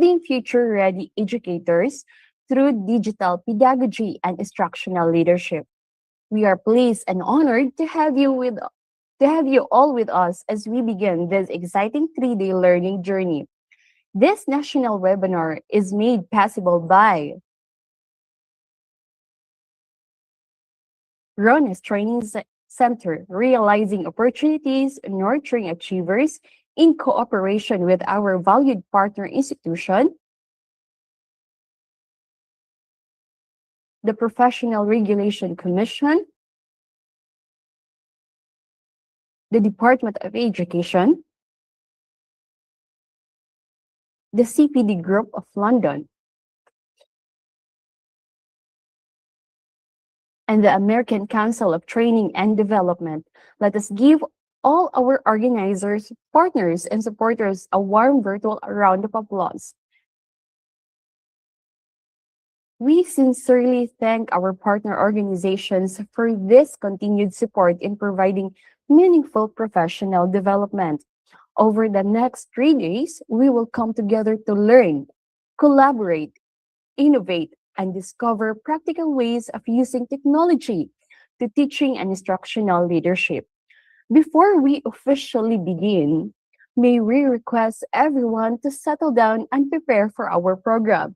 building future-ready educators through digital pedagogy and instructional leadership. We are pleased and honored to have you all with us as we begin this exciting 3-day learning journey. This national webinar is made possible by Rona's Training Center, realizing opportunities, nurturing achievers in cooperation with our valued partner institution, the Professional Regulation Commission, the Department of Education, the CPD Group of London, and the American Council of Training and Development. Let us give all our organizers, partners, and supporters a warm virtual round of applause. We sincerely thank our partner organizations for this continued support in providing meaningful professional development. Over the next 3 days, we will come together to learn, collaborate, innovate, and discover practical ways of using technology to teaching and instructional leadership. Before we officially begin, may we request everyone to settle down and prepare for our program.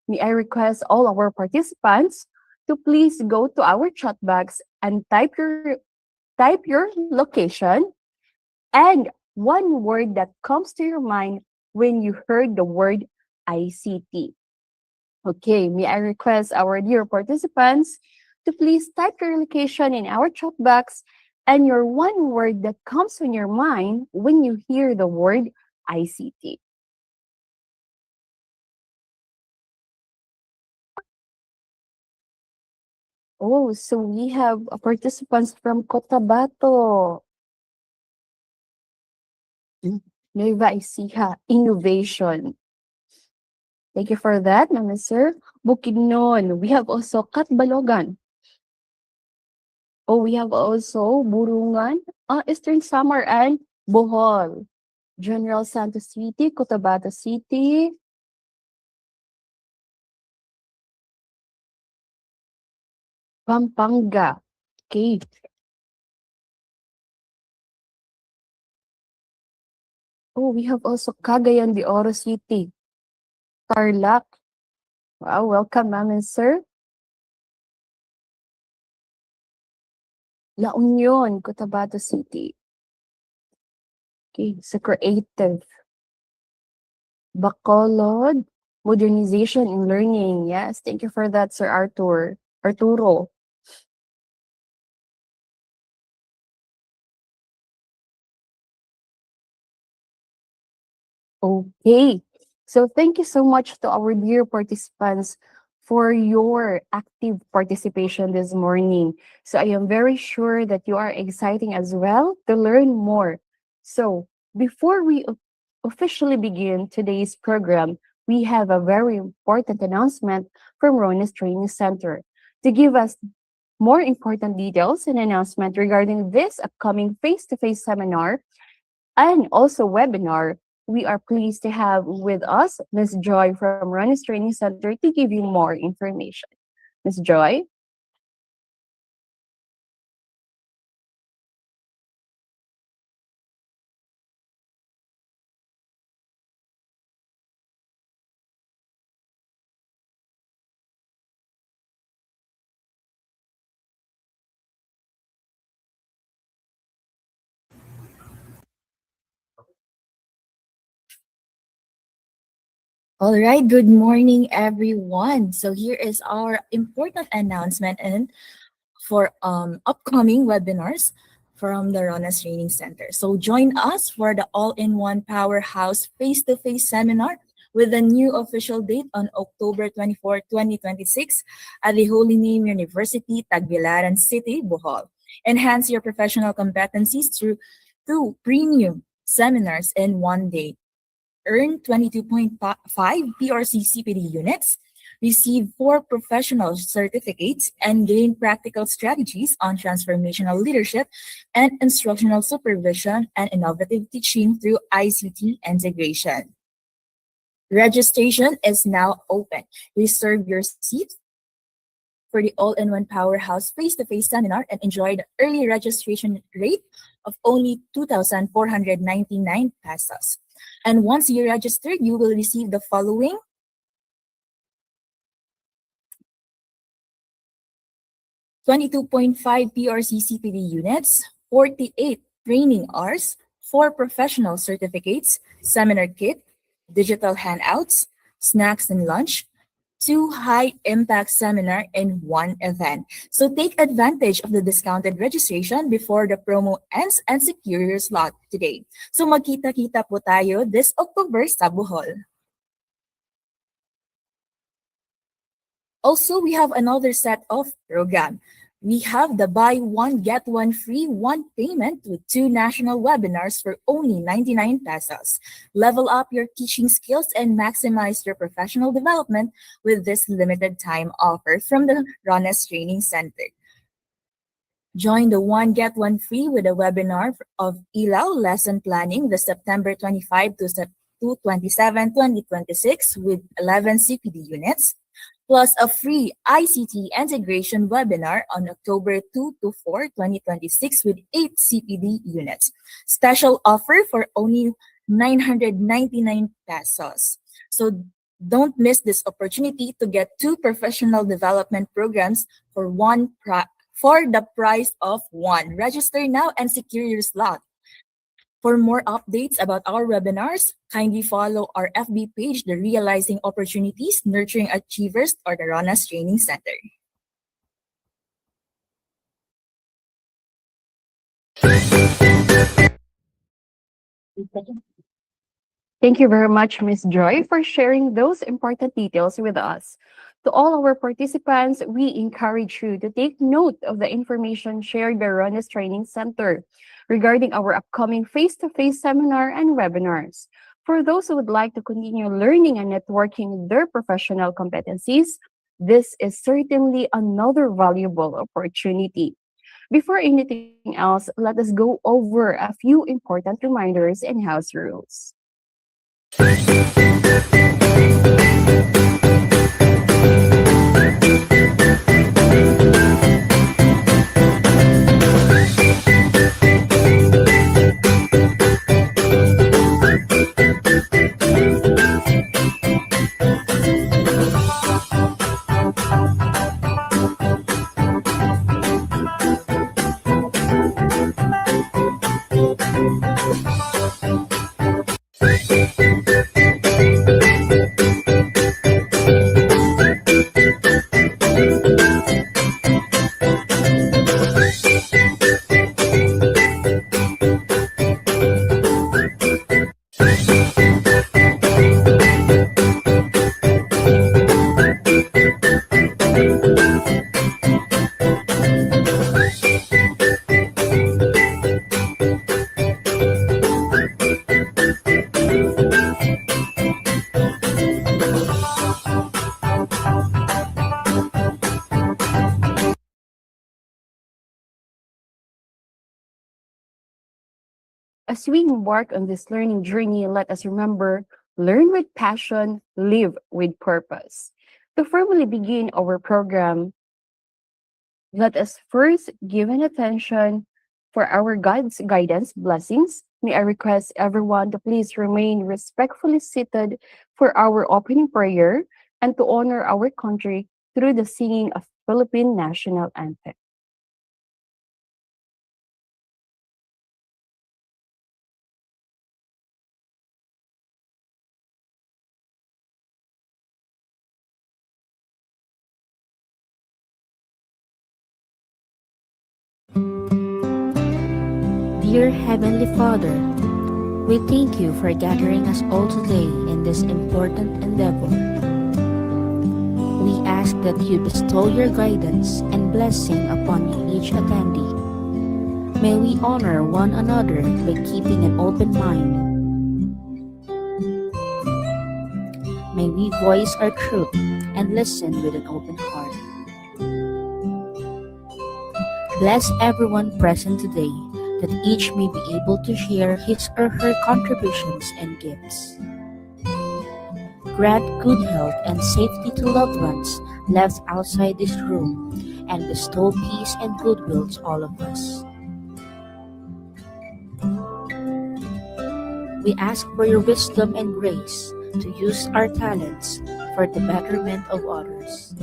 May I request all our participants to please go to our chat box and type your location and one word that comes to your mind when you heard the word ICT. Okay, may I request our dear participants to please type your location in our chat box and your one word that comes in your mind when you hear the word ICT. Oh, so we have participants from Cotabato. Nueva Ecija, Innovation. Thank you for that, Mama Sir. Bukidnon. We have also Katbalogan. Oh, we have also Burungan, Eastern Samar, and Bohol. General Santos City, Cotabato City, Pampanga. Okay. Oh, we have also Cagayan de Oro City, Tarlac. Wow, welcome, ma'am and sir. La Union, Cotabato City. Okay, so creative. Bacolod, modernization and learning. Yes, thank you for that, Sir Arturo. Okay, so thank you so much to our dear participants for your active participation this morning. So I am very sure that you are excited as well to learn more. So before we officially begin today's program, we have a very important announcement from Rona's Training Center. To give us more important details and announcement regarding this upcoming face-to-face seminar and also webinar, we are pleased to have with us Ms. Joy from Rona's Training Center to give you more information. Ms. Joy? All right, good morning, everyone. So here is our important announcement and for upcoming webinars from the Ronas Training Center. So join us for the all-in-one powerhouse face-to-face seminar with a new official date on October 24, 2026 at the Holy Name University, Tagbilaran City, Bohol. Enhance your professional competencies through 2 premium seminars in one day. Earn 22.5 PRC CPD units, receive 4 professional certificates, and gain practical strategies on transformational leadership and instructional supervision and innovative teaching through ICT integration. Registration is now open. Reserve your seat for the all-in-one powerhouse face-to-face seminar and enjoy the early registration rate of only 2,499 pesos. And once you register, you will receive the following: 22.5 PRC CPD units, 48 training hours, 4 professional certificates, seminar kit, digital handouts, snacks and lunch, 2 high-impact seminar in one event. So take advantage of the discounted registration before the promo ends and secure your slot today. So magkita-kita po tayo this October sa Bohol. Also, we have another set of program. We have the buy one, get one free, one payment with 2 national webinars for only 99 pesos. Level up your teaching skills and maximize your professional development with this limited time offer from the Rones Training Center. Join the one get one free with a webinar of ELAW lesson planning the September 25 to 27, 2026 with 11 CPD units, plus a free ICT integration webinar on October 2 to 4, 2026 with 8 CPD units. Special offer for only 999 pesos. So don't miss this opportunity to get 2 professional development programs for the price of one. Register now and secure your slot. For more updates about our webinars, kindly follow our FB page, the Realizing Opportunities, Nurturing Achievers, or the Ronas Training Center. Thank you very much, Miss Joy, for sharing those important details with us. To all our participants, we encourage you to take note of the information shared by Ronas Training Center regarding our upcoming face-to-face seminar and webinars. For those who would like to continue learning and networking their professional competencies, this is certainly another valuable opportunity. Before anything else, let us go over a few important reminders and house rules. As we embark on this learning journey, let us remember, learn with passion, live with purpose. To formally begin our program, let us first give an attention for our God's guidance blessings. May I request everyone to please remain respectfully seated for our opening prayer and to honor our country through the singing of Philippine national anthem. Dear Heavenly Father, we thank you for gathering us all today in this important endeavor. We ask that you bestow your guidance and blessing upon each attendee. May we honor one another by keeping an open mind. May we voice our truth and listen with an open heart. Bless everyone present today, that each may be able to share his or her contributions and gifts. Grant good health and safety to loved ones left outside this room, and bestow peace and goodwill to all of us. We ask for your wisdom and grace to use our talents for the betterment of others.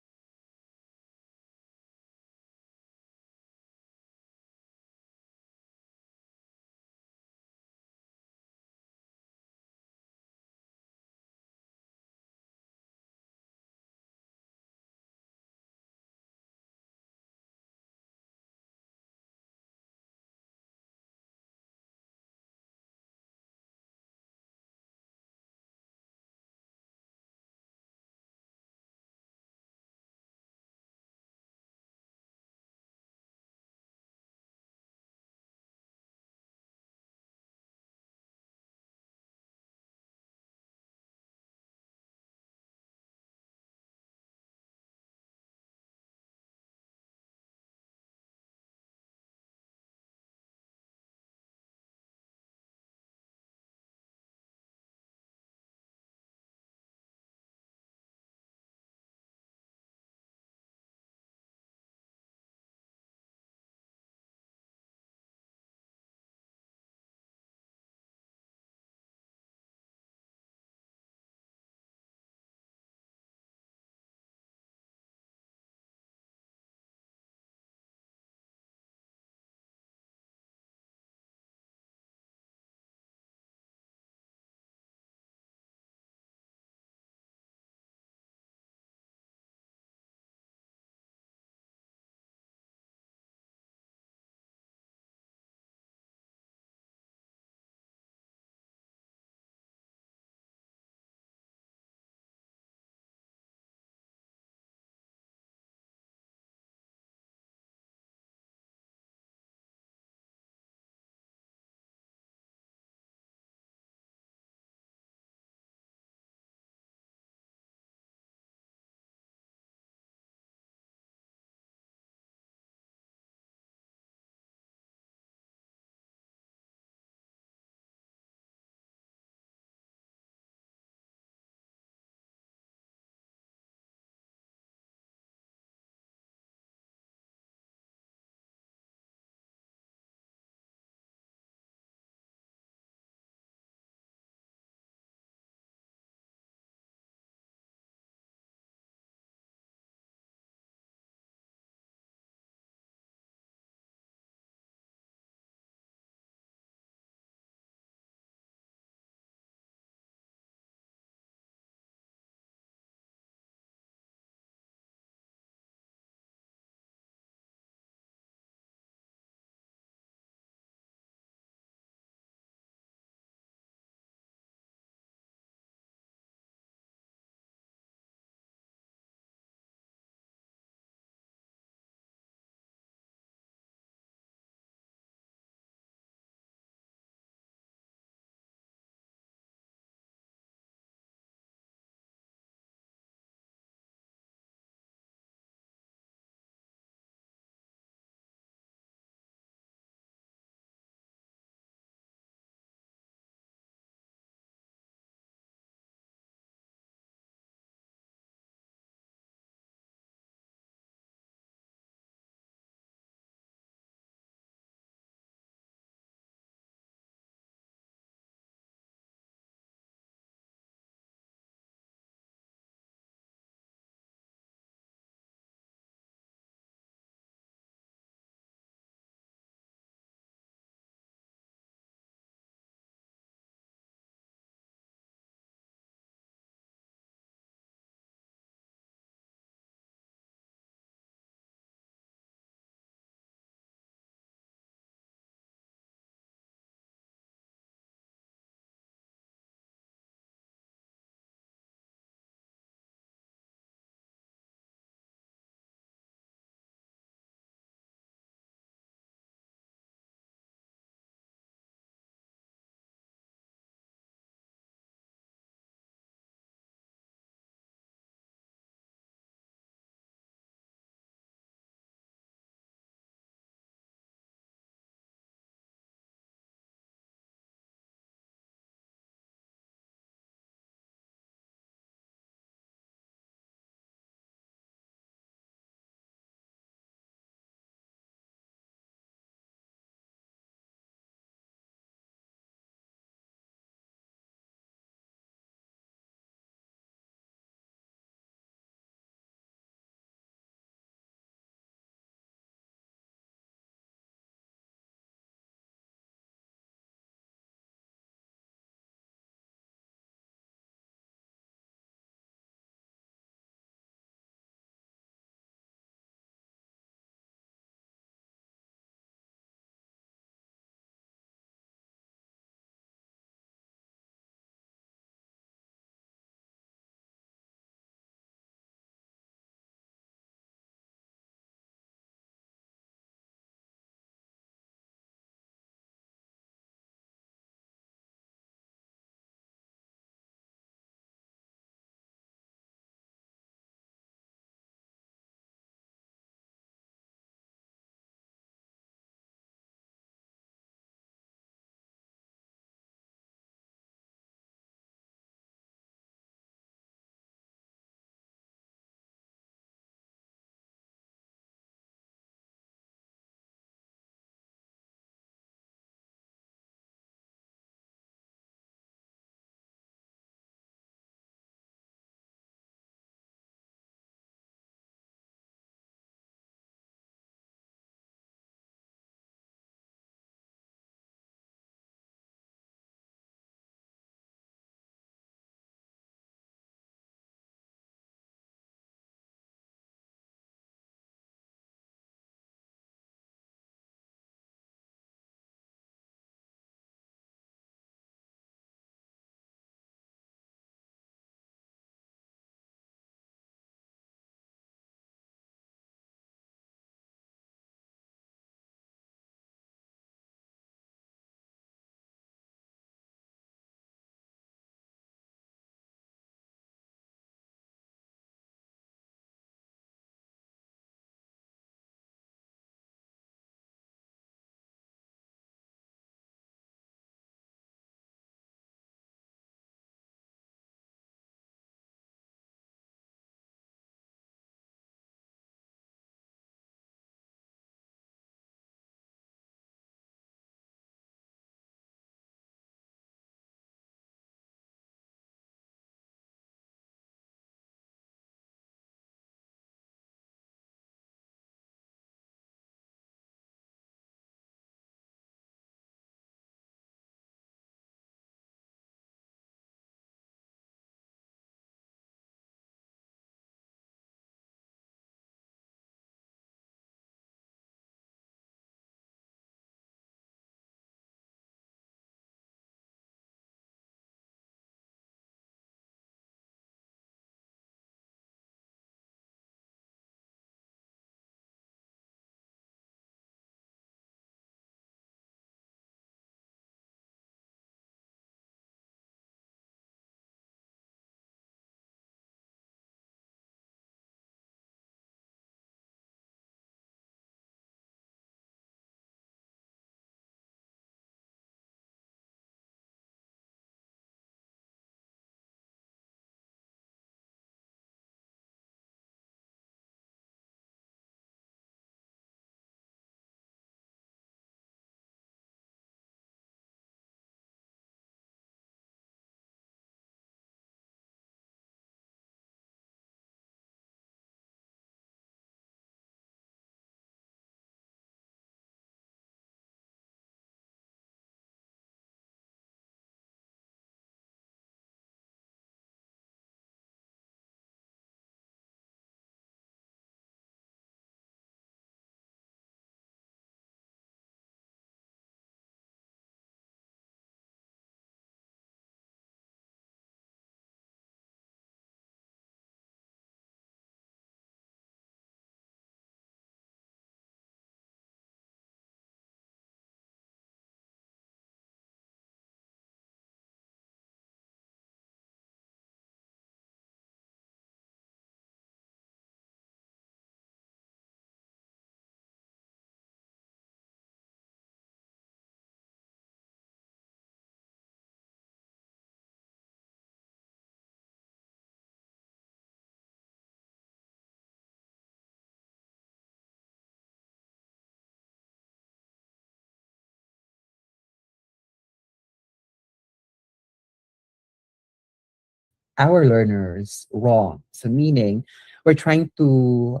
our learners wrong. So meaning we're trying to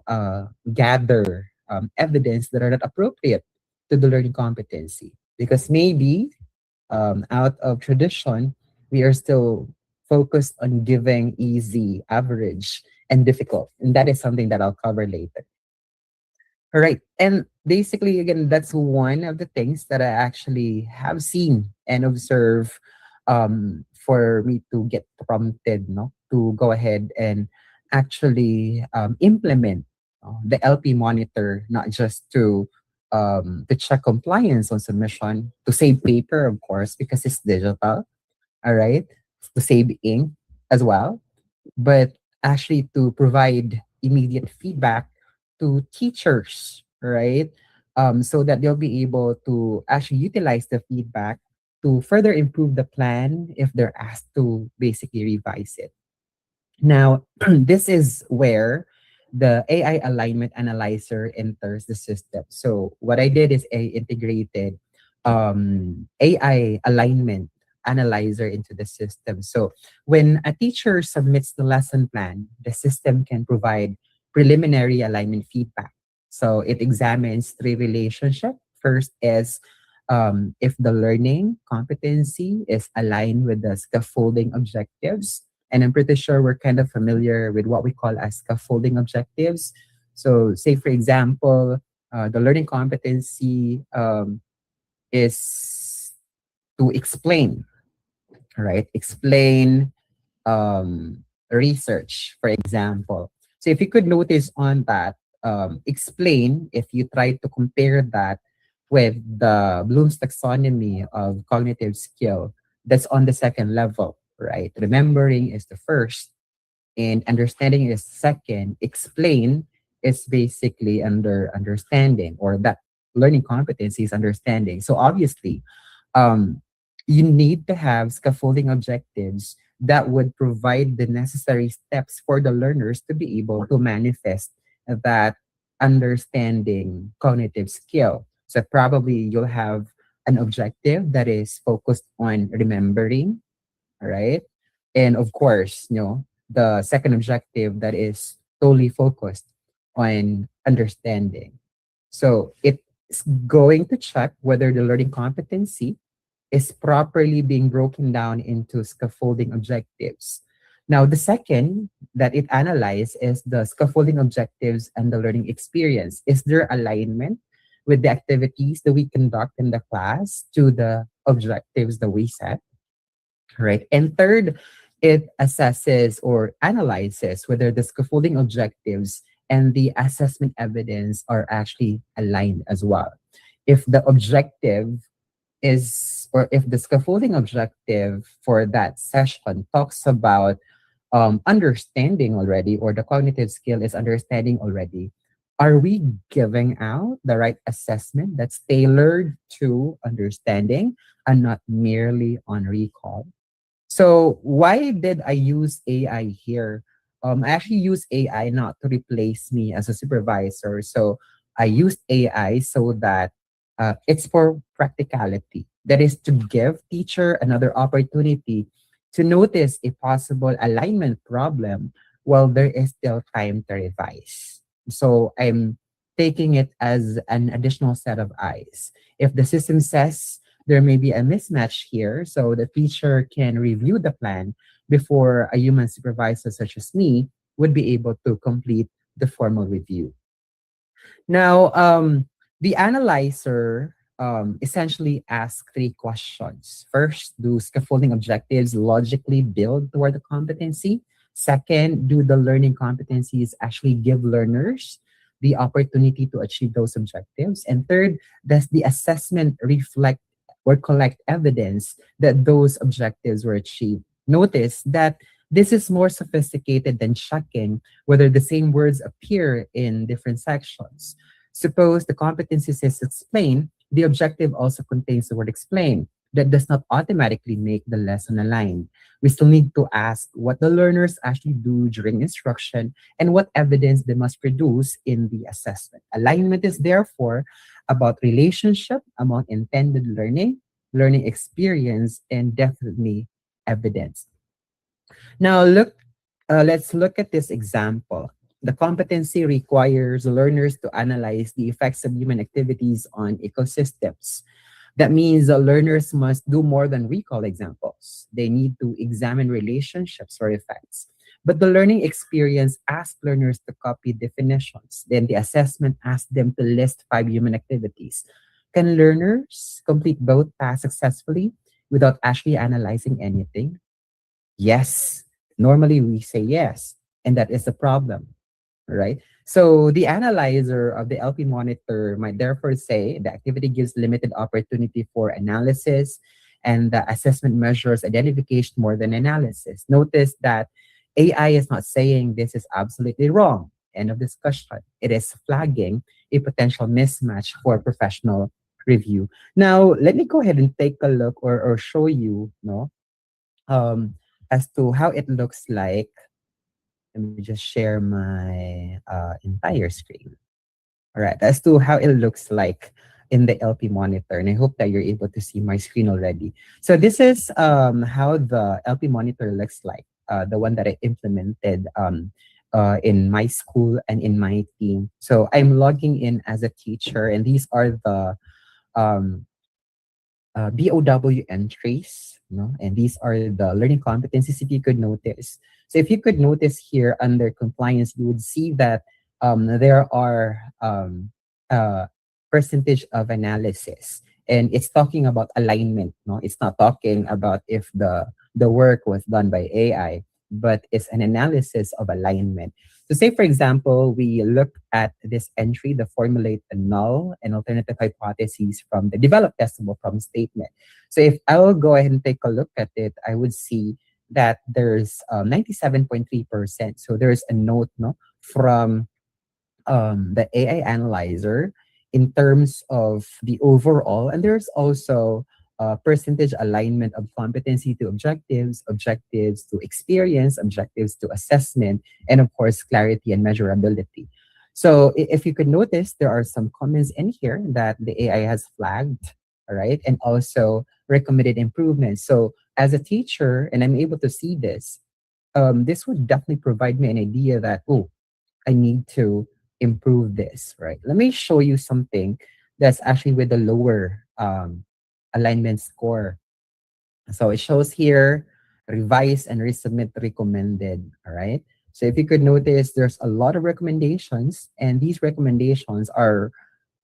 gather evidence that are not appropriate to the learning competency. Because maybe out of tradition, we are still focused on giving easy, average, and difficult. And that is something that I'll cover later. All right. And basically, again, that's one of the things that I actually have seen and observed for me to get prompted, no, to go ahead and actually implement the LP monitor, not just to check compliance on submission, to save paper, of course, because it's digital, all right, to save ink as well, but actually to provide immediate feedback to teachers, right? So that they'll be able to actually utilize the feedback to further improve the plan if they're asked to basically revise it. Now, this is where the AI alignment analyzer enters the system. So what I did is I integrated AI alignment analyzer into the system. So when a teacher submits the lesson plan, the system can provide preliminary alignment feedback. So it examines three relationships. First is if the learning competency is aligned with the scaffolding objectives, and I'm pretty sure we're kind of familiar with what we call as scaffolding objectives. So, say for example, the learning competency is to explain, right? Explain research, for example. So, if you could notice on that, explain, if you try to compare that with the Bloom's taxonomy of cognitive skill, that's on the second level, right? Remembering is the first, and understanding is second. Explain is basically under understanding, or that learning competency is understanding. So obviously, um, you need to have scaffolding objectives that would provide the necessary steps for the learners to be able to manifest that understanding cognitive skill. So probably you'll have an objective that is focused on remembering, right? And of course, the second objective that is totally focused on understanding. So it's going to check whether the learning competency is properly being broken down into scaffolding objectives. Now, the second that it analyzes is the scaffolding objectives and the learning experience. Is there alignment with the activities that we conduct in the class to the objectives that we set? Right. And third, it assesses or analyzes whether the scaffolding objectives and the assessment evidence are actually aligned as well. If the objective is, or if the scaffolding objective for that session talks about understanding already, or the cognitive skill is understanding already, are we giving out the right assessment that's tailored to understanding and not merely on recall? So why did I use AI here? I actually use AI not to replace me as a supervisor. So I used AI so that it's for practicality. That is to give teacher another opportunity to notice a possible alignment problem while there is still time to revise. So I'm taking it as an additional set of eyes. If the system says there may be a mismatch here, so the teacher can review the plan before a human supervisor such as me would be able to complete the formal review. Now, the analyzer essentially asks three questions. First, do scaffolding objectives logically build toward the competency? Second, do the learning competencies actually give learners the opportunity to achieve those objectives? And third, does the assessment reflect or collect evidence that those objectives were achieved? Notice that this is more sophisticated than checking whether the same words appear in different sections. Suppose the competency says explain, the objective also contains the word explain. That does not automatically make the lesson aligned. We still need to ask what the learners actually do during instruction and what evidence they must produce in the assessment. Alignment is therefore about relationship among intended learning, learning experience, and definitely evidence. Now, let's look at this example. The competency requires learners to analyze the effects of human activities on ecosystems. That means the learners must do more than recall examples. They need to examine relationships or effects. But the learning experience asks learners to copy definitions. Then the assessment asks them to list 5 human activities. Can learners complete both tasks successfully without actually analyzing anything? Yes. Normally we say yes, and that is the problem, right? So the analyzer of the LP monitor might therefore say the activity gives limited opportunity for analysis and the assessment measures identification more than analysis. Notice that AI is not saying this is absolutely wrong. End of discussion. It is flagging a potential mismatch for professional review. Now, let me go ahead and take a look or show you, no, um, as to how it looks like. Let me just share my entire screen. All right, as to how it looks like in the LP monitor, and I hope that you're able to see my screen already. So this is how the LP monitor looks like, the one that I implemented in my school and in my team. So I'm logging in as a teacher, and these are the um, BOW entries, and these are the learning competencies if you could notice. So if you could notice here under compliance, you would see that there are percentage of analysis, and it's talking about alignment. No, it's not talking about if the work was done by AI, but it's an analysis of alignment. So say, for example, we look at this entry, the formulate a null and alternative hypotheses from the develop testable problem statement. So if I will go ahead and take a look at it, I would see that there's 97.3%. So there's a note, no, from the AI analyzer in terms of the overall, and there's also percentage alignment of competency to objectives, objectives to experience, objectives to assessment, and of course, clarity and measurability. So if you could notice, there are some comments in here that the AI has flagged, all right, and also recommended improvements. So as a teacher, and I'm able to see this would definitely provide me an idea that, oh, I need to improve this, right? Let me show you something that's actually with the lower alignment score. So it shows here revise and resubmit recommended, all right? So if you could notice, there's a lot of recommendations, and these recommendations are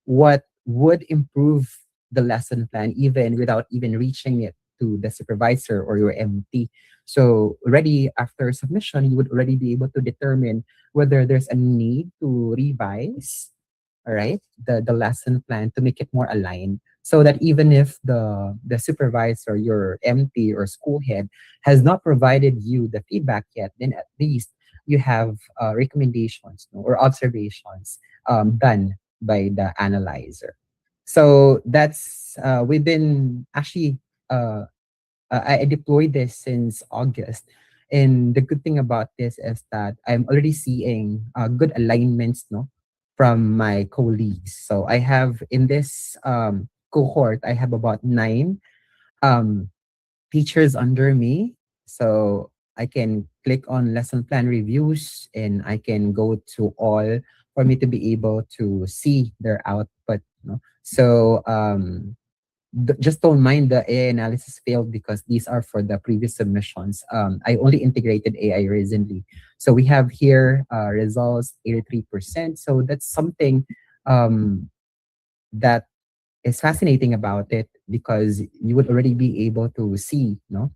what would improve the lesson plan even without even reaching it to the supervisor or your MT. So already after submission, you would already be able to determine whether there's a need to revise, all right, the lesson plan to make it more aligned, so that even if the supervisor, your MT or school head has not provided you the feedback yet, then at least you have recommendations, no, or observations done by the analyzer. So that's we've been actually I deployed this since August. And the good thing about this is that I'm already seeing good alignments, no, from my colleagues. So I have in this cohort, I have about 9 um, teachers under me. So I can click on lesson plan reviews and I can go to all for me to be able to see their output. No? So just don't mind the AI analysis failed because these are for the previous submissions. I only integrated AI recently. So we have here results 83%. So that's something um, that is fascinating about it because you would already be able to see, no?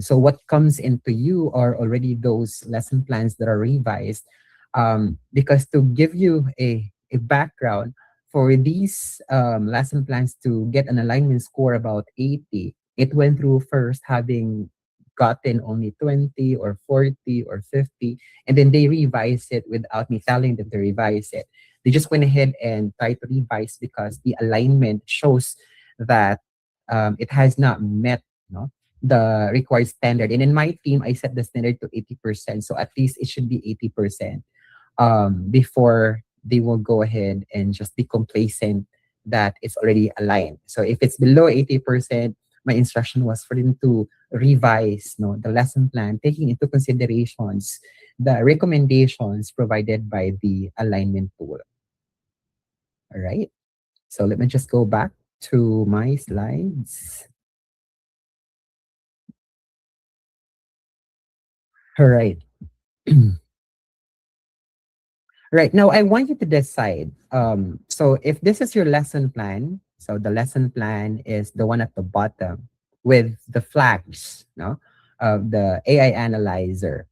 So what comes into you are already those lesson plans that are revised. Because to give you a background, for these lesson plans to get an alignment score about 80, it went through first having gotten only 20 or 40 or 50, and then they revised it without me telling them to revise it. They just went ahead and tried to revise because the alignment shows that it has not met, no, the required standard. And in my team, I set the standard to 80%. So at least it should be 80% before they will go ahead and just be complacent that it's already aligned. So if it's below 80%, my instruction was for them to revise no, the lesson plan, taking into considerations the recommendations provided by the alignment tool. All right. So let me just go back to my slides. All right. Right. Now I want you to decide. So if this is your lesson plan, so the lesson plan is the one at the bottom with the flags, no, of the AI analyzer.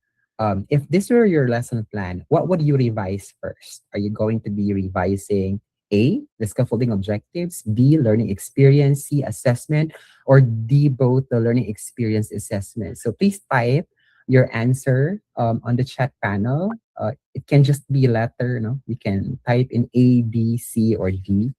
If this were your lesson plan, what would you revise first? Are you going to be revising A, the scaffolding objectives, B, learning experience, C, assessment, or D, both the learning experience assessment? So please type your answer on the chat panel. It can just be a letter, no? You can type in A, B, C, or D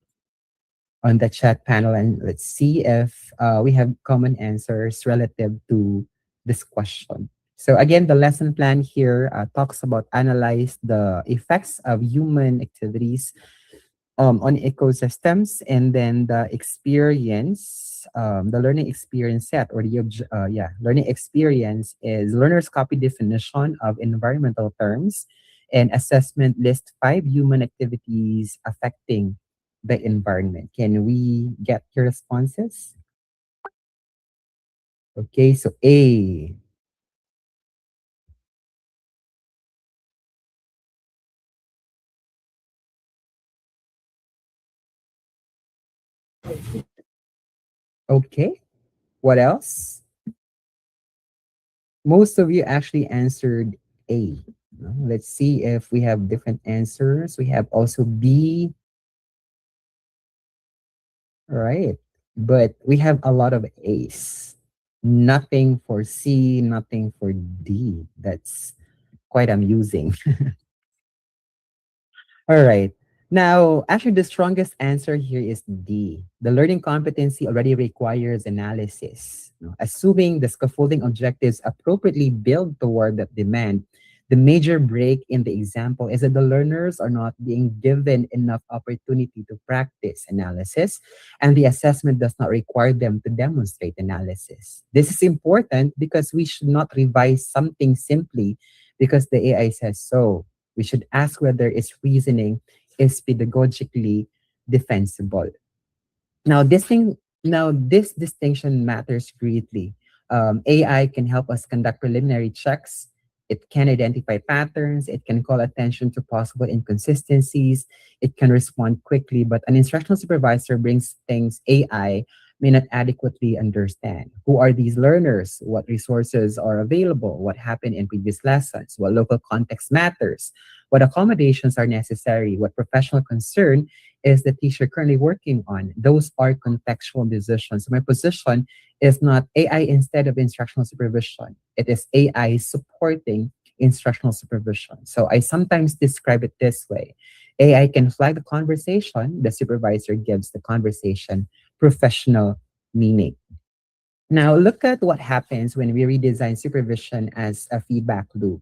on the chat panel, and let's see if we have common answers relative to this question. So again, the lesson plan here talks about analyze the effects of human activities on ecosystems, and then the experience, the learning experience set, or learning experience is learners copy definition of environmental terms, and assessment list 5 human activities affecting the environment. Can we get your responses? Okay, so A. Okay, what else? Most of you actually answered A. No? Let's see if we have different answers. We have also B, right? But we have a lot of A's. Nothing for C, nothing for D. That's quite amusing. All right. Now, actually, the strongest answer here is D. The learning competency already requires analysis. No? Assuming the scaffolding objectives appropriately build toward that demand, the major break in the example is that the learners are not being given enough opportunity to practice analysis, and the assessment does not require them to demonstrate analysis. This is important because we should not revise something simply because the AI says so. We should ask whether its reasoning is pedagogically defensible. Now, this distinction matters greatly. AI can help us conduct preliminary checks. It can identify patterns. It can call attention to possible inconsistencies. It can respond quickly, but an instructional supervisor brings things AI may not adequately understand. Who are these learners? What resources are available? What happened in previous lessons? What local context matters? What accommodations are necessary? What professional concern is the teacher currently working on? Those are contextual decisions. So my position is not AI instead of instructional supervision. It is AI supporting instructional supervision. So I sometimes describe it this way. AI can flag the conversation, the supervisor gives the conversation professional meaning. Now, look at what happens when we redesign supervision as a feedback loop.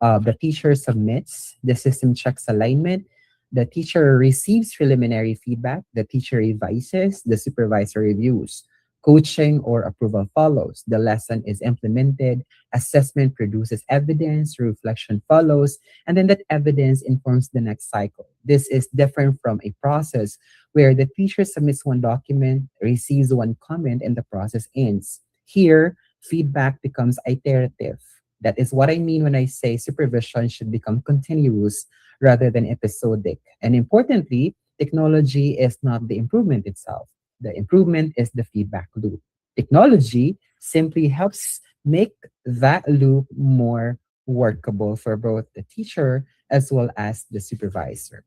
The teacher submits, the system checks alignment, the teacher receives preliminary feedback, the teacher revises, the supervisor reviews. Coaching or approval follows. The lesson is implemented, assessment produces evidence, reflection follows, and then that evidence informs the next cycle. This is different from a process where the teacher submits one document, receives one comment, and the process ends. Here, feedback becomes iterative. That is what I mean when I say supervision should become continuous rather than episodic. And importantly, technology is not the improvement itself. The improvement is the feedback loop. Technology simply helps make that loop more workable for both the teacher as well as the supervisor.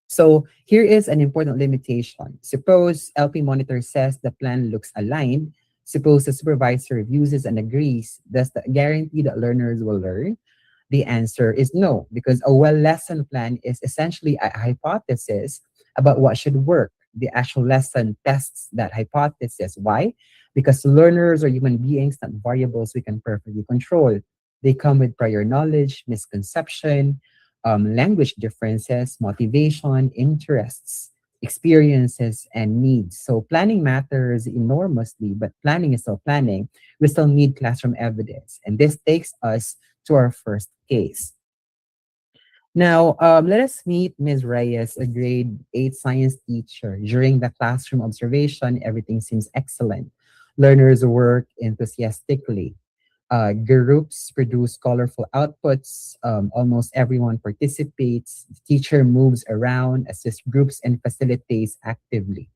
So here is an important limitation. Suppose LP Monitor says the plan looks aligned. Suppose the supervisor reviews it and agrees. Does that guarantee that learners will learn? The answer is no, because a well lesson plan is essentially a hypothesis about what should work. The actual lesson tests that hypothesis. Why? Because learners are human beings, not variables we can perfectly control. They come with prior knowledge, misconception, language differences, motivation, interests. experiences, and needs. So planning matters enormously, but planning is still planning. We still need classroom evidence. And this takes us to our first case. Now, let us meet Ms. Reyes, a grade 8 science teacher. During the classroom observation, everything seems excellent. Learners work enthusiastically. Groups produce colorful outputs. Almost everyone participates. The teacher moves around, assists groups, and facilitates actively.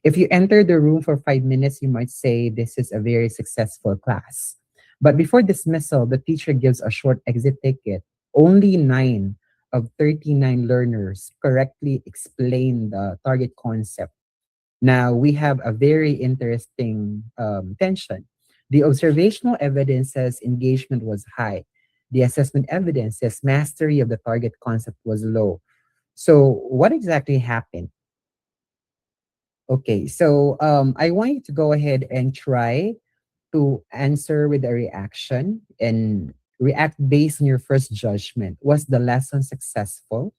If you enter the room for 5 minutes, you might say this is a very successful class. But before dismissal, the teacher gives a short exit ticket. Only 9 of 39 learners correctly explain the target concept. Now we have a very interesting tension. The observational evidence says engagement was high. The assessment evidence says mastery of the target concept was low. So what exactly happened? Okay, so I want you to go ahead and try to answer with a reaction and react based on your first judgment. Was the lesson successful?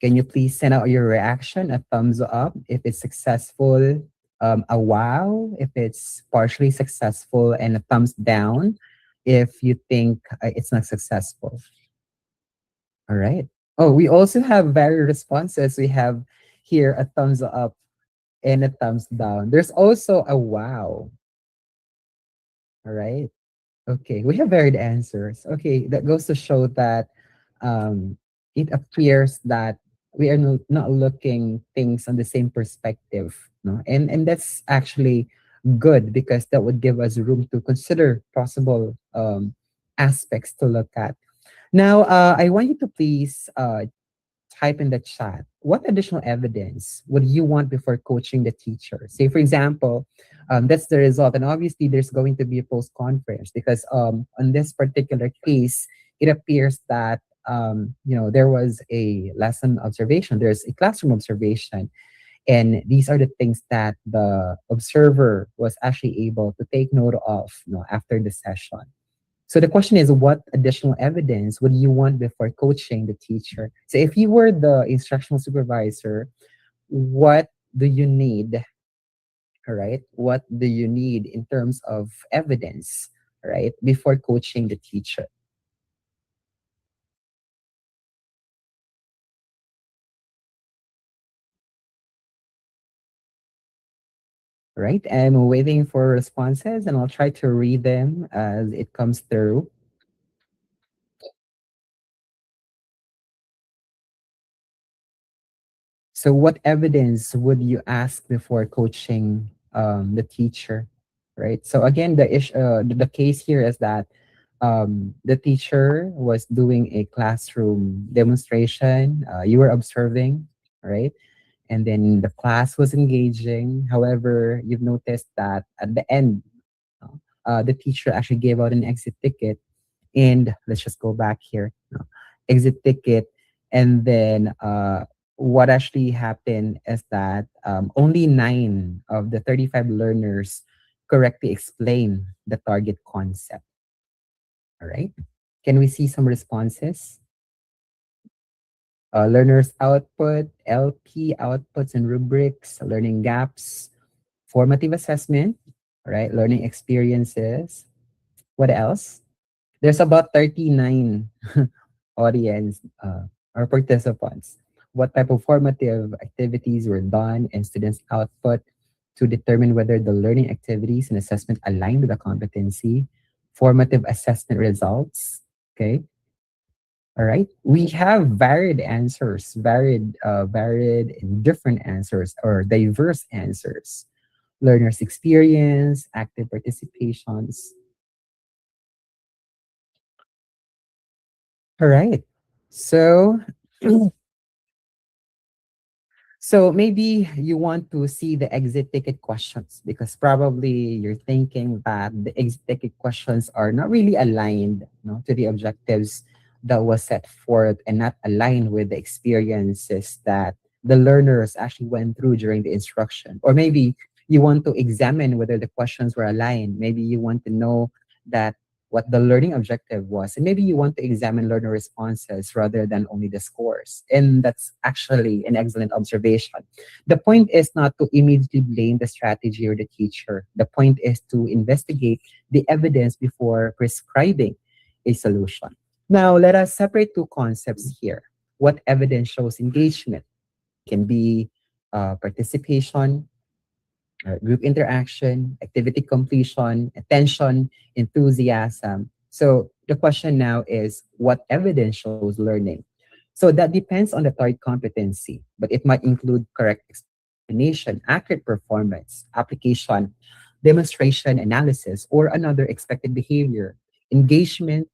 Can you please send out your reaction, a thumbs up if it's successful, a wow if it's partially successful, and a thumbs down if you think it's not successful. All right. Oh, we also have various responses. We have here a thumbs up and a thumbs down. There's also a wow. All right. Okay, we have varied answers. Okay, that goes to show that um, it appears that we are not looking things on the same perspective, no? And that's actually good because that would give us room to consider possible aspects to look at. Now, I want you to please type in the chat, what additional evidence would you want before coaching the teacher? Say, for example, that's the result. And obviously, there's going to be a post conference because on this particular case, it appears that there was a lesson observation, there's a classroom observation, and these are the things that the observer was actually able to take note of, after the session. So the question is, what additional evidence would you want before coaching the teacher? So if you were the instructional supervisor, what do you need? All right. What do you need in terms of evidence, right, before coaching the teacher? Right. I'm waiting for responses and I'll try to read them as it comes through. So, what evidence would you ask before coaching the teacher, right? So again, the case here is that the teacher was doing a classroom demonstration. You were observing, right? And then the class was engaging. However, you've noticed that at the end, the teacher actually gave out an exit ticket. And let's just go back here, exit ticket. And then what actually happened is that only 9 of the 35 learners correctly explain the target concept. All right. Can we see some responses? Learners output, LP outputs and rubrics, learning gaps, formative assessment, all right, learning experiences. What else? There's about 39 audience or participants. What type of formative activities were done and students' output to determine whether the learning activities and assessment align with the competency, formative assessment results. Okay. All right. We have varied answers, varied and different answers or diverse answers. Learners' experience, active participations. All right. So So maybe you want to see the exit ticket questions because probably you're thinking that the exit ticket questions are not really aligned, to the objectives that was set forth and not aligned with the experiences that the learners actually went through during the instruction. Or maybe you want to examine whether the questions were aligned. Maybe you want to know that what the learning objective was. And maybe you want to examine learner responses rather than only the scores. And that's actually an excellent observation. The point is not to immediately blame the strategy or the teacher. The point is to investigate the evidence before prescribing a solution. Now, let us separate two concepts here. What evidence shows engagement can be participation, group interaction, activity completion, attention, enthusiasm. So the question now is what evidence shows learning? So that depends on the target competency, but it might include correct explanation, accurate performance, application, demonstration, analysis, or another expected behavior. Engagement,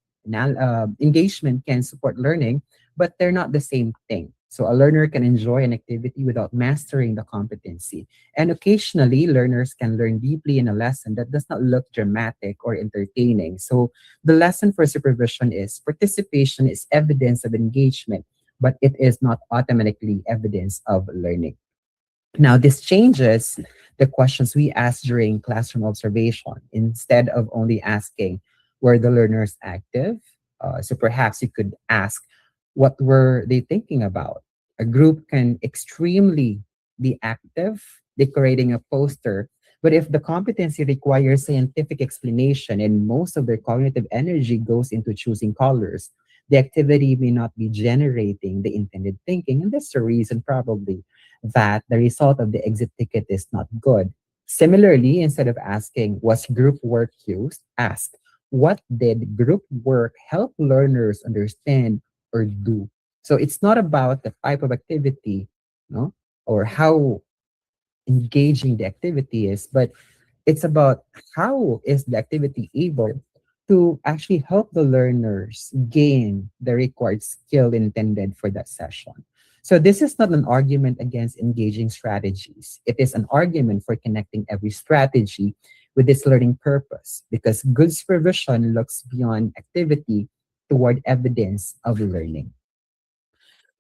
engagement can support learning, but they're not the same thing. So a learner can enjoy an activity without mastering the competency. And occasionally, learners can learn deeply in a lesson that does not look dramatic or entertaining. So the lesson for supervision is participation is evidence of engagement, but it is not automatically evidence of learning. Now, this changes the questions we ask during classroom observation. Instead of only asking, were the learners active? So perhaps you could ask, what were they thinking about? A group can extremely be active, decorating a poster, but if the competency requires scientific explanation and most of their cognitive energy goes into choosing colors, the activity may not be generating the intended thinking. And that's the reason, probably, that the result of the exit ticket is not good. Similarly, instead of asking, was group work used? Ask, what did group work help learners understand or do? So it's not about the type of activity, no, or how engaging the activity is, but it's about how is the activity able to actually help the learners gain the required skill intended for that session. So this is not an argument against engaging strategies. It is an argument for connecting every strategy with its learning purpose, because good supervision looks beyond activity toward evidence of learning.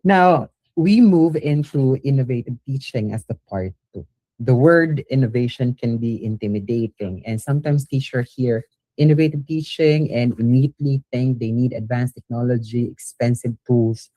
Now, we move into innovative teaching as the part two. The word innovation can be intimidating, and sometimes teachers hear innovative teaching and immediately think they need advanced technology, expensive tools,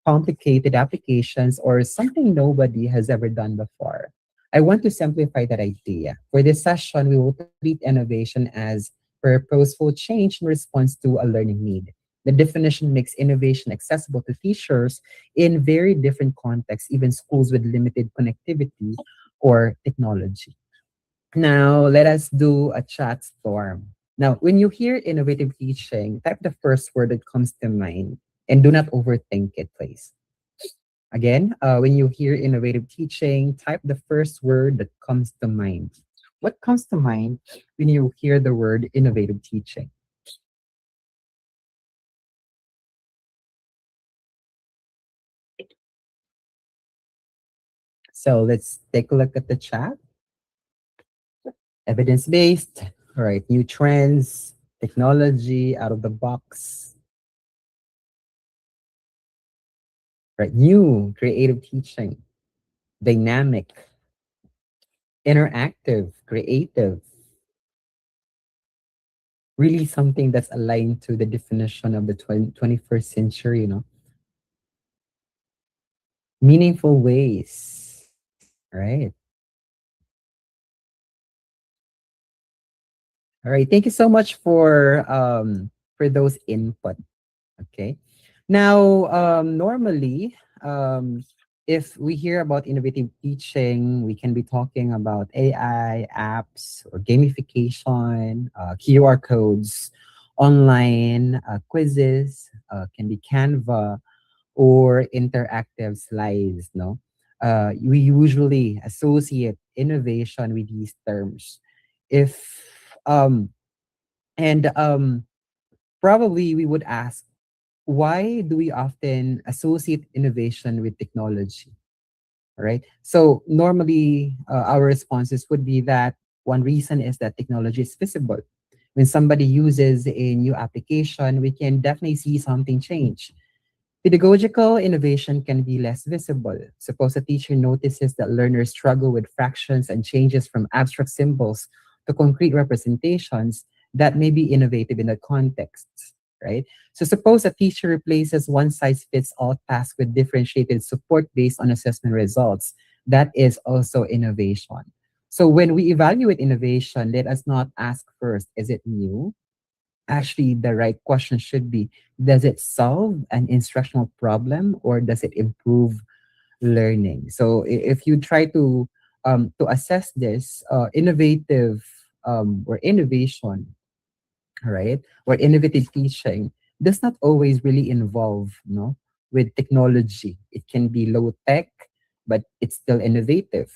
complicated applications, or something nobody has ever done before. I want to simplify that idea. For this session, we will treat innovation as purposeful change in response to a learning need. The definition makes innovation accessible to teachers in very different contexts, even schools with limited connectivity or technology. Now, let us do a chat storm. Now, when you hear innovative teaching, type the first word that comes to mind and do not overthink it, please. Again, when you hear innovative teaching, type the first word that comes to mind. What comes to mind when you hear the word innovative teaching? So let's take a look at the chat. Evidence-based, all right, new trends, technology, out of the box, right, new, creative teaching, dynamic, interactive, creative, really something that's aligned to the definition of the 21st century, meaningful ways, right? All right, thank you so much for those input. Okay. Now, normally, if we hear about innovative teaching, we can be talking about AI, apps, or gamification, QR codes, online quizzes, can be Canva, or interactive slides. No, we usually associate innovation with these terms. If and Probably we would ask, why do we often associate innovation with technology? All right. So normally our responses would be that one reason is that technology is visible. When somebody uses a new application, we can definitely see something change. Pedagogical innovation can be less visible. Suppose a teacher notices that learners struggle with fractions and changes from abstract symbols to concrete representations. that may be innovative in that context, right? So suppose a teacher replaces one size fits all task with differentiated support based on assessment results. That is also innovation. So when we evaluate innovation, let us not ask first, is it new? Actually, the right question should be, does it solve an instructional problem or does it improve learning? So if you try to assess this, innovative or innovation, right, or innovative teaching does not always really involve, with technology. It can be low tech, but it's still innovative.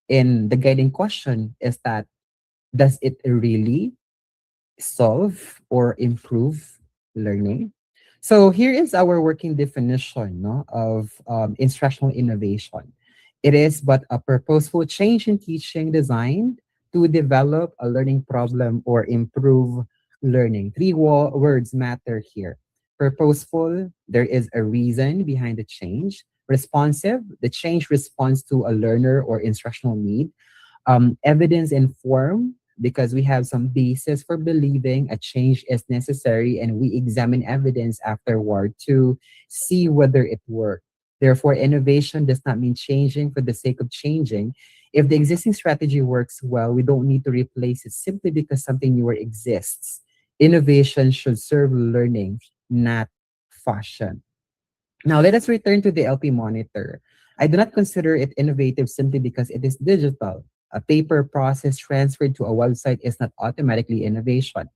And the guiding question is that, does it really solve or improve learning? So here is our working definition, no, of instructional innovation. It is but a purposeful change in teaching designed to develop a learning problem or improve learning. Three words matter here. Purposeful, there is a reason behind the change. Responsive, the change responds to a learner or instructional need. Evidence informed, because we have some basis for believing a change is necessary and we examine evidence afterward to see whether it worked. Therefore, innovation does not mean changing for the sake of changing. If the existing strategy works well, we don't need to replace it simply because something newer exists. Innovation should serve learning, not fashion. Now, let us return to the LP monitor. I do not consider it innovative simply because it is digital. A paper process transferred to a website is not automatically innovation.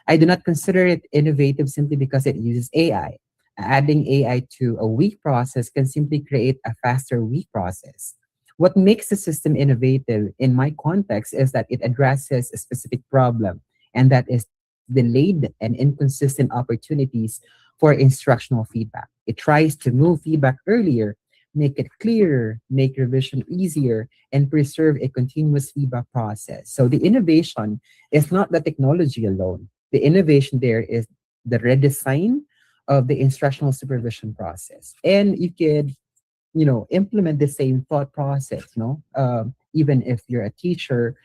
I do not consider it innovative simply because it uses AI. Adding AI to a weak process can simply create a faster weak process. What makes the system innovative in my context is that it addresses a specific problem, and that is delayed and inconsistent opportunities for instructional feedback. It tries to move feedback earlier, make it clearer, make revision easier, and preserve a continuous feedback process. So the innovation is not the technology alone. The innovation there is the redesign of the instructional supervision process. And you could, implement the same thought process, even if you're a teacher,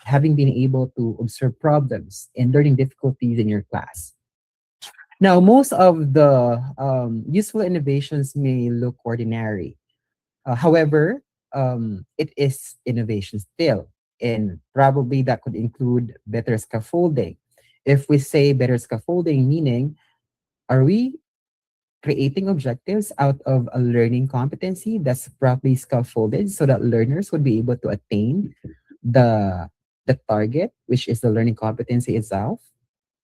having been able to observe problems and learning difficulties in your class. Now, most of the useful innovations may look ordinary. However, it is innovation still, and probably that could include better scaffolding. If we say better scaffolding, meaning, are we creating objectives out of a learning competency that's properly scaffolded so that learners would be able to attain the the target, which is the learning competency itself?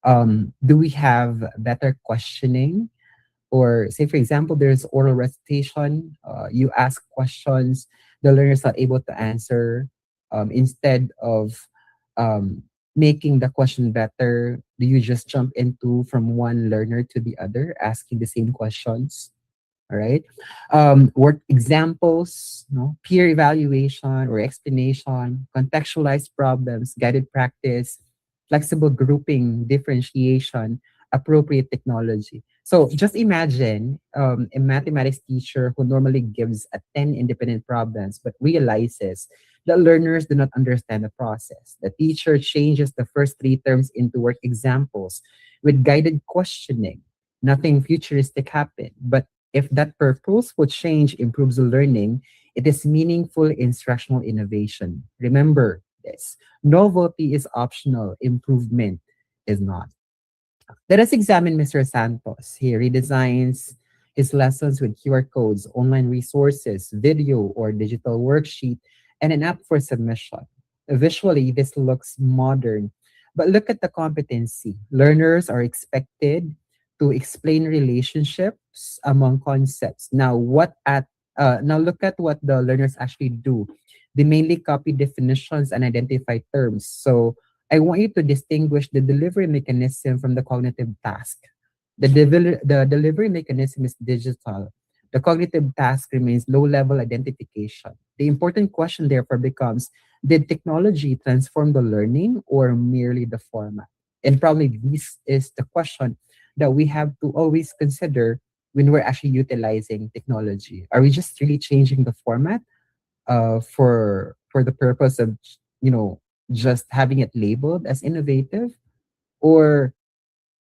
Do we have better questioning? Or say, for example, there's oral recitation. You ask questions, the learner's not able to answer. Instead of making the question better, do you just jump into from one learner to the other, asking the same questions? All right. Work examples, peer evaluation or explanation, contextualized problems, guided practice, flexible grouping, differentiation, appropriate technology. So just imagine a mathematics teacher who normally gives a 10 independent problems but realizes that learners do not understand the process. The teacher changes the first three terms into work examples with guided questioning. Nothing futuristic happened, but if that purposeful change improves learning, it is meaningful instructional innovation. Remember this. Novelty is optional, improvement is not. Let us examine Mr. Santos. He redesigns his lessons with QR codes, online resources, video or digital worksheet, and an app for submission. Visually, this looks modern, but look at the competency. Learners are expected to explain relationships among concepts. Now look at what the learners actually do. They mainly copy definitions and identify terms. So I want you to distinguish the delivery mechanism from the cognitive task. The delivery mechanism is digital. The cognitive task remains low-level identification. The important question therefore becomes, did technology transform the learning or merely the format? And probably this is the question that we have to always consider when we're actually utilizing technology. Are we just really changing the format for the purpose of, you know just having it labeled as innovative, or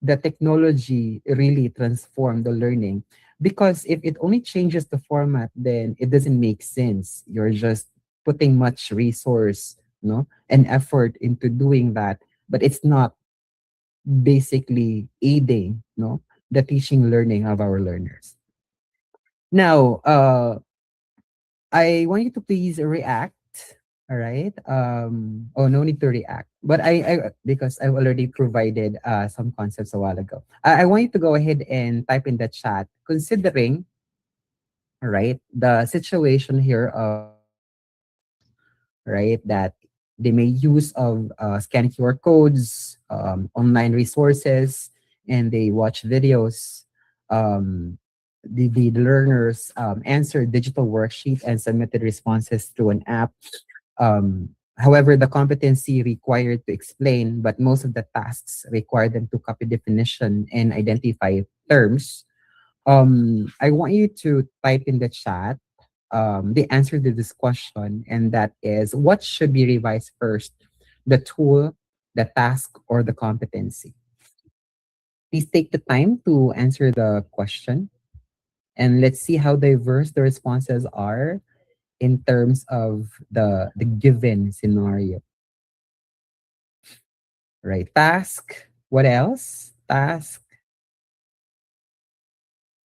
the technology really transformed the learning? Because if it only changes the format, then it doesn't make sense. You're just putting much resource, and effort into doing that, but it's not basically aiding, the teaching learning of our learners. Now, I want you to please react. All right. Oh, no need to react. But I because I've already provided some concepts a while ago. I want you to go ahead and type in the chat, considering, all right, the situation here of students, right, that they may use of scan QR codes, online resources, and they watch videos. Um, the learners answered digital worksheet and submitted responses through an app. However, the competency required to explain, but most of the tasks require them to copy definition and identify terms. I want you to type in the chat the answer to this question, and that is, what should be revised first, the tool, the task, or the competency? Please take the time to answer the question, and let's see how diverse the responses are in terms of the given scenario. Right. Task. What else? Task.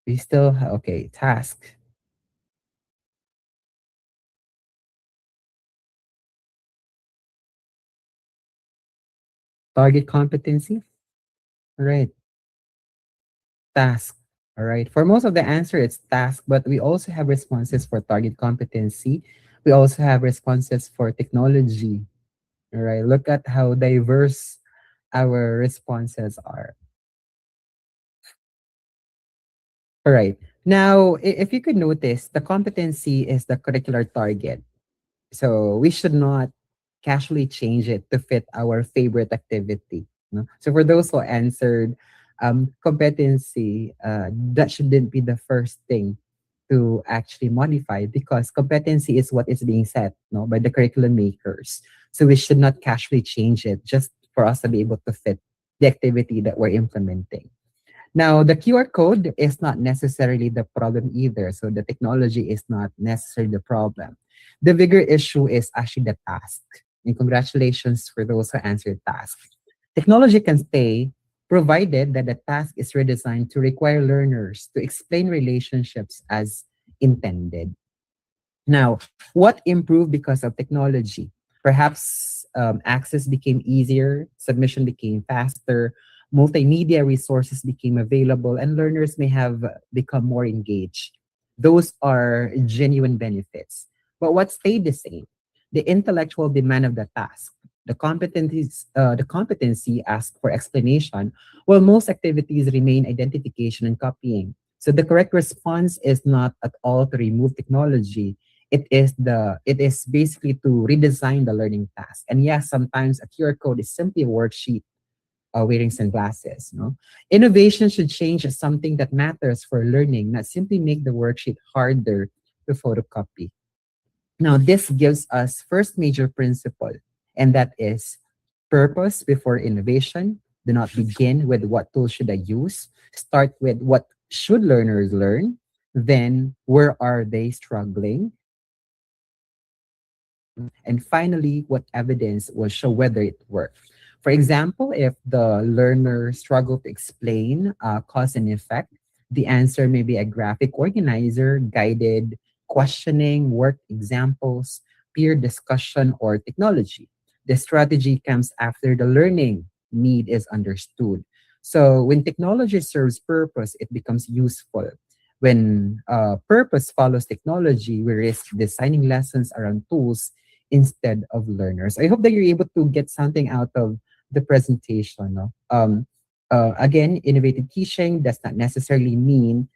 We still okay. Task. Target competency. Right. Task. All right. For most of the answer, it's task, but we also have responses for target competency. We also have responses for technology. All right. Look at how diverse our responses are. All right. Now, if you could notice, the competency is the curricular target. So we should not casually change it to fit our favorite activity. No? So for those who answered competency, that shouldn't be the first thing to actually modify, because competency is what is being set, by the curriculum makers. So we should not casually change it just for us to be able to fit the activity that we're implementing. Now, the QR code is not necessarily the problem either. So the technology is not necessarily the problem. The bigger issue is actually the task. And congratulations for those who answered task. Technology can stay provided that the task is redesigned to require learners to explain relationships as intended. Now, what improved because of technology? Perhaps access became easier, submission became faster, multimedia resources became available, and learners may have become more engaged. Those are genuine benefits. But what stayed the same? The intellectual demand of the task. The competency asked for explanation, while most activities remain identification and copying. So the correct response is not at all to remove technology. It is basically to redesign the learning task. And yes, sometimes a QR code is simply a worksheet wearing sunglasses. Innovation should change as something that matters for learning, not simply make the worksheet harder to photocopy. Now, this gives us first major principle, and that is purpose before innovation. Do not begin with what tool should I use. Start with what should learners learn. Then, where are they struggling? And finally, what evidence will show whether it worked. For example, if the learner struggled to explain cause and effect, the answer may be a graphic organizer, guided questioning, work examples, peer discussion, or technology. The strategy comes after the learning need is understood. So when technology serves purpose, it becomes useful. When purpose follows technology, we risk designing lessons around tools instead of learners. I hope that you're able to get something out of the presentation. No? Again, innovative teaching does not necessarily mean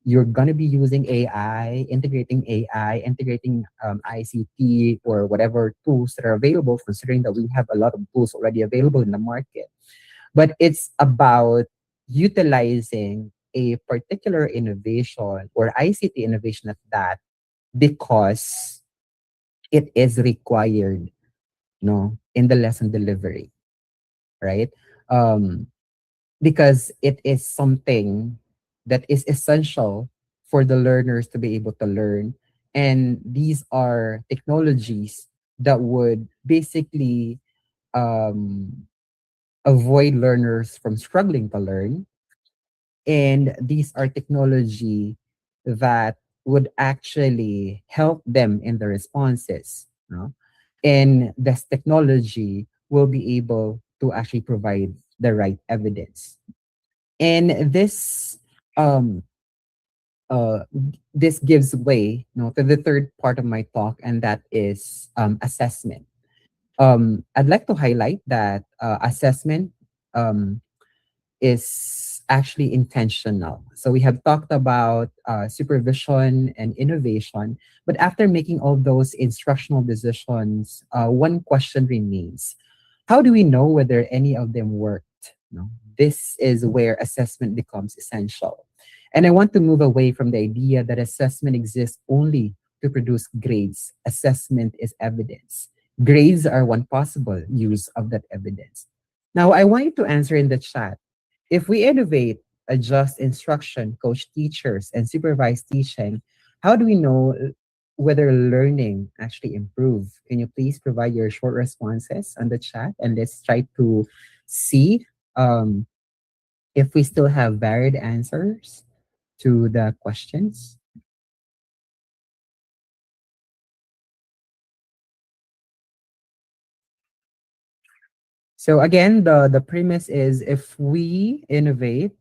you're going to be using AI, integrating ICT or whatever tools that are available, considering that we have a lot of tools already available in the market. But it's about utilizing a particular innovation or ICT innovation at that, because it is required in the lesson delivery, right? um, because it is something that is essential for the learners to be able to learn. And these are technologies that would basically um, avoid learners from struggling to learn. And these are technology that would actually help them in the responses. No? And this technology will be able to actually provide the right evidence. And um, this gives way, to the third part of my talk, and that is assessment. I'd like to highlight that assessment um, is actually intentional. So we have talked about supervision and innovation, but after making all those instructional decisions, one question remains: how do we know whether any of them worked? This is where assessment becomes essential. And I want to move away from the idea that assessment exists only to produce grades. Assessment is evidence. Grades are one possible use of that evidence. Now, I want you to answer in the chat: if we innovate, adjust instruction, coach teachers, and supervise teaching, how do we know whether learning actually improve? Can you please provide your short responses on the chat, and let's try to see um, if we still have varied answers to the questions. So again, the premise is: if we innovate,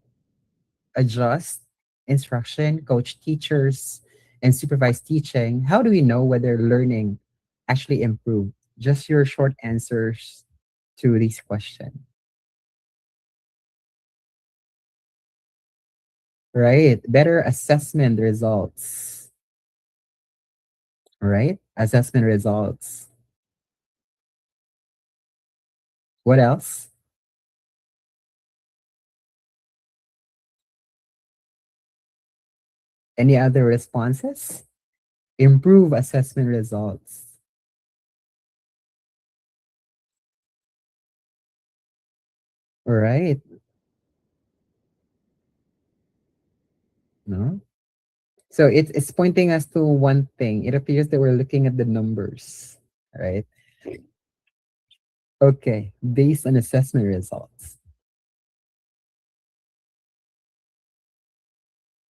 adjust instruction, coach teachers, and supervise teaching, how do we know whether learning actually improved? Just your short answers to these questions. Right? Better assessment results. Right? Assessment results. What else? Any other responses? Improve assessment results. All right. No? So it's pointing us to one thing. It appears that we're looking at the numbers. Right? Okay. Based on assessment results.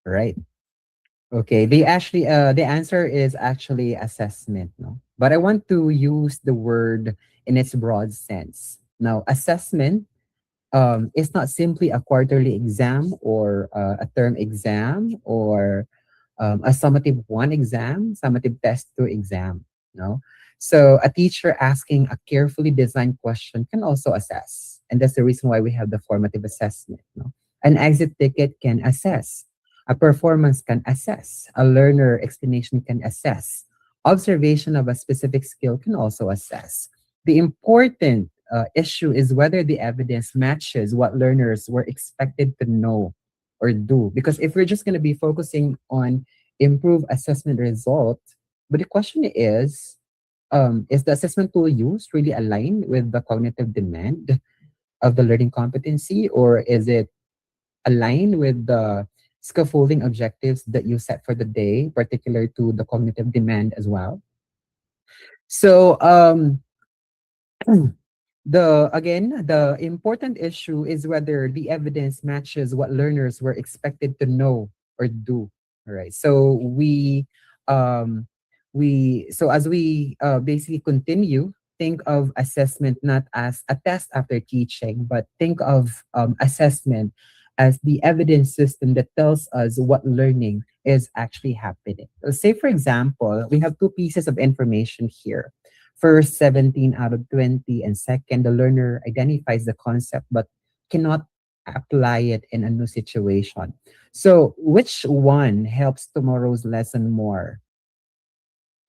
Right. Okay. The answer is actually assessment, no? But I want to use the word in its broad sense. Now, assessment is not simply a quarterly exam or a term exam or a summative one exam, summative test two exam. No, so a teacher asking a carefully designed question can also assess, and that's the reason why we have the formative assessment. No, an exit ticket can assess, a performance can assess, a learner explanation can assess, observation of a specific skill can also assess. The important issue is whether the evidence matches what learners were expected to know or do. Because if we're just going to be focusing on improve assessment result, but the question is the assessment tool used really aligned with the cognitive demand of the learning competency, or is it aligned with the scaffolding objectives that you set for the day, particular to the cognitive demand as well? So the important issue is whether the evidence matches what learners were expected to know or do. All right. So um as we basically continue, think of assessment not as a test after teaching, but think of assessment as the evidence system that tells us what learning is actually happening. So say, for example, we have two pieces of information here. First, 17 out of 20. And second, the learner identifies the concept but cannot apply it in a new situation. So, which one helps tomorrow's lesson more?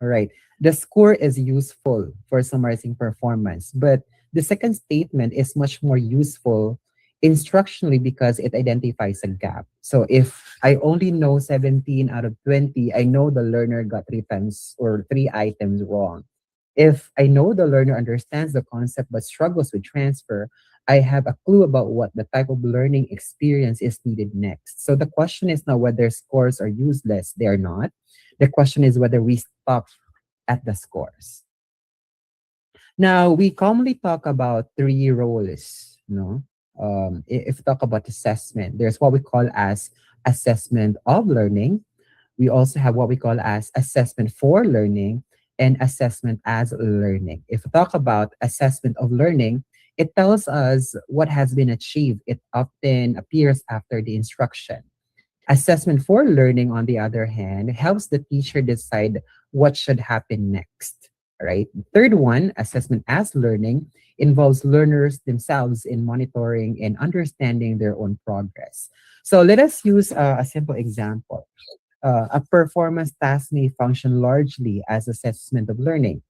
All right. The score is useful for summarizing performance, but the second statement is much more useful instructionally because it identifies a gap. So if I only know 17 out of 20, I know the learner got three times or three items wrong. If I know the learner understands the concept but struggles with transfer, I have a clue about what the type of learning experience is needed next. So the question is not whether scores are useless, they are not. The question is whether we stop at the scores. Now, we commonly talk about three roles, no? If we talk about assessment, there's what we call as assessment of learning. We also have what we call as assessment for learning and assessment as learning. If we talk about assessment of learning, it tells us what has been achieved. It often appears after the instruction. Assessment for learning, on the other hand, helps the teacher decide what should happen next. Right. Third one, assessment as learning, involves learners themselves in monitoring and understanding their own progress. So let us use a simple example. A performance task may function largely as assessment of learning.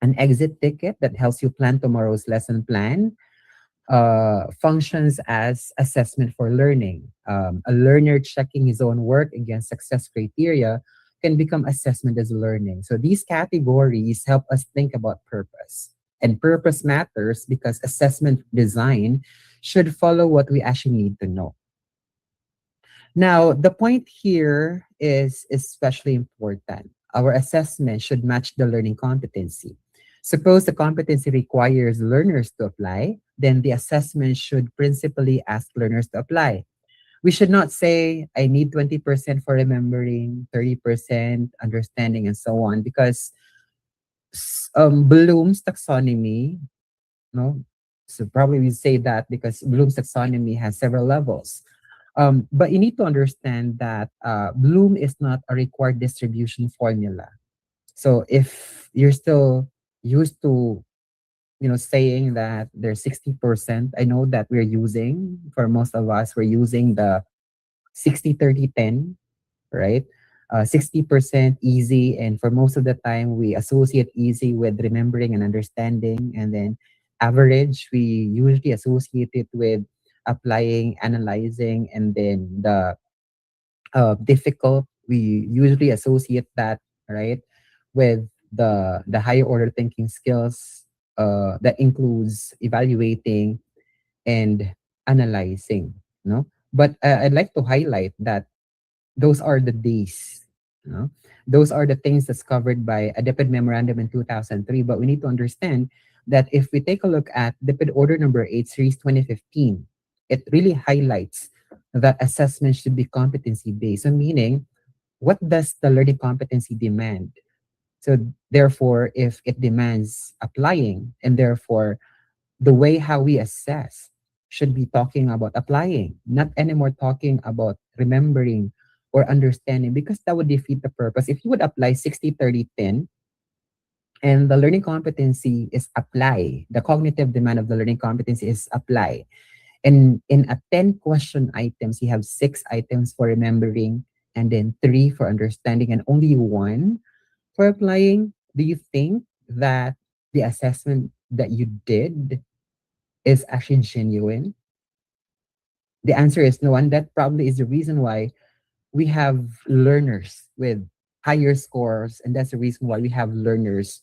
An exit ticket that helps you plan tomorrow's lesson plan functions as assessment for learning. A learner checking his own work against success criteria can become assessment as learning. So these categories help us think about purpose. And purpose matters because assessment design should follow what we actually need to know. Now, the point here is especially important. Our assessment should match the learning competency. Suppose the competency requires learners to apply, then the assessment should principally ask learners to apply. We should not say, I need 20% for remembering, 30% understanding, and so on, because Bloom's taxonomy, no? So probably we say that because Bloom's taxonomy has several levels. But you need to understand that Bloom is not a required distribution formula. So if you're still used to, saying that there's 60%, I know that we're using, for most of us, we're using the 60-30-10, right? 60% easy, and for most of the time, we associate easy with remembering and understanding, and then average, we usually associate it with applying, analyzing, and then the difficult, we usually associate that, right, with the higher order thinking skills that includes evaluating and analyzing, no? But I'd like to highlight that those are the days, you know? Those are the things that's covered by a DepEd memorandum in 2003. But we need to understand that if we take a look at DepEd Order Number 8, Series 2015, it really highlights that assessment should be competency based. So meaning, what does the learning competency demand? So therefore, if it demands applying, and therefore the way how we assess should be talking about applying, not anymore talking about remembering or understanding, because that would defeat the purpose. If you would apply 60-30-10, and the learning competency is apply, the cognitive demand of the learning competency is apply. And in a 10 question items, you have 6 items for remembering, and then 3 for understanding, and only 1 for applying. Do you think that the assessment that you did is actually genuine? The answer is no, and that probably is the reason why we have learners with higher scores, and that's the reason why we have learners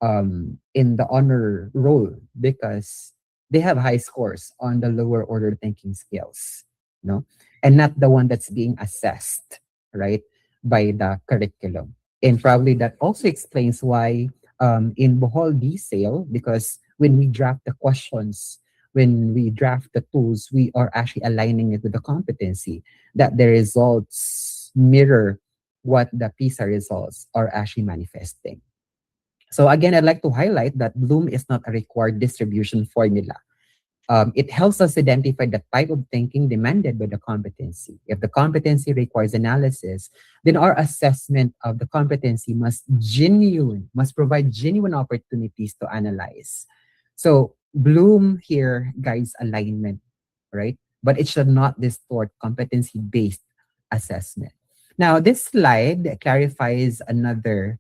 in the honor roll, because they have high scores on the lower order thinking skills, no, and not the one that's being assessed, right, by the curriculum. And probably that also explains why in Bohol detail, because when we draft the questions, when we draft the tools, we are actually aligning it with the competency, that the results mirror what the PISA results are actually manifesting. So again, I'd like to highlight that Bloom is not a required distribution formula. It helps us identify the type of thinking demanded by the competency. If the competency requires analysis, then our assessment of the competency must provide genuine opportunities to analyze. So Bloom here guides alignment, right? But it should not distort competency-based assessment. Now, this slide clarifies another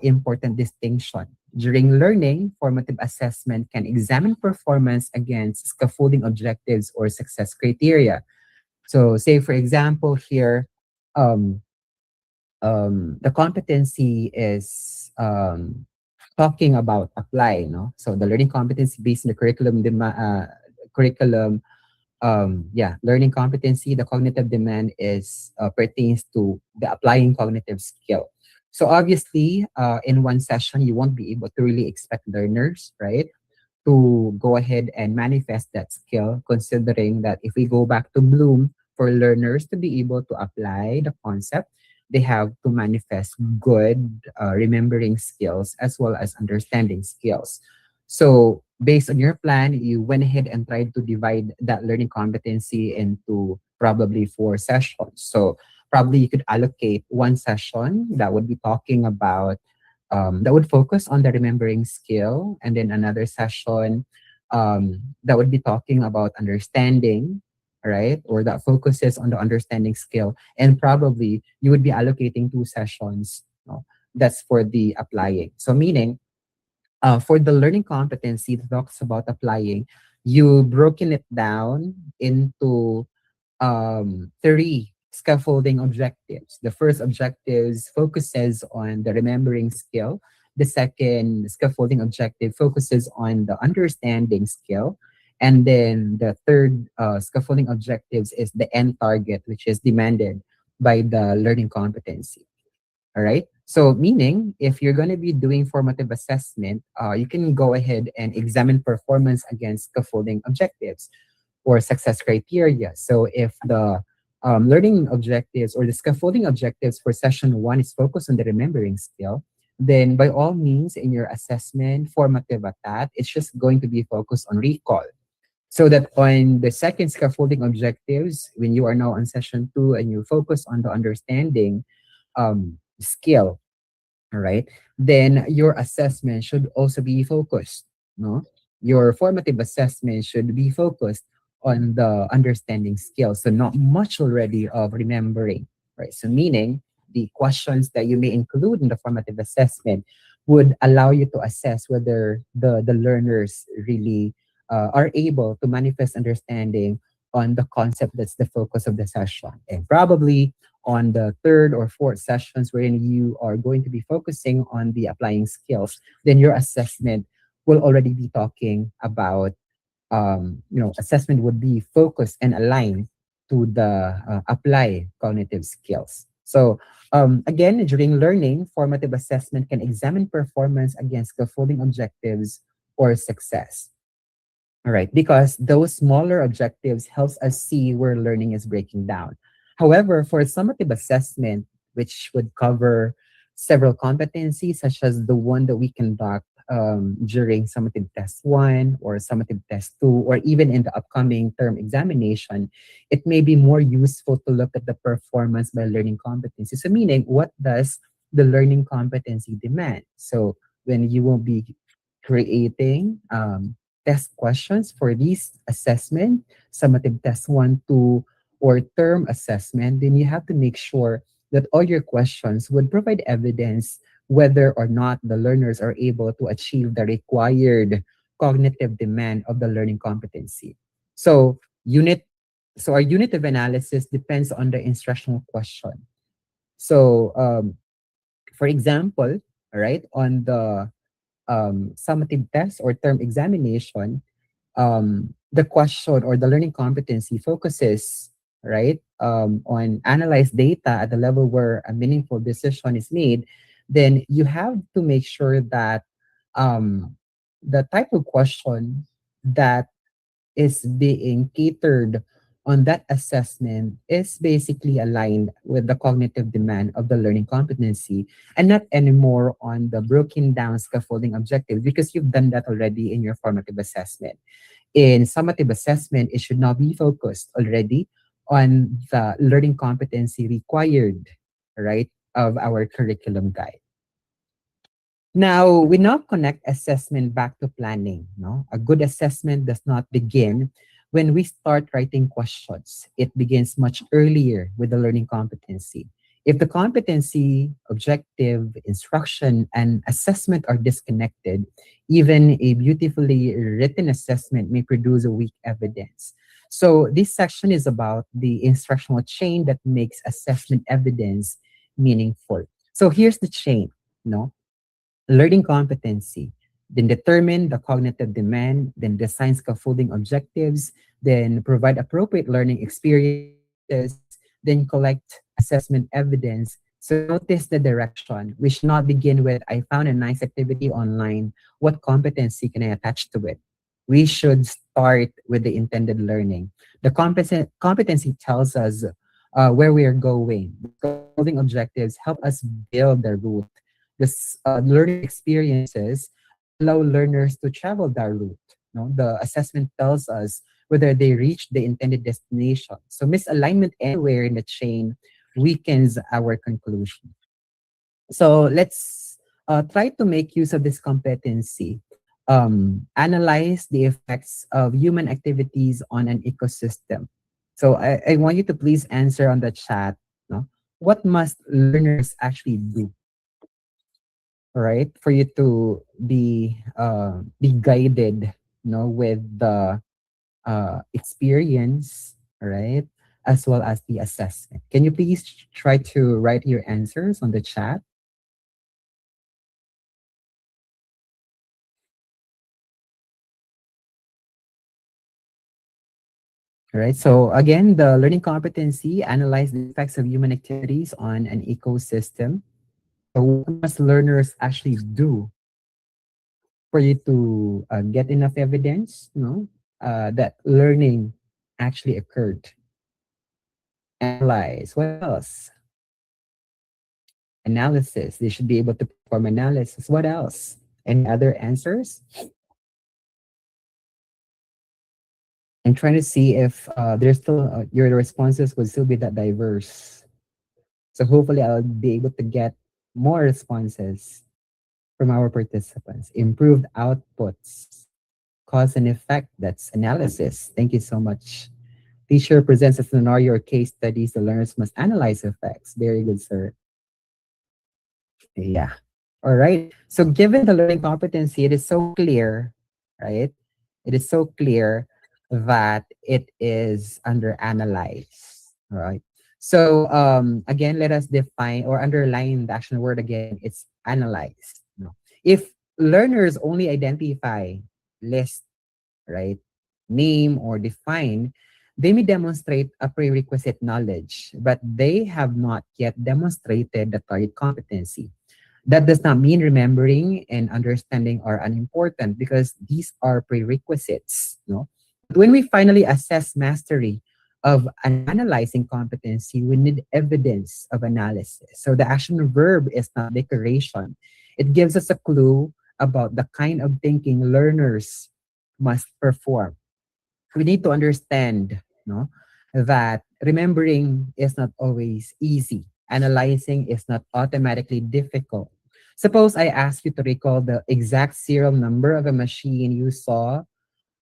important distinction. During learning, formative assessment can examine performance against scaffolding objectives or success criteria. So, say for example, here, um, the competency is talking about apply, no? So the learning competency based on the curriculum curriculum, learning competency, the cognitive demand is pertains to the applying cognitive skill. So obviously, in one session, you won't be able to really expect learners, right, to go ahead and manifest that skill, considering that if we go back to Bloom, for learners to be able to apply the concept, they have to manifest good remembering skills as well as understanding skills. So, based on your plan, you went ahead and tried to divide that learning competency into probably 4 sessions. So, probably you could allocate one session that would be talking about that would focus on the remembering skill, and then another session that would be talking about understanding, right? Or that focuses on the understanding skill, and probably you would be allocating 2 sessions. That's for the applying. So meaning, for the learning competency that talks about applying, you broken it down into 3 scaffolding objectives. The first objectives focuses on the remembering skill. The second scaffolding objective focuses on the understanding skill. And then the third scaffolding objectives is the end target, which is demanded by the learning competency. All right. So, meaning if you're going to be doing formative assessment, you can go ahead and examine performance against scaffolding objectives or success criteria. So if the learning objectives or the scaffolding objectives for session 1 is focused on the remembering skill, then by all means in your assessment formative at that, it's just going to be focused on recall. So that on the second scaffolding objectives, when you are now on session 2 and you focus on the understanding skill, all right, then your assessment should also be focused. No, your formative assessment should be focused on the understanding skills, so not much already of remembering, right? So meaning the questions that you may include in the formative assessment would allow you to assess whether the learners really are able to manifest understanding on the concept that's the focus of the session. And probably on the third or fourth sessions wherein you are going to be focusing on the applying skills, then your assessment will already be talking about, assessment would be focused and aligned to the apply cognitive skills. So again, during learning, formative assessment can examine performance against scaffolding objectives or success. All right, because those smaller objectives helps us see where learning is breaking down. However, for summative assessment, which would cover several competencies, such as the one that we conduct during summative test 1 or summative test 2, or even in the upcoming term examination, it may be more useful to look at the performance by learning competency. So meaning, what does the learning competency demand? So when you will be creating test questions for these assessment, summative test 1, 2, or term assessment, then you have to make sure that all your questions would provide evidence whether or not the learners are able to achieve the required cognitive demand of the learning competency. So our unit of analysis depends on the instructional question. So for example, right, on the summative test or term examination, the question or the learning competency focuses, right, on analyzed data at the level where a meaningful decision is made. Then you have to make sure that the type of question that is being catered on that assessment is basically aligned with the cognitive demand of the learning competency, and not anymore on the broken down scaffolding objective, because you've done that already in your formative assessment. In summative assessment, it should now be focused already on the learning competency required, right, of our curriculum guide. Now, we now connect assessment back to planning. No? A good assessment does not begin when we start writing questions. It begins much earlier with the learning competency. If the competency, objective, instruction, and assessment are disconnected, even a beautifully written assessment may produce a weak evidence. So this section is about the instructional chain that makes assessment evidence meaningful. So here's the chain, no? Learning competency. then determine the cognitive demand, then design scaffolding objectives, then provide appropriate learning experiences, then collect assessment evidence. So notice the direction. We should not begin with, I found a nice activity online. What competency can I attach to it? We should start with the intended learning. The competency tells us where we are going. The scaffolding objectives help us build the route. The learning experiences allow learners to travel that route. No? The assessment tells us whether they reach the intended destination. So misalignment anywhere in the chain weakens our conclusion. So let's try to make use of this competency. Analyze the effects of human activities on an ecosystem. So I want you to please answer on the chat. No? What must learners actually do, right, for you to be guided, with the experience, right, as well as the assessment? Can you please try to write your answers on the chat? All right. So again, the learning competency analyze the effects of human activities on an ecosystem. So what must learners actually do for you to get enough evidence, that learning actually occurred? Analyze. What else? Analysis. They should be able to perform analysis. What else? Any other answers? I'm trying to see if there's still your responses would still be that diverse. So hopefully I'll be able to get more responses from our participants. Improved outputs, cause and effect. That's analysis. Thank you so much. Teacher presents a scenario or case studies. The learners must analyze effects. Very good, sir. Yeah. All right. So given the learning competency, it is so clear, right? It is so clear that it is under analyze. All right. So again, let us define or underline the action word again. It's analyze. No. If learners only identify, list, right, name or define, they may demonstrate a prerequisite knowledge, but they have not yet demonstrated the target competency. That does not mean remembering and understanding are unimportant because these are prerequisites. No? But when we finally assess mastery of an analyzing competency, we need evidence of analysis. So the action verb is not decoration. It gives us a clue about the kind of thinking learners must perform. We need to understand, no, that remembering is not always easy. Analyzing is not automatically difficult. Suppose I ask you to recall the exact serial number of a machine you saw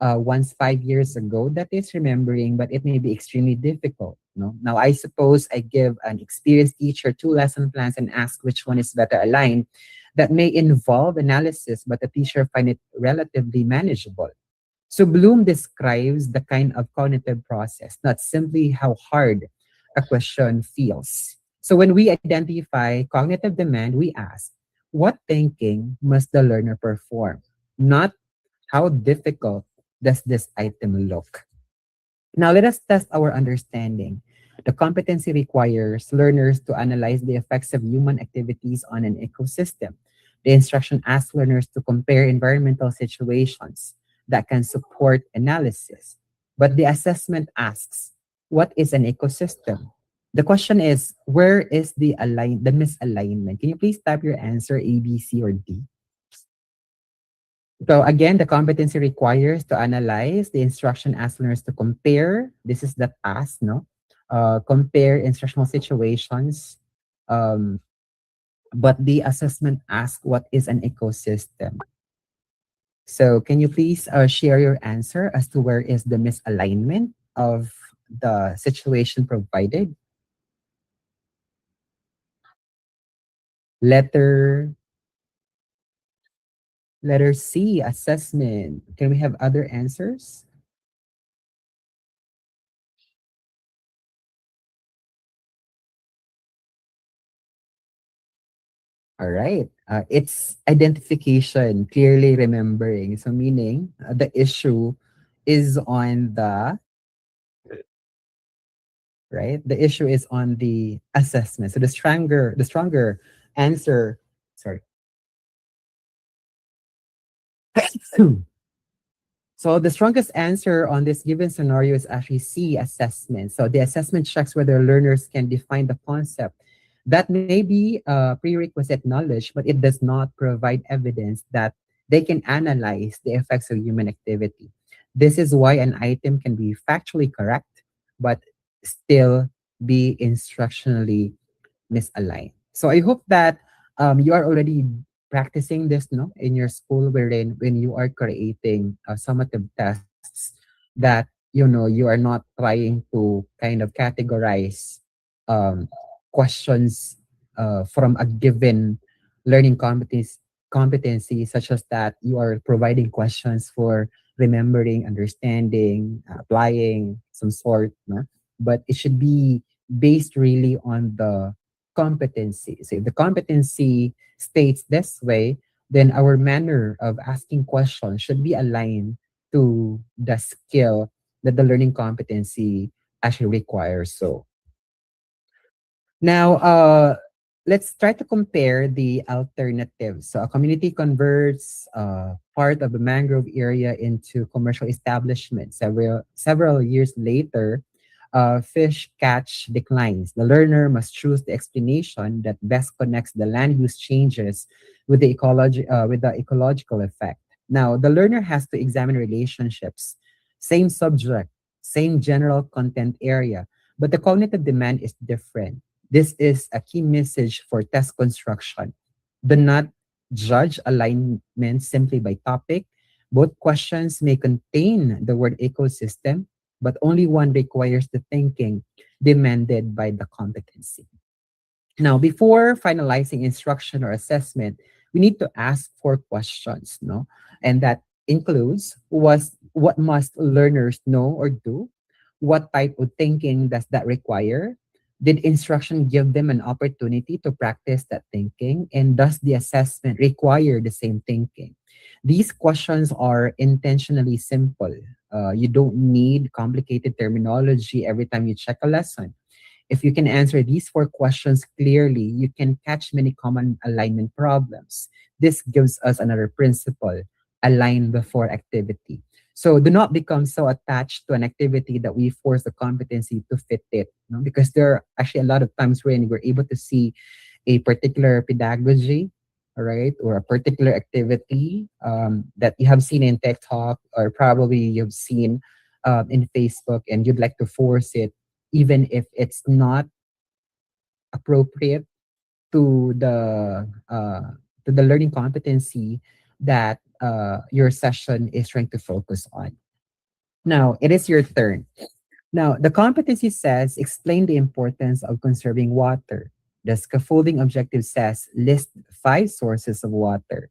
once 5 years ago. That is remembering, but it may be extremely difficult. No? Now, I suppose I give an experienced teacher two lesson plans and ask which one is better aligned. That may involve analysis, but the teacher find it relatively manageable. So Bloom describes the kind of cognitive process, not simply how hard a question feels. So when we identify cognitive demand, we ask, what thinking must the learner perform? Not how difficult does this item look? Now let us test our understanding. The competency requires learners to analyze the effects of human activities on an ecosystem. The instruction asks learners to compare environmental situations that can support analysis. But the assessment asks, what is an ecosystem? The question is, where is the misalignment? Can you please type your answer A, B, C, or D? So again, the competency requires to analyze. The instruction asks learners to compare. This is the task, no? Compare instructional situations. Um, but the assessment asks what is an ecosystem. So can you please share your answer as to where is the misalignment of the situation provided? Letter letter C, assessment. Can we have other answers? All right. It's identification, clearly remembering. So meaning the issue is on the right. The issue is on the assessment. So the stronger answer. Sorry. So the strongest answer on this given scenario is actually C, assessment. So the assessment checks whether learners can define the concept. That may be prerequisite knowledge, but it does not provide evidence that they can analyze the effects of human activity. This is why an item can be factually correct, but still be instructionally misaligned. So I hope that you are already practicing this no, in your school wherein when you are creating summative tests that you are not trying to kind of categorize um, questions from a given learning competency such as that you are providing questions for remembering, understanding, applying some sort, no? But it should be based really on the competency. So if the competency states this way, then our manner of asking questions should be aligned to the skill that the learning competency actually requires. So now, let's try to compare the alternatives. So, a community converts part of the mangrove area into commercial establishment. Several years later, fish catch declines. The learner must choose the explanation that best connects the land use changes with the ecological effect. Now, the learner has to examine relationships, same subject, same general content area, but the cognitive demand is different. This is a key message for test construction. Do not judge alignment simply by topic. Both questions may contain the word ecosystem, but only one requires the thinking demanded by the competency. Now, before finalizing instruction or assessment, we need to ask four questions, no? And that includes what must learners know or do? What type of thinking does that require? Did instruction give them an opportunity to practice that thinking? And does the assessment require the same thinking? These questions are intentionally simple. You don't need complicated terminology every time you check a lesson. If you can answer these four questions clearly, you can catch many common alignment problems. This gives us another principle: align before activity. So do not become so attached to an activity that we force the competency to fit it. No? Because there are actually a lot of times when we're able to see a particular pedagogy, all right, or a particular activity that you have seen in TikTok or probably you've seen in Facebook, and you'd like to force it even if it's not appropriate to the learning competency that your session is trying to focus on. Now, it is your turn. Now, the competency says explain the importance of conserving water. The scaffolding objective says list 5 sources of water.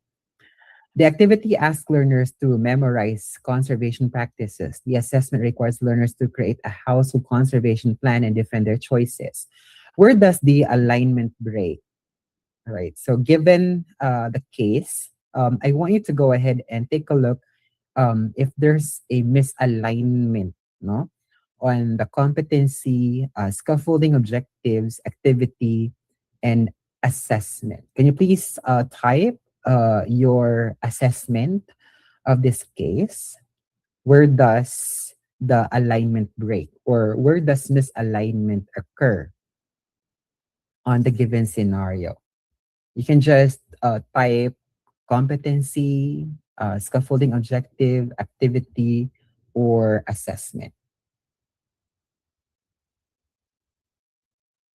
The activity asks learners to memorize conservation practices. The assessment requires learners to create a household conservation plan and defend their choices. Where does the alignment break? All right. So, given the case, I want you to go ahead and take a look if there's a misalignment, no, on the competency, scaffolding objectives, activity, and assessment. Can you please type your assessment of this case? Where does the alignment break, or where does misalignment occur on the given scenario? You can just type competency, scaffolding objective, activity, or assessment.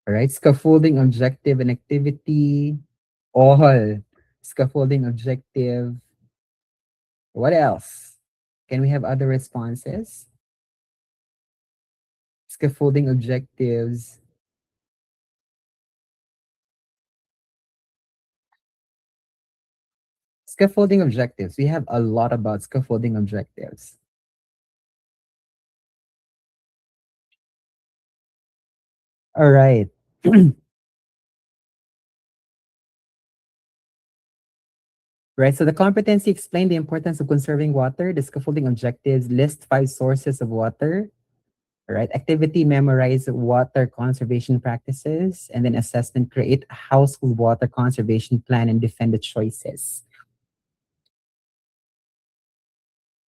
All right, scaffolding objective and activity, all scaffolding objective. What else? Can we have other responses? Scaffolding objectives. Scaffolding objectives. We have a lot about scaffolding objectives. All right. right? So the competency explain the importance of conserving water. The scaffolding objectives list 5 sources of water, right? Activity memorize water conservation practices, and then assessment create a household water conservation plan and defend the choices.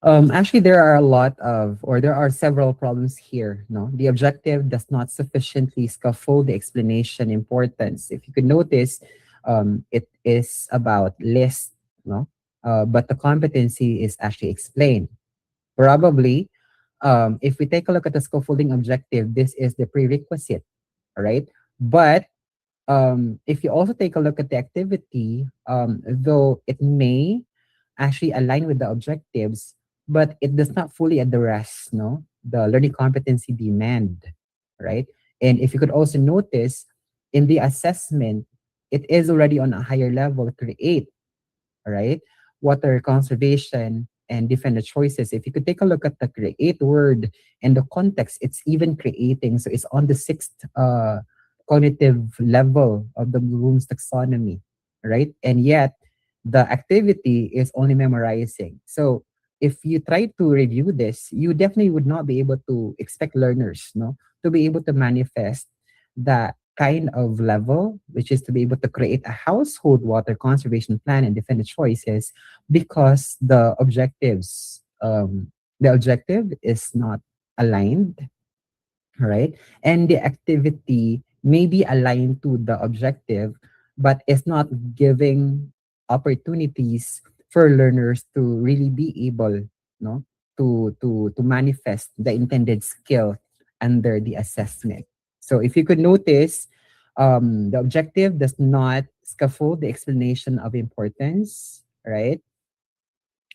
Actually, there are a lot of, or there are several problems here. No, the objective does not sufficiently scaffold the explanation importance. If you could notice, it is about list, no, but the competency is actually explained. Probably, if we take a look at the scaffolding objective, this is the prerequisite, all right? But if you also take a look at the activity, though it may actually align with the objectives, but it does not fully address, no, the learning competency demand, right? And if you could also notice in the assessment, it is already on a higher level, create, right? Water conservation and defend the choices. If you could take a look at the create word and the context, it's even creating. So it's on the sixth cognitive level of the Bloom's taxonomy, right? And yet the activity is only memorizing. So if you try to review this, you definitely would not be able to expect learners, no, to be able to manifest that kind of level, which is to be able to create a household water conservation plan and defend the choices, because the objective is not aligned, right? And the activity may be aligned to the objective, but it's not giving opportunities for learners to really be able, no, to manifest the intended skill under the assessment. So if you could notice, the objective does not scaffold the explanation of importance, right?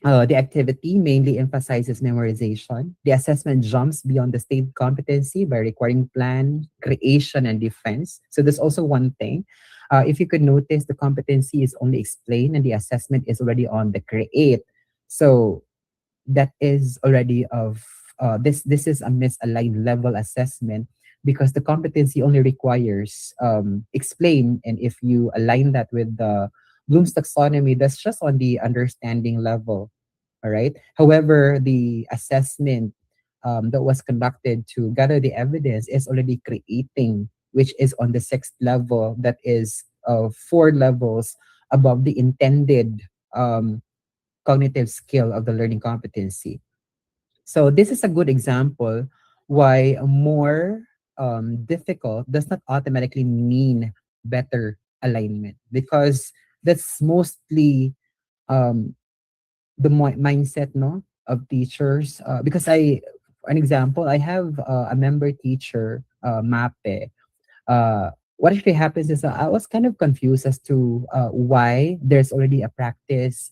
The activity mainly emphasizes memorization. The assessment jumps beyond the state competency by requiring plan, creation, and defense. So there's also one thing. If you could notice, the competency is only explained and the assessment is already on the create. So that is already of this is a misaligned level assessment, because the competency only requires explain, and if you align that with the Bloom's taxonomy, that's just on the understanding level. All right. However, the assessment that was conducted to gather the evidence is already creating, which is on the sixth level, that is 4 levels above the intended cognitive skill of the learning competency. So this is a good example why more difficult does not automatically mean better alignment, because that's mostly um, the mindset, no, of teachers. Because an example, I have a member teacher, Mape. What actually happens is I was kind of confused as to why there's already a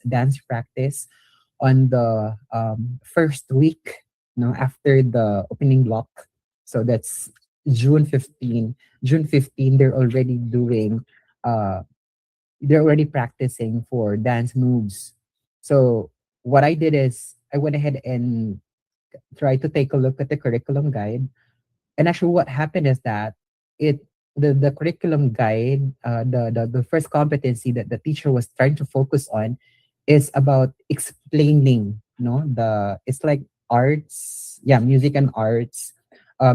dance practice on the first week, after the opening block. So that's June 15. June 15, uh, they're already practicing for dance moves. So what I did is I went ahead and tried to take a look at the curriculum guide. And actually what happened is that it the curriculum guide, the first competency that the teacher was trying to focus on is about explaining, the it's like arts, yeah, music and arts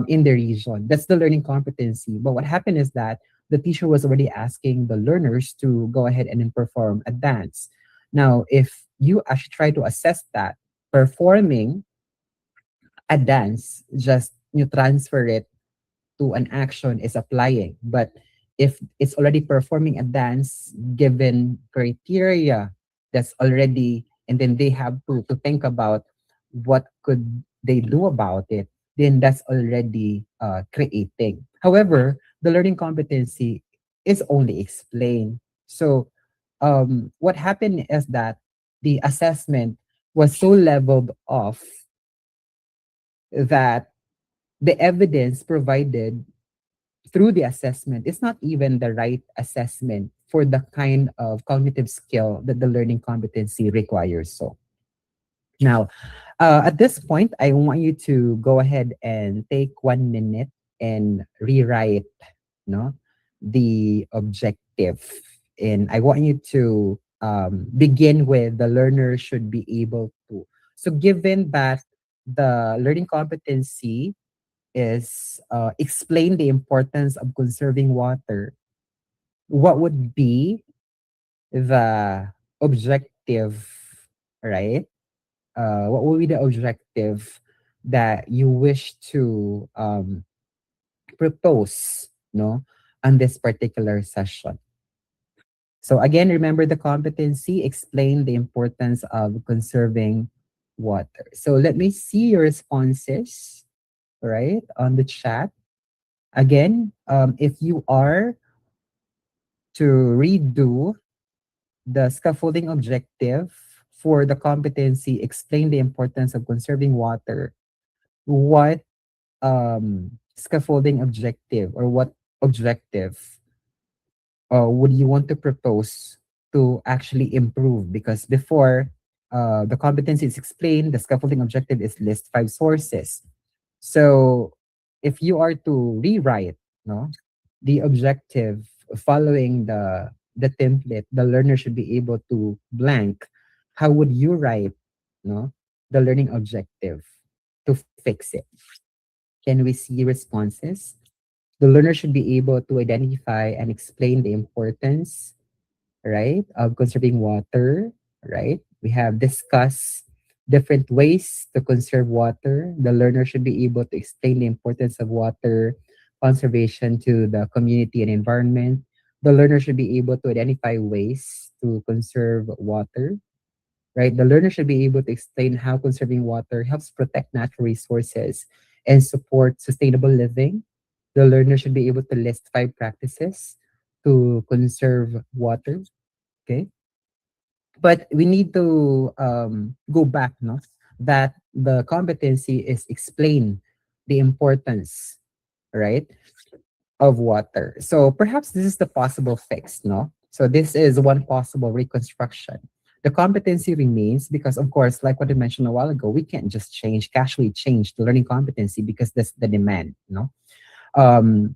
in the region. That's the learning competency. But what happened is that the teacher was already asking the learners to go ahead and then perform a dance. Now, if you actually try to assess that, performing a dance, just you transfer it to an action is applying. But if it's already performing a dance given criteria that's already, and then they have to think about what could they do about it, then that's already creating. However, the learning competency is only explained. So what happened is that the assessment was so leveled off that the evidence provided through the assessment is not even the right assessment for the kind of cognitive skill that the learning competency requires. So now, at this point, I want you to go ahead and take 1 minute and rewrite, no, the objective. And I want you to begin with the learner should be able to. So given that the learning competency is explain the importance of conserving water, what would be the objective, right? What would be the objective that you wish to propose, no, on this particular session? So again, remember the competency, explain the importance of conserving water. So let me see your responses, right, on the chat. Again, if you are to redo the scaffolding objective for the competency, explain the importance of conserving water, what scaffolding objective or what objective would you want to propose to actually improve? Because before the competency is explained, the scaffolding objective is list five sources. So if you are to rewrite, no, the objective following the template, the learner should be able to blank. How would you write, no, the learning objective to fix it? Can we see responses? The learner should be able to identify and explain the importance, right, of conserving water, right? We have discussed different ways to conserve water. The learner should be able to explain the importance of water conservation to the community and environment. The learner should be able to identify ways to conserve water, right? The learner should be able to explain how conserving water helps protect natural resources and support sustainable living. The learner should be able to list five practices to conserve water. Okay. But we need to go back, no? That the competency is explain the importance, right, of water. So perhaps this is the possible fix, no? So this is one possible reconstruction. The competency remains because, of course, like what I mentioned a while ago, we can't just casually change the learning competency because that's the demand, no?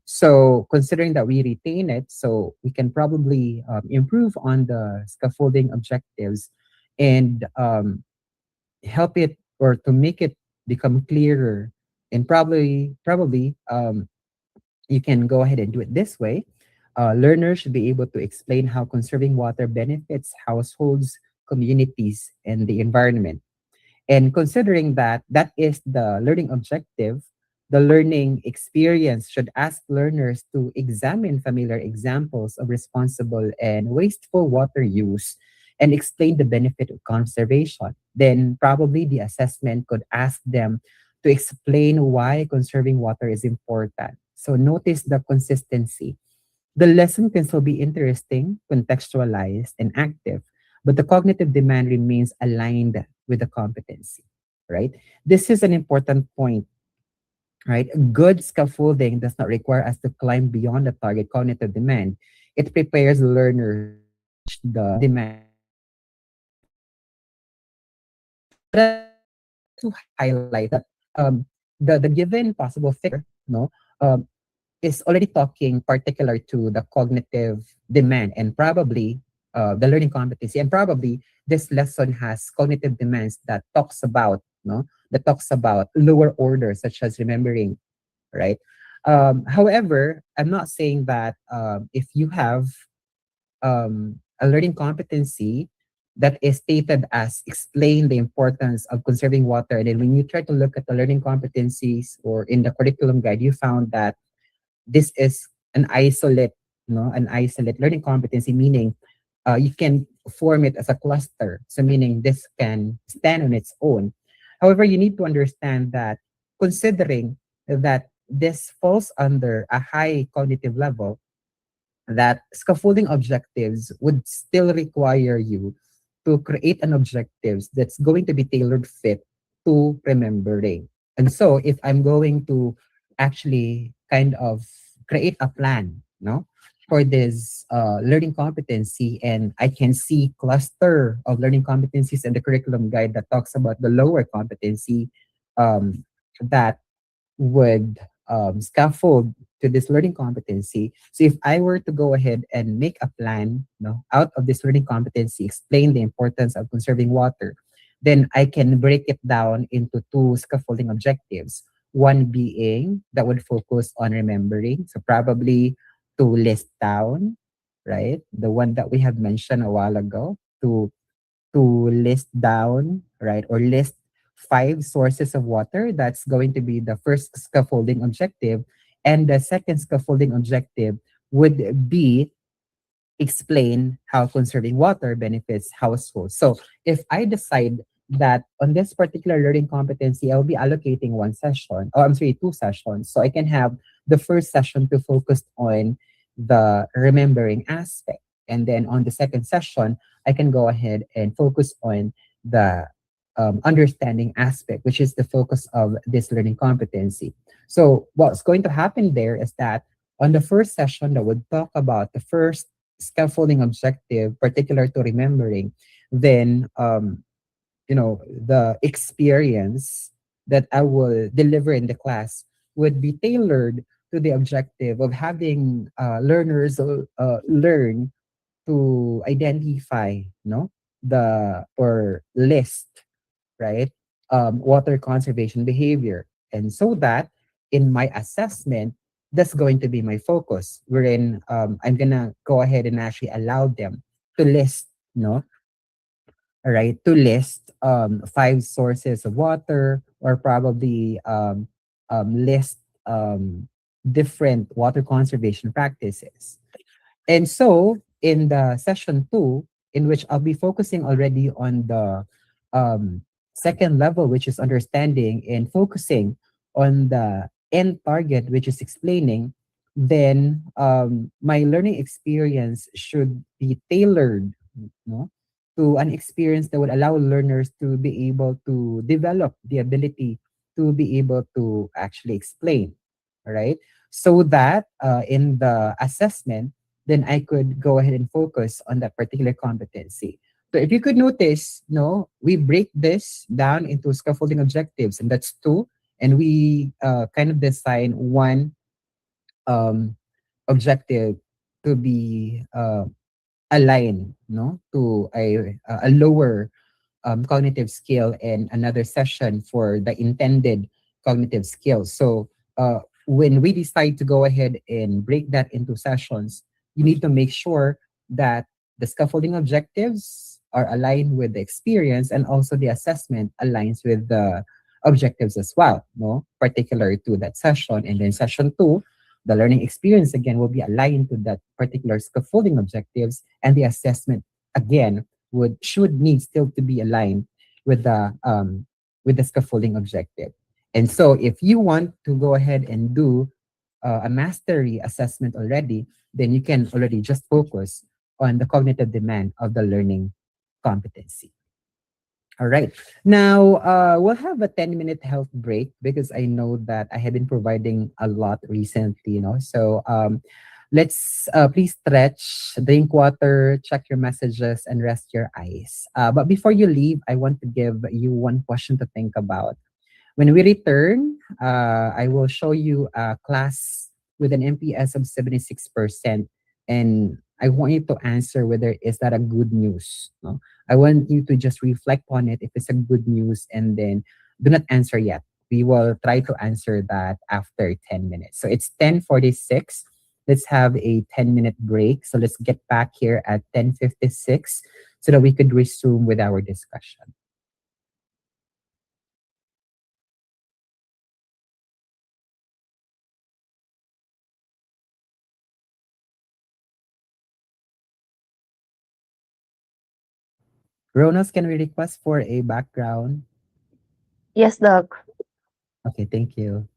So considering that we retain it, so we can probably improve on the scaffolding objectives and help it or to make it become clearer. And probably you can go ahead and do it this way. Learners should be able to explain how conserving water benefits households, communities, and the environment. And considering that that is the learning objective, the learning experience should ask learners to examine familiar examples of responsible and wasteful water use and explain the benefit of conservation. Then probably the assessment could ask them to explain why conserving water is important. So notice the consistency. The lesson can still be interesting, contextualized, and active, but the cognitive demand remains aligned with the competency, right? This is an important point, right? Good scaffolding does not require us to climb beyond the target cognitive demand. It prepares learners to reach the demand So what I want to highlight is that the given possible figure, no, is already talking particular to the cognitive demand and probably the learning competency. And probably this lesson has cognitive demands that talks about, no, that talks about lower order, such as remembering, right? However, I'm not saying that if you have a learning competency that is stated as explain the importance of conserving water. And then when you try to look at the learning competencies or in the curriculum guide, you found that this is an isolate, no, an isolate learning competency, meaning you can form it as a cluster. So meaning this can stand on its own. However, you need to understand that considering that this falls under a high cognitive level, that scaffolding objectives would still require you to create an objectives that's going to be tailored fit to remembering. And so if I'm going to actually kind of create a plan, no, for this learning competency, and I can see cluster of learning competencies in the curriculum guide that talks about the lower competency, that would scaffold to this learning competency. So if I were to go ahead and make a plan, out of this learning competency, explain the importance of conserving water, then I can break it down into two scaffolding objectives. One being that would focus on remembering, so probably to list down, right? The one that we have mentioned a while ago, to list down, right, or list five sources of water. That's going to be the first scaffolding objective. And the second scaffolding objective would be explain how conserving water benefits households. So if I decide that on this particular learning competency, I'll be allocating one session, or I'm sorry, two sessions. So I can have the first session to focus on the remembering aspect. And then on the second session, I can go ahead and focus on the understanding aspect, which is the focus of this learning competency. So what's going to happen there is that on the first session that would talk about the first scaffolding objective particular to remembering, then the experience that I will deliver in the class would be tailored to the objective of having learners learn to identify the or list, right, water conservation behavior. And so that in my assessment, that's going to be my focus, wherein I'm gonna go ahead and actually allow them to list, right, to list five sources of water, or probably list different water conservation practices. And so in the session two, in which I'll be focusing already on the um, second level, which is understanding, and focusing on the end target, which is explaining, then my learning experience should be tailored, to an experience that would allow learners to be able to develop the ability to be able to actually explain, right? So that in the assessment, then I could go ahead and focus on that particular competency. So if you could notice, we break this down into scaffolding objectives, and that's two, and we kind of design one um, objective to be aligned, to a lower cognitive skill, and another session for the intended cognitive skills. So when we decide to go ahead and break that into sessions, you need to make sure that the scaffolding objectives are aligned with the experience, and also the assessment aligns with the objectives as well, particular to that session. And then session two, the learning experience again will be aligned to that particular scaffolding objectives, and the assessment again would should need still to be aligned with the scaffolding objective. And so if you want to go ahead and do a mastery assessment already, then you can already just focus on the cognitive demand of the learning competency. All right. Now, we'll have a 10-minute health break because I know that I have been providing a lot recently, So let's please stretch, drink water, check your messages, and rest your eyes. But before you leave, I want to give you one question to think about. When we return, I will show you a class with an NPS of 76%. And I want you to answer whether is that a good news. No? I want you to just reflect on it if it's a good news, and then do not answer yet. We will try to answer that after 10 minutes. So it's 10:46. Let's have a 10-minute break. So let's get back here at 10:56 so that we could resume with our discussion. Ronos, can we request for a background? Yes, Doc. Okay, thank you.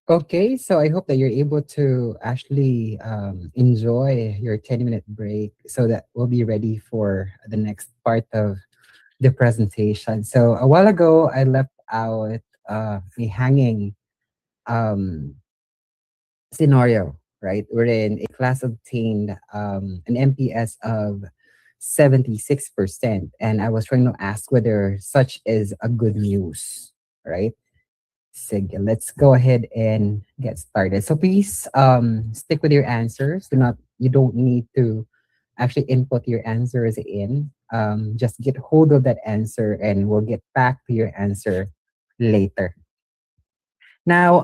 Okay, so I hope that you're able to actually enjoy your 10-minute break so that we'll be ready for the next part of the presentation. So a while ago, I left out a hanging um, scenario, right? Wherein a class obtained an MPS of 76%. And I was trying to ask whether such is a good news, right? Sige, let's go ahead and get started. So please stick with your answers. You don't need to actually input your answers in. Just get hold of that answer and we'll get back to your answer later. Now,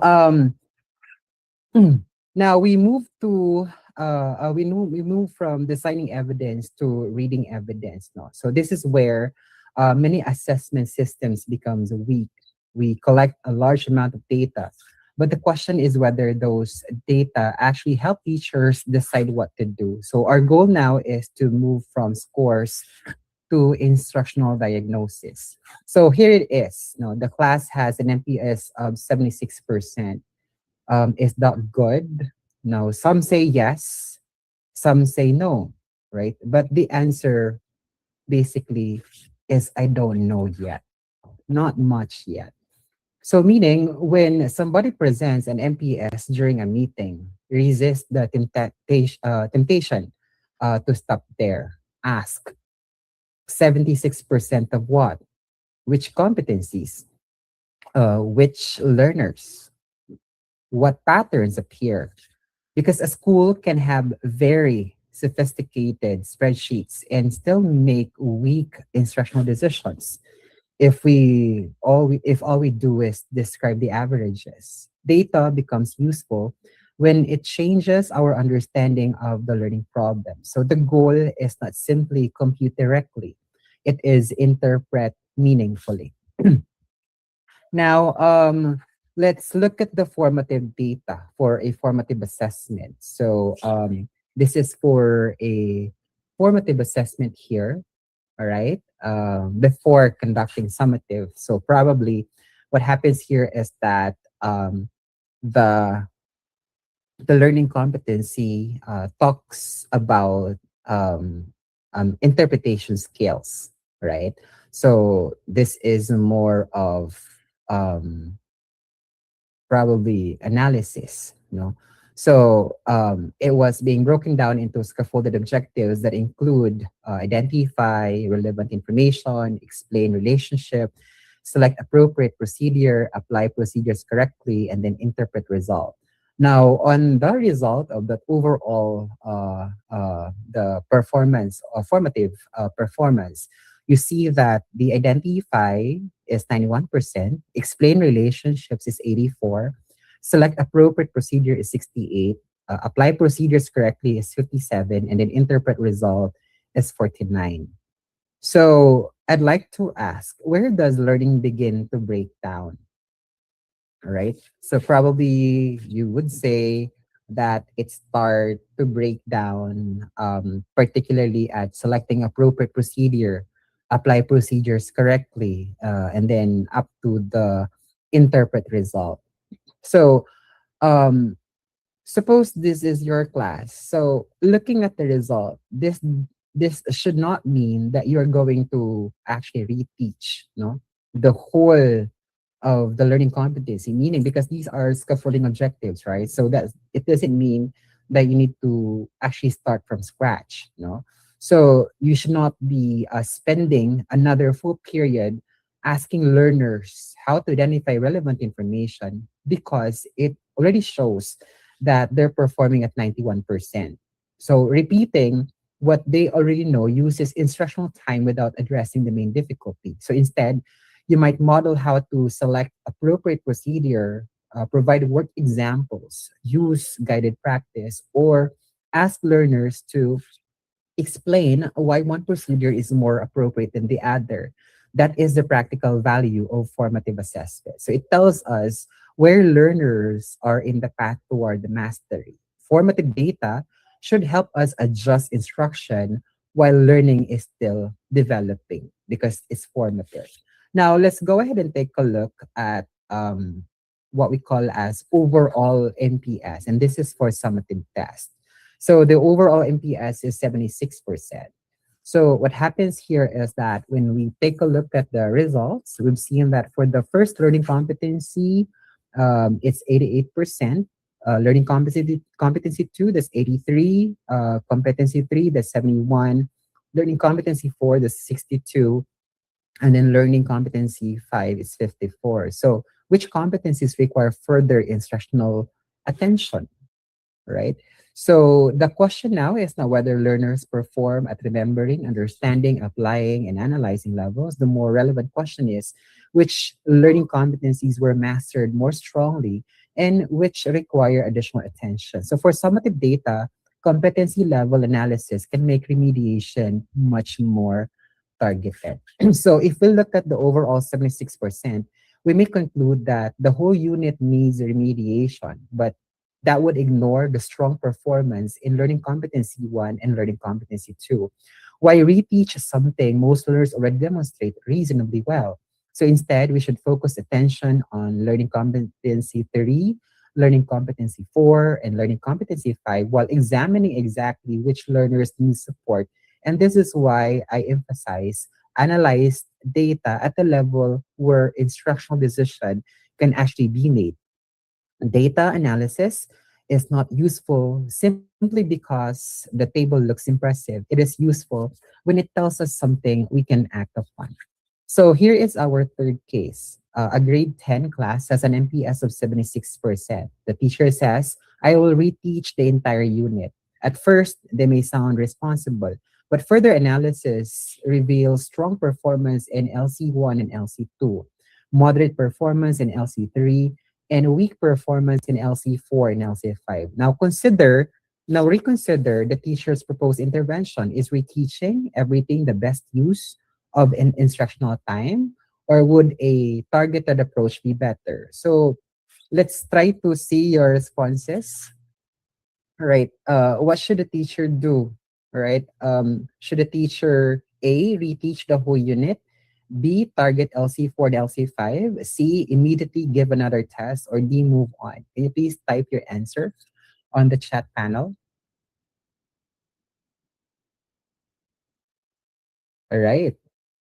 now we move to we move from designing evidence to reading evidence. No, so this is where many assessment systems becomes weak. We collect a large amount of data, but the question is whether those data actually help teachers decide what to do. So our goal now is to move from scores to instructional diagnosis. So here it is. No, the class has an MPS of 76%. Is that good? No, some say yes, some say no, right? But the answer basically is I don't know yet, not much yet. So, meaning when somebody presents an MPS during a meeting, resist the temptation to stop there. Ask 76% of what? Which competencies? Which learners? What patterns appear? Because a school can have very sophisticated spreadsheets and still make weak instructional decisions if all we do is describe the averages. Data becomes useful when it changes our understanding of the learning problem. So the goal is not simply compute directly, it is interpret meaningfully. Now, let's look at the formative data for a formative assessment. So, this is for a formative assessment here, all right, before conducting summative. So, probably what happens here is that the the learning competency talks about interpretation skills, right? So, this is more of um, probably analysis, you know. So it was being broken down into scaffolded objectives that include identify relevant information, explain relationship, select appropriate procedure, apply procedures correctly, and then interpret result. Now, on the result of that overall, the performance or formative performance, you see that the identify is 91%, explain relationships is 84, select appropriate procedure is 68, apply procedures correctly is 57, and then interpret result is 49. So I'd like to ask, where does learning begin to break down? All right. So probably you would say that it start to break down, particularly at selecting appropriate procedure, apply procedures correctly, and then up to the interpret result. So um, suppose this is your class. So looking at the result, this should not mean that you're going to actually reteach, no, the whole of the learning competency, meaning because these are scaffolding objectives, right? So that it doesn't mean that you need to actually start from scratch, no? So you should not be spending another full period asking learners how to identify relevant information because it already shows that they're performing at 91%. So repeating what they already know uses instructional time without addressing the main difficulty. So instead, you might model how to select appropriate procedure, provide work examples, use guided practice, or ask learners to explain why one procedure is more appropriate than the other. That is the practical value of formative assessment. So it tells us where learners are in the path toward the mastery. Formative data should help us adjust instruction while learning is still developing because it's formative. Now, let's go ahead and take a look at what we call as overall NPS, and this is for summative test. So the overall NPS is 76%. So what happens here is that when we take a look at the results, we've seen that for the first learning competency, it's 88%. Learning competency 2, that's 83. Competency 3, that's 71. Learning competency 4, that's 62. And then learning competency 5 is 54. So which competencies require further instructional attention, right? So the question now is not whether learners perform at remembering, understanding, applying, and analyzing levels. The more relevant question is which learning competencies were mastered more strongly and which require additional attention. So for summative data, competency level analysis can make remediation much more targeted. So if we look at the overall 76%, we may conclude that the whole unit needs remediation, but that would ignore the strong performance in learning competency 1 and learning competency 2. Why reteach something most learners already demonstrate reasonably well? So instead, we should focus attention on learning competency 3, learning competency 4, and learning competency 5 while examining exactly which learners need support. And this is why I emphasize analyze data at the level where instructional decision can actually be made. Data analysis is not useful simply because the table looks impressive. It is useful when it tells us something we can act upon. So here is our third case. A grade 10 class has an MPS of 76%. The teacher says, I will reteach the entire unit. At first, they may sound responsible, but further analysis reveals strong performance in LC1 and LC2, moderate performance in LC3, and weak performance in LC4 and LC5. Now reconsider the teacher's proposed intervention. Is reteaching everything the best use of an instructional time, or would a targeted approach be better? So let's try to see your responses. Right. What should a teacher do? Right. Should a teacher A reteach the whole unit? B, target LC4 to LC5. C, immediately give another test. Or D, move on. Can you please type your answer on the chat panel? All right.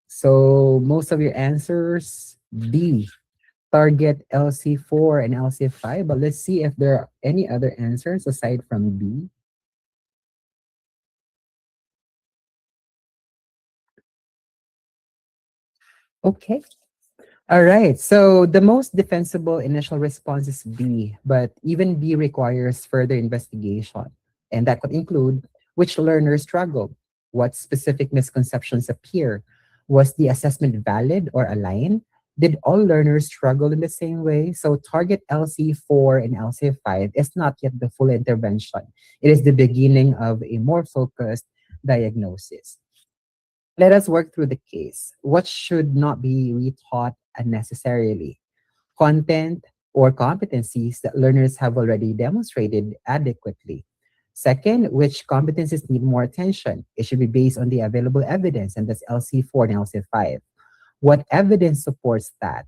So most of your answers, B, target LC4 and LC5. But let's see if there are any other answers aside from B. Okay. All right. So the most defensible initial response is B, but even B requires further investigation. And that could include which learners struggled, what specific misconceptions appear, was the assessment valid or aligned? Did all learners struggle in the same way? So target LC4 and LC5 is not yet the full intervention. It is the beginning of a more focused diagnosis. Let us work through the case. What should not be retaught unnecessarily? Content or competencies that learners have already demonstrated adequately. Second, which competencies need more attention? It should be based on the available evidence, and that's LC4 and LC5. What evidence supports that?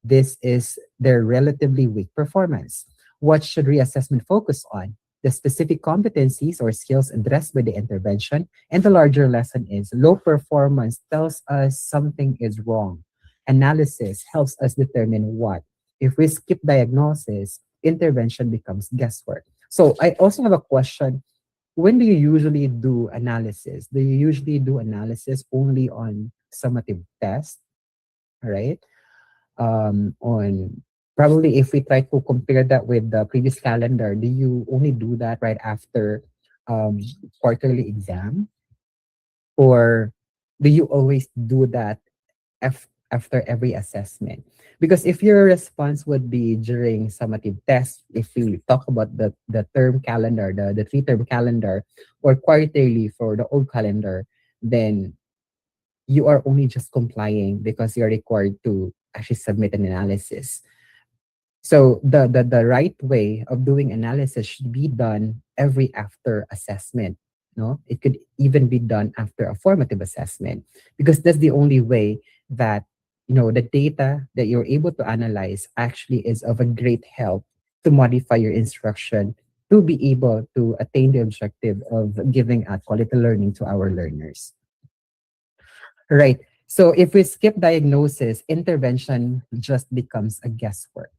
This is their relatively weak performance. What should reassessment focus on? The specific competencies or skills addressed by the intervention. And the larger lesson is low performance tells us something is wrong. Analysis helps us determine what. If we skip diagnosis, intervention becomes guesswork. So I also have a question. When do you usually do analysis? Do you usually do analysis only on summative tests, right? On probably if we try to compare that with the previous calendar, do you only do that right after um, quarterly exam, or do you always do that after every assessment? Because if your response would be during summative tests, if we talk about the term calendar, the 3-term calendar, or quarterly for the old calendar, then you are only just complying because you're required to actually submit an analysis. So the right way of doing analysis should be done every after assessment. No, it could even be done after a formative assessment, because that's the only way that the data that you're able to analyze actually is of a great help to modify your instruction to be able to attain the objective of giving a quality learning to our learners. Right. So if we skip diagnosis, intervention just becomes a guesswork.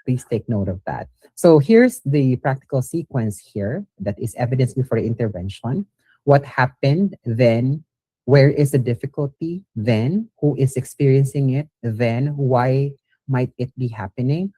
Please take note of that. So here's the practical sequence here that is evidence before intervention. What happened, then where is the difficulty, then who is experiencing it, then why might it be happening.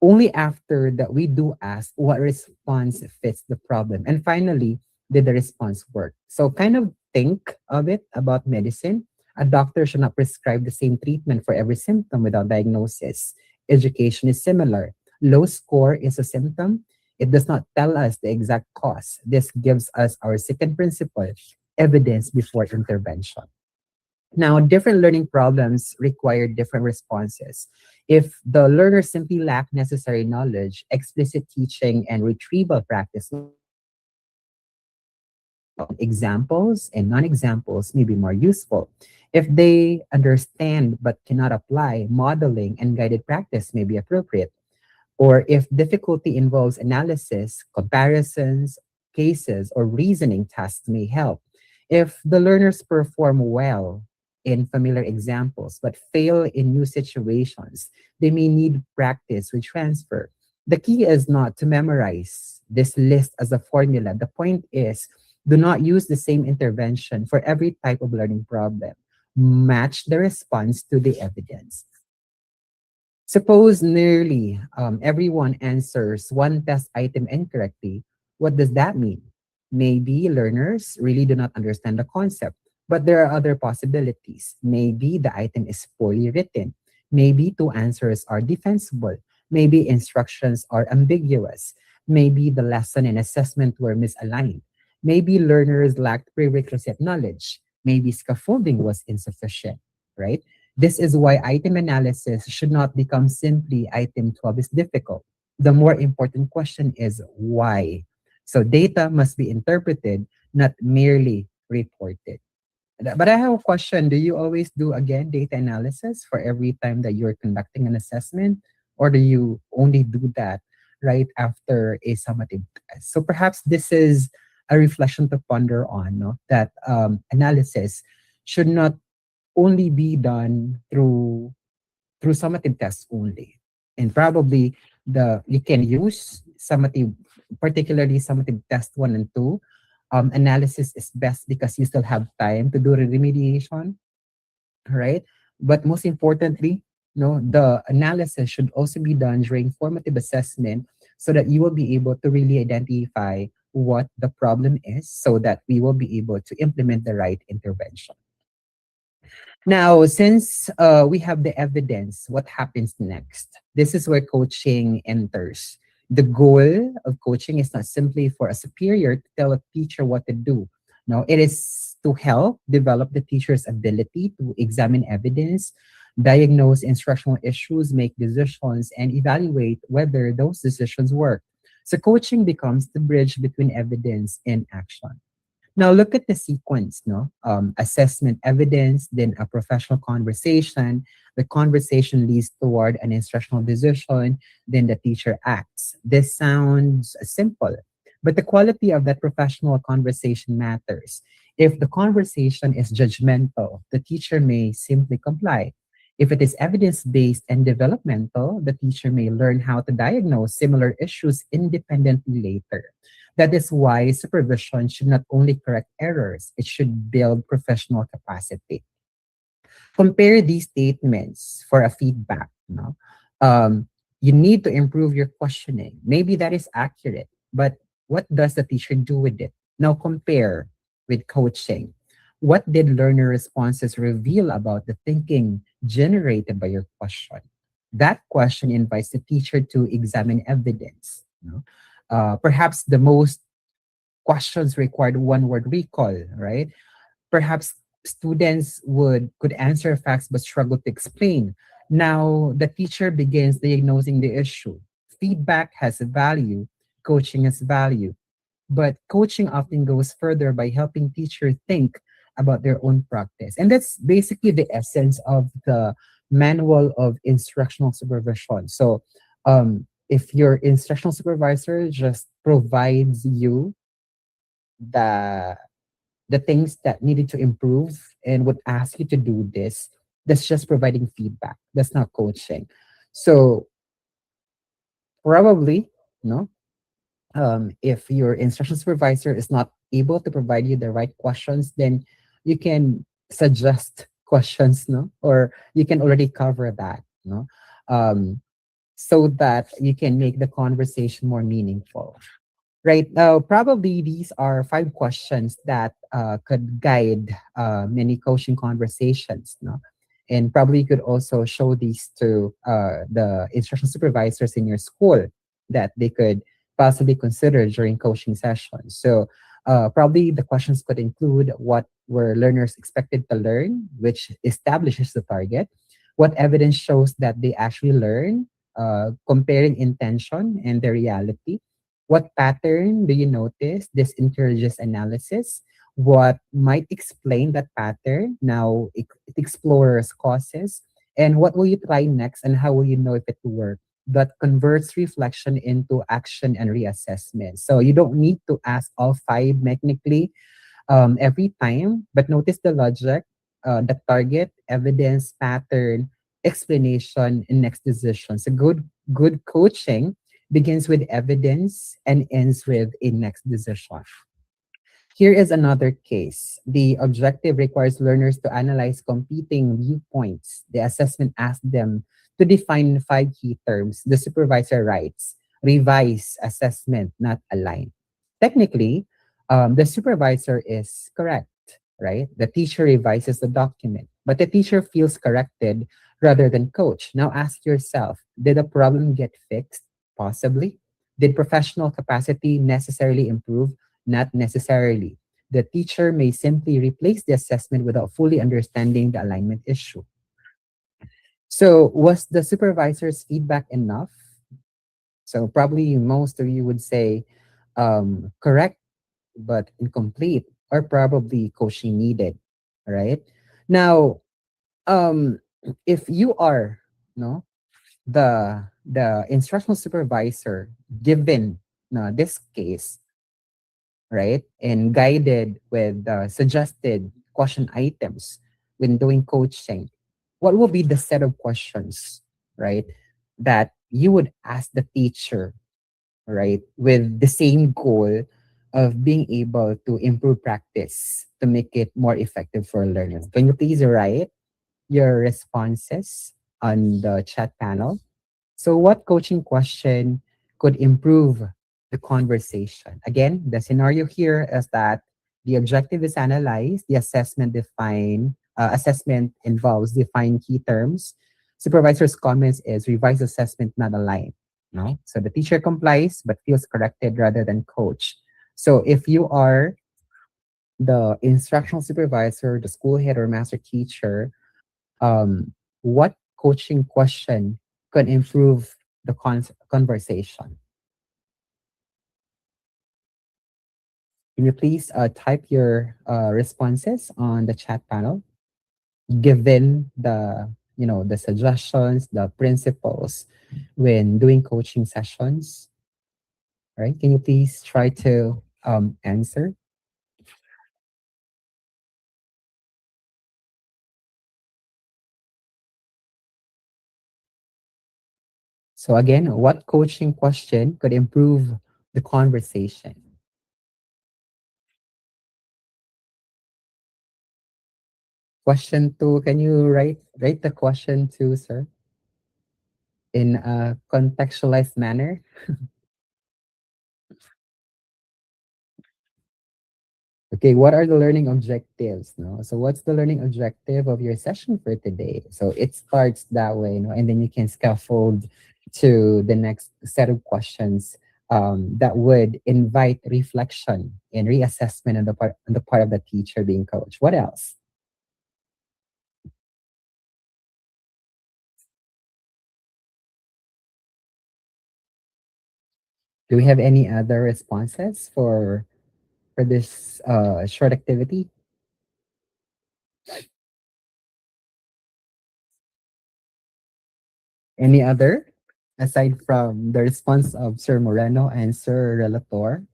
Only after that we do ask what response fits the problem. And finally, did the response work? So kind of think of it about medicine. A doctor should not prescribe the same treatment for every symptom without diagnosis. Education is similar. Low score is a symptom. It does not tell us the exact cause. This gives us our second principle, evidence before intervention. Now, different learning problems require different responses. If the learner simply lack necessary knowledge, explicit teaching and retrieval practice will be sufficient. Examples and non-examples may be more useful. If they understand but cannot apply, modeling and guided practice may be appropriate. Or if difficulty involves analysis, comparisons, cases, or reasoning tasks may help. If the learners perform well in familiar examples but fail in new situations, they may need practice with transfer. The key is not to memorize this list as a formula. The point is, do not use the same intervention for every type of learning problem. Match the response to the evidence. Suppose nearly everyone answers one test item incorrectly. What does that mean? Maybe learners really do not understand the concept, but there are other possibilities. Maybe the item is poorly written. Maybe two answers are defensible. Maybe instructions are ambiguous. Maybe the lesson and assessment were misaligned. Maybe learners lacked prerequisite knowledge. Maybe scaffolding was insufficient, right? This is why item analysis should not become simply item 12 is difficult. The more important question is why. So data must be interpreted, not merely reported. But I have a question. Do you always do again data analysis for every time that you're conducting an assessment? Or do you only do that right after a summative test? So perhaps this is a reflection to ponder on, no? That analysis should not only be done through summative tests only. And probably you can use summative, particularly summative test 1 and 2. Analysis is best because you still have time to do the remediation, right? But most importantly, the analysis should also be done during formative assessment so that you will be able to really identify what the problem is so that we will be able to implement the right intervention. Now, since we have the evidence, what happens next? This is where coaching enters. The goal of coaching is not simply for a superior to tell a teacher what to do. No, it is to help develop the teacher's ability to examine evidence, diagnose instructional issues, make decisions, and evaluate whether those decisions work. So coaching becomes the bridge between evidence and action. Now look at the sequence, no? Assessment evidence, then a professional conversation. The conversation leads toward an instructional decision, then the teacher acts. This sounds simple, but the quality of that professional conversation matters. If the conversation is judgmental, the teacher may simply comply. If it is evidence-based and developmental, the teacher may learn how to diagnose similar issues independently later. That is why supervision should not only correct errors, it should build professional capacity. Compare these statements for a feedback. No? You need to improve your questioning. Maybe that is accurate, but what does the teacher do with it? Now compare with coaching. What did learner responses reveal about the thinking generated by your question? That question invites the teacher to examine evidence. Perhaps the most questions required one word recall, right? Perhaps students could answer facts but struggle to explain. Now the teacher begins diagnosing the issue. Feedback has a value, coaching has value, but coaching often goes further by helping teachers think about their own practice. And that's basically the essence of the manual of instructional supervision. So if your instructional supervisor just provides you the the things that needed to improve and would ask you to do this, that's just providing feedback. That's not coaching. So probably, no, if your instruction supervisor is not able to provide you the right questions, then you can suggest questions, no, or you can already cover that, no, um, so that you can make the conversation more meaningful. Right now, probably these are 5 questions that could guide many coaching conversations, no? And probably you could also show these to the instruction supervisors in your school that they could possibly consider during coaching sessions. So probably the questions could include what were learners expected to learn, which establishes the target, what evidence shows that they actually learn, comparing intention and the reality, what pattern do you notice? This encourages analysis. What might explain that pattern? Now it explores causes. And what will you try next and how will you know if it will work? That converts reflection into action and reassessment. So you don't need to ask all 5 mechanically every time, but notice the logic, the target, evidence, pattern, explanation, and next decision. So good coaching begins with evidence and ends with a next decision. Here is another case. The objective requires learners to analyze competing viewpoints. The assessment asks them to define 5 key terms. The supervisor writes, revise assessment, not align. Technically, the supervisor is correct, right? The teacher revises the document, but the teacher feels corrected rather than coached. Now ask yourself, did the problem get fixed? Possibly. Did professional capacity necessarily improve? Not necessarily. The teacher may simply replace the assessment without fully understanding the alignment issue. So, was the supervisor's feedback enough? So, probably most of you would say correct but incomplete, or probably coaching needed, right? Now, um, if you are no the instructional supervisor given this case, right? And guided with suggested question items when doing coaching, what will be the set of questions, right? That you would ask the teacher, right? With the same goal of being able to improve practice to make it more effective for learners. Can you please write your responses on the chat panel? So, what coaching question could improve the conversation? Again, the scenario here is that the objective is analyzed, the assessment involves define key terms. Supervisor's comments is revise assessment, not align. No, so the teacher complies but feels corrected rather than coached. So, if you are the instructional supervisor, the school head, or master teacher, what coaching question could improve the conversation? Can you please type your responses on the chat panel, given the suggestions, the principles when doing coaching sessions? Right? Can you please try to answer? So again, what coaching question could improve the conversation? Question 2, can you write the question 2, sir, in a contextualized manner? Okay, what are the learning objectives? No, so what's the learning objective of your session for today? So it starts that way, no, and then you can scaffold to the next set of questions that would invite reflection and reassessment on the part of the teacher being coached. What else? Do we have any other responses for this short activity? Any other? Aside from the response of Sir Moreno and Sir Relator?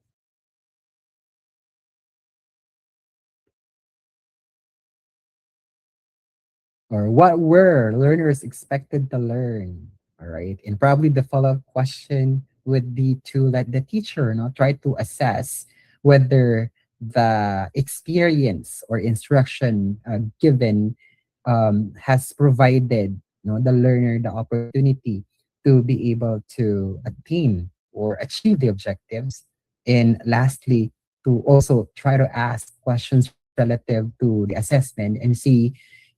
Or what were learners expected to learn? All right. And probably the follow-up question would be to let the teacher try to assess whether the experience or instruction given has provided the learner the opportunity to be able to attain or achieve the objectives. And lastly, to also try to ask questions relative to the assessment and see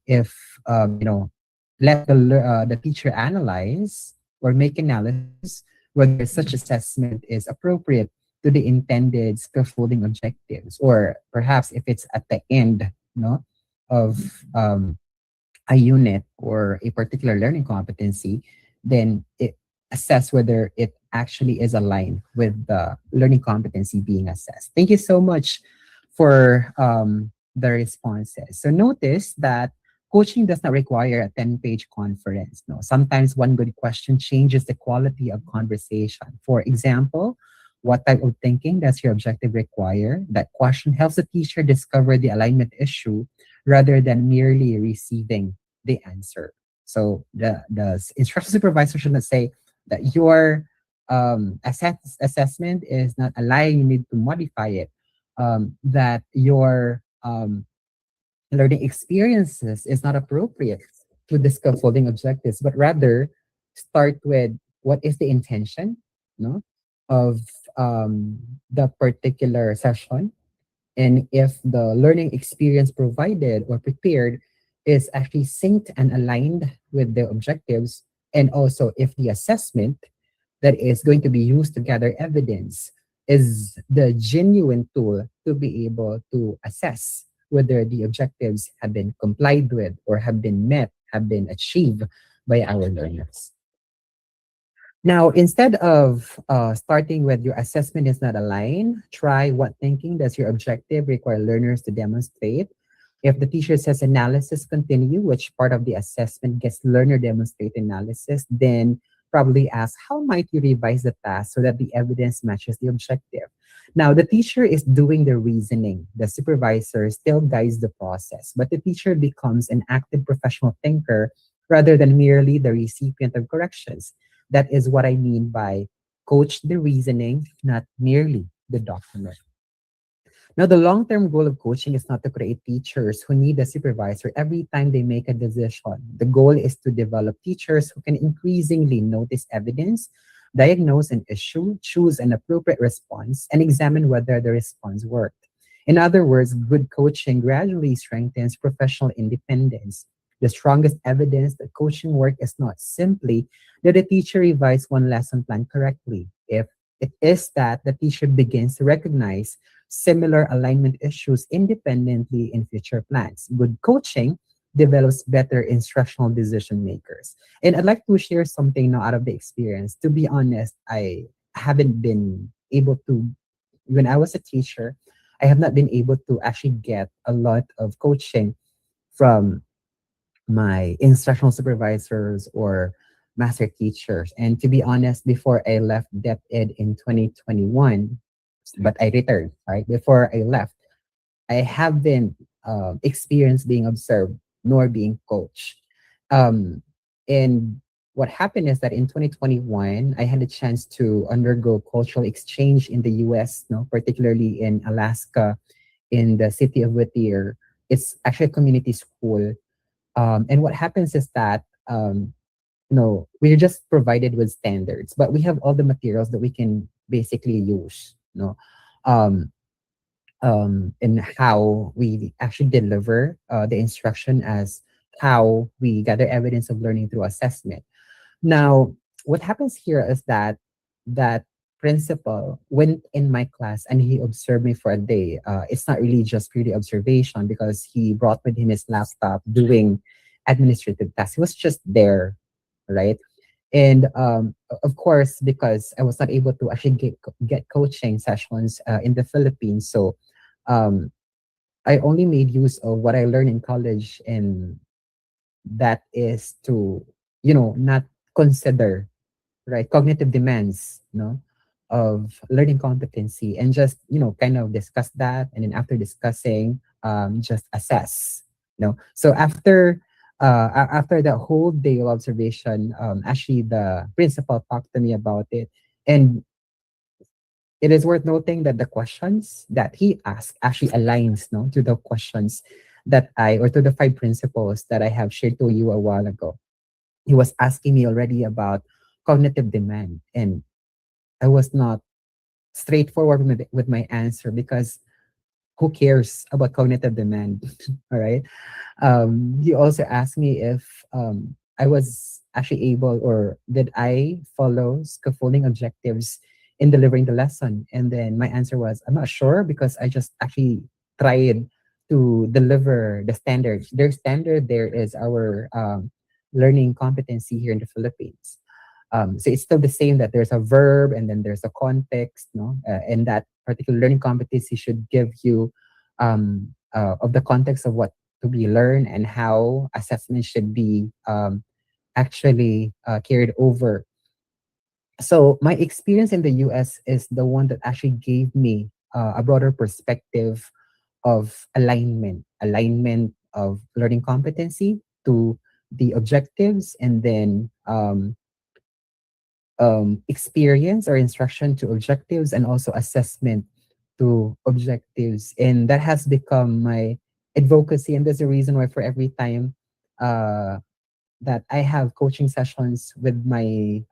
if let the teacher analyze or make analysis whether such assessment is appropriate to the intended scaffolding objectives, or perhaps if it's at the end of a unit or a particular learning competency, then it assess whether it actually is aligned with the learning competency being assessed. Thank you so much for the responses. So notice that coaching does not require a 10-page conference. No, sometimes one good question changes the quality of conversation. For example, what type of thinking does your objective require? That question helps the teacher discover the alignment issue rather than merely receiving the answer. So the instructional supervisor should not say that your assessment is not aligned, you need to modify it. That your learning experiences is not appropriate to the scaffolding objectives, but rather start with what is the intention no, of the particular session, and if the learning experience provided or prepared is actually synced and aligned with the objectives, and also if the assessment that is going to be used to gather evidence is the genuine tool to be able to assess whether the objectives have been complied with or have been met, have been achieved by our learners. Now, instead of starting with your assessment is not aligned, try what thinking does your objective require learners to demonstrate. If the teacher says analysis continue, which part of the assessment gets learner demonstrate analysis, then probably ask how might you revise the task so that the evidence matches the objective. Now, the teacher is doing the reasoning. The supervisor still guides the process, but the teacher becomes an active professional thinker rather than merely the recipient of corrections. That is what I mean by coach the reasoning, not merely the document. Now, the long term goal of coaching is not to create teachers who need a supervisor every time they make a decision. The goal is to develop teachers who can increasingly notice evidence, diagnose an issue, choose an appropriate response, and examine whether the response worked. In other words, good coaching gradually strengthens professional independence. The strongest evidence that coaching work is not simply that the teacher revised one lesson plan correctly. If it is that the teacher begins to recognize similar alignment issues independently in future plans. Good coaching develops better instructional decision makers. And I'd like to share something now out of the experience. To be honest, I haven't been able to, when I was a teacher, I have not been able to actually get a lot of coaching from my instructional supervisors or master teachers. And to be honest, before I left Dep Ed in 2021, but I returned, right? Before I left, I haven't experienced being observed nor being coached. Um, and what happened is that in 2021, I had a chance to undergo cultural exchange in the US, no, particularly in Alaska, in the city of Whittier. It's actually a community school. And what happens is that we're just provided with standards, but we have all the materials that we can basically use, um, in how we actually deliver the instruction as how we gather evidence of learning through assessment. Now, what happens here is that that principal went in my class and he observed me for a day. It's not really just purely observation because he brought with him his laptop doing administrative tasks. He was just there, right? And of course, because I was not able to actually get coaching sessions in the Philippines, so um, I only made use of what I learned in college, and that is to, not consider, right, cognitive demands, of learning competency, and just, kind of discuss that. And then after discussing, just assess, so after that whole day of observation, actually the principal talked to me about it. And it is worth noting that the questions that he asked actually aligns, no, to the questions or to the five principles that I have shared to you a while ago. He was asking me already about cognitive demand, and I was not straightforward with my answer, because who cares about cognitive demand? All right. He also asked me if I was actually able, or did I follow scaffolding objectives in delivering the lesson. And then my answer was, I'm not sure, because I just actually tried to deliver the standards. Their standard there is our learning competency here in the Philippines. So it's still the same, that there's a verb and then there's a context, no? And that particular learning competency should give you of the context of what to be learned and how assessment should be actually carried over. So my experience in the US is the one that actually gave me a broader perspective of alignment of learning competency to the objectives, and then experience or instruction to objectives, and also assessment to objectives. And that has become my advocacy. And there's a reason why for every time uh, that I have coaching sessions with my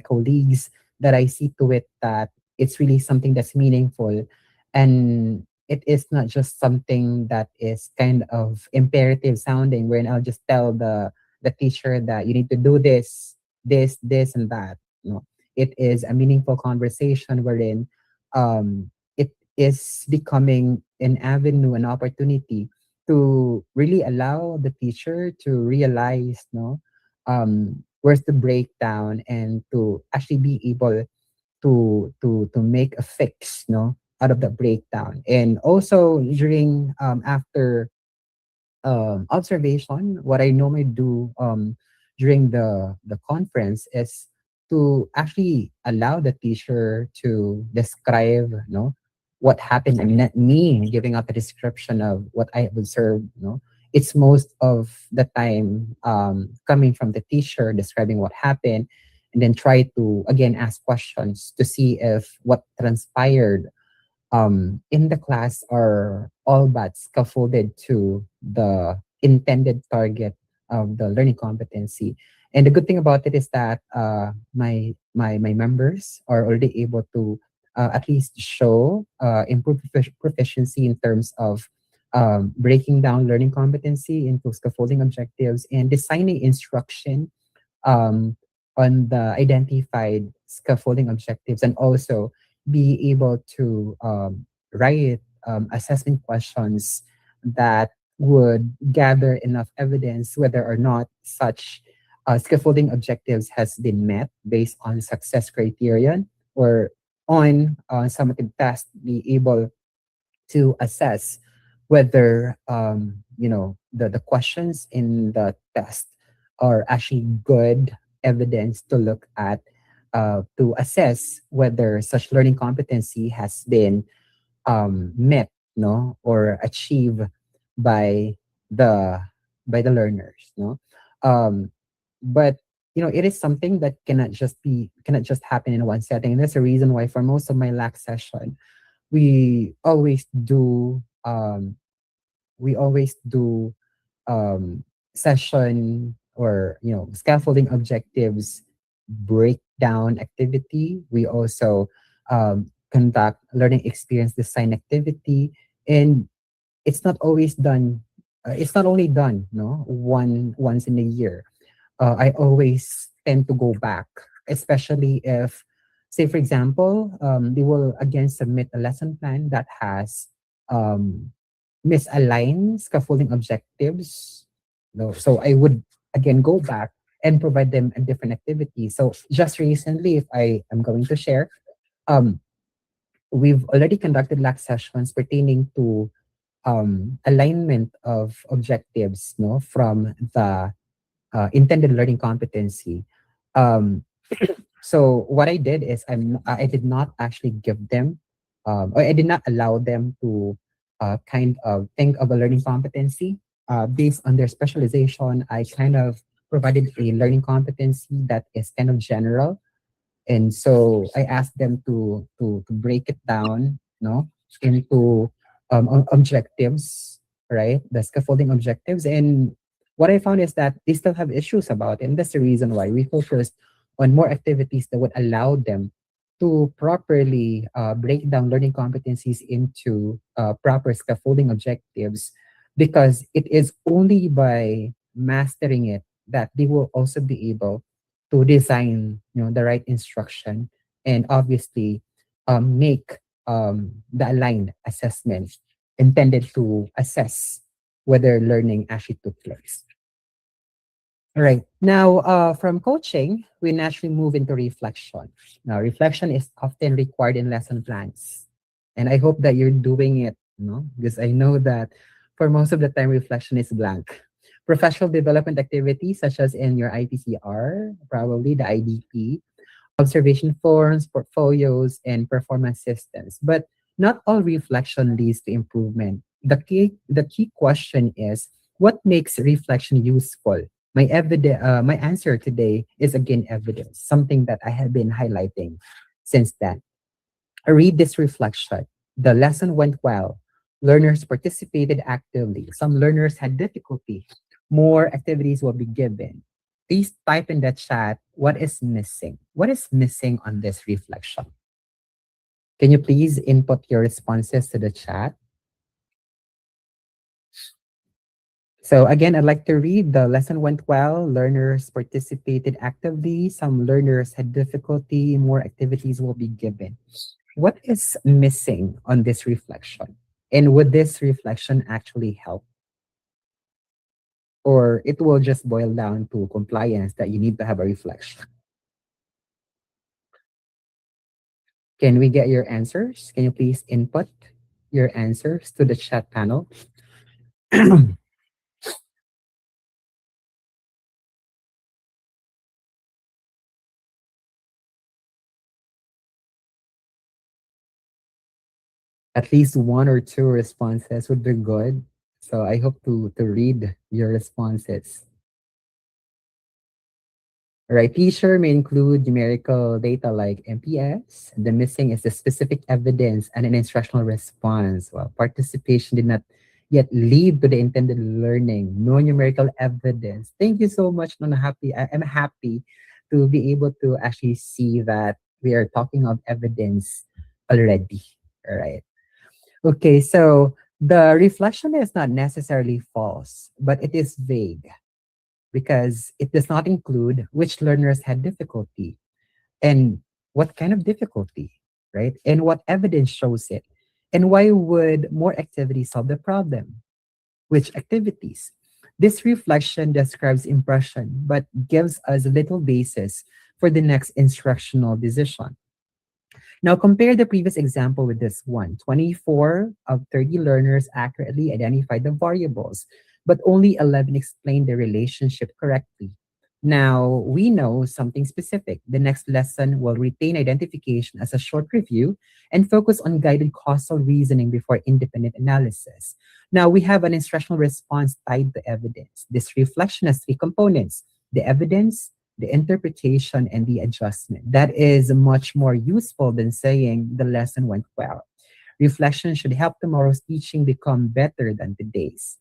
colleagues, that I see to it that it's really something that's meaningful, and it is not just something that is kind of imperative sounding, wherein I'll just tell the teacher that you need to do this, and that. No, it is a meaningful conversation wherein it is becoming an avenue, an opportunity to really allow the teacher to realize, no, where's the breakdown, and to actually be able to make a fix, no, out of the breakdown. And also during after observation, what I normally do during the conference is to actually allow the teacher to describe, what happened, and not me giving up a description of what I have observed. It's most of the time coming from the teacher describing what happened, and then try to again ask questions to see if what transpired in the class are all but scaffolded to the intended target of the learning competency. And the good thing about it is that my members are already able to at least show improved proficiency in terms of breaking down learning competency into scaffolding objectives and designing instruction um, on the identified scaffolding objectives, and also be able to write assessment questions that would gather enough evidence whether or not such scaffolding objectives has been met based on success criterion, or on summative test be able to assess whether the questions in the test are actually good evidence to look at, to assess whether such learning competency has been met, no, or achieved by the learners, no. um, but it is something that cannot just happen in one setting. And that's the reason why for most of my lax session we always do um, we always do session, or scaffolding objectives breakdown activity. We also conduct learning experience design activity, and it's not always done. It's not only done, no, once in a year. I always tend to go back, especially if, say, for example, they will again submit a lesson plan that has um, misaligned scaffolding objectives. No, so I would again go back and provide them a different activity. So just recently, if I am going to share, um, we've already conducted lax sessions pertaining to alignment of objectives, no, from the intended learning competency. Um, so what I did is I did not actually give them, or I did not allow them to kind of think of a learning competency based on their specialization. I kind of provided a learning competency that is kind of general, and so I asked them to break it down, into objectives, right? The scaffolding objectives. And what I found is that they still have issues about it. And that's the reason why we focused on more activities that would allow them to properly break down learning competencies into proper scaffolding objectives, because it is only by mastering it that they will also be able to design, the right instruction, and obviously make the aligned assessment intended to assess whether learning actually took place. All right. Now, from coaching, we naturally move into reflection. Now, reflection is often required in lesson plans. And I hope that you're doing it, because I know that for most of the time, reflection is blank. Professional development activities, such as in your IPCR, probably the IDP, observation forms, portfolios, and performance systems. But not all reflection leads to improvement. The key question is, what makes reflection useful? My answer today is again evidence, something that I have been highlighting since then. I read this reflection. The lesson went well. Learners participated actively. Some learners had difficulty. More activities will be given. Please type in the chat what is missing. What is missing on this reflection? Can you please input your responses to the chat? So again, I'd like to read the lesson went well. Learners participated actively. Some learners had difficulty. More activities will be given. What is missing on this reflection? And would this reflection actually help? Or it will just boil down to compliance that you need to have a reflection? Can we get your answers? Can you please input your answers to the chat panel? At least one or two responses would be good. So I hope to read your responses. Right, teacher may include numerical data like MPS. The missing is the specific evidence and an instructional response. Well, participation did not yet lead to the intended learning. No numerical evidence. Thank you so much. No, I'm happy to be able to actually see that we are talking of evidence already. All right. Okay, so the reflection is not necessarily false, but it is vague because it does not include which learners had difficulty and what kind of difficulty, right? And what evidence shows it. And why would more activities solve the problem? Which activities? This reflection describes impression, but gives us little basis for the next instructional decision. Now compare the previous example with this one. 24 of 30 learners accurately identified the variables, but only 11 explained the relationship correctly. Now we know something specific. The next lesson will retain identification as a short review and focus on guided causal reasoning before independent analysis. Now we have an instructional response tied to evidence. This reflection has three components: the evidence, the interpretation, and the adjustment. That is much more useful than saying the lesson went well. Reflection should help tomorrow's teaching become better than today's.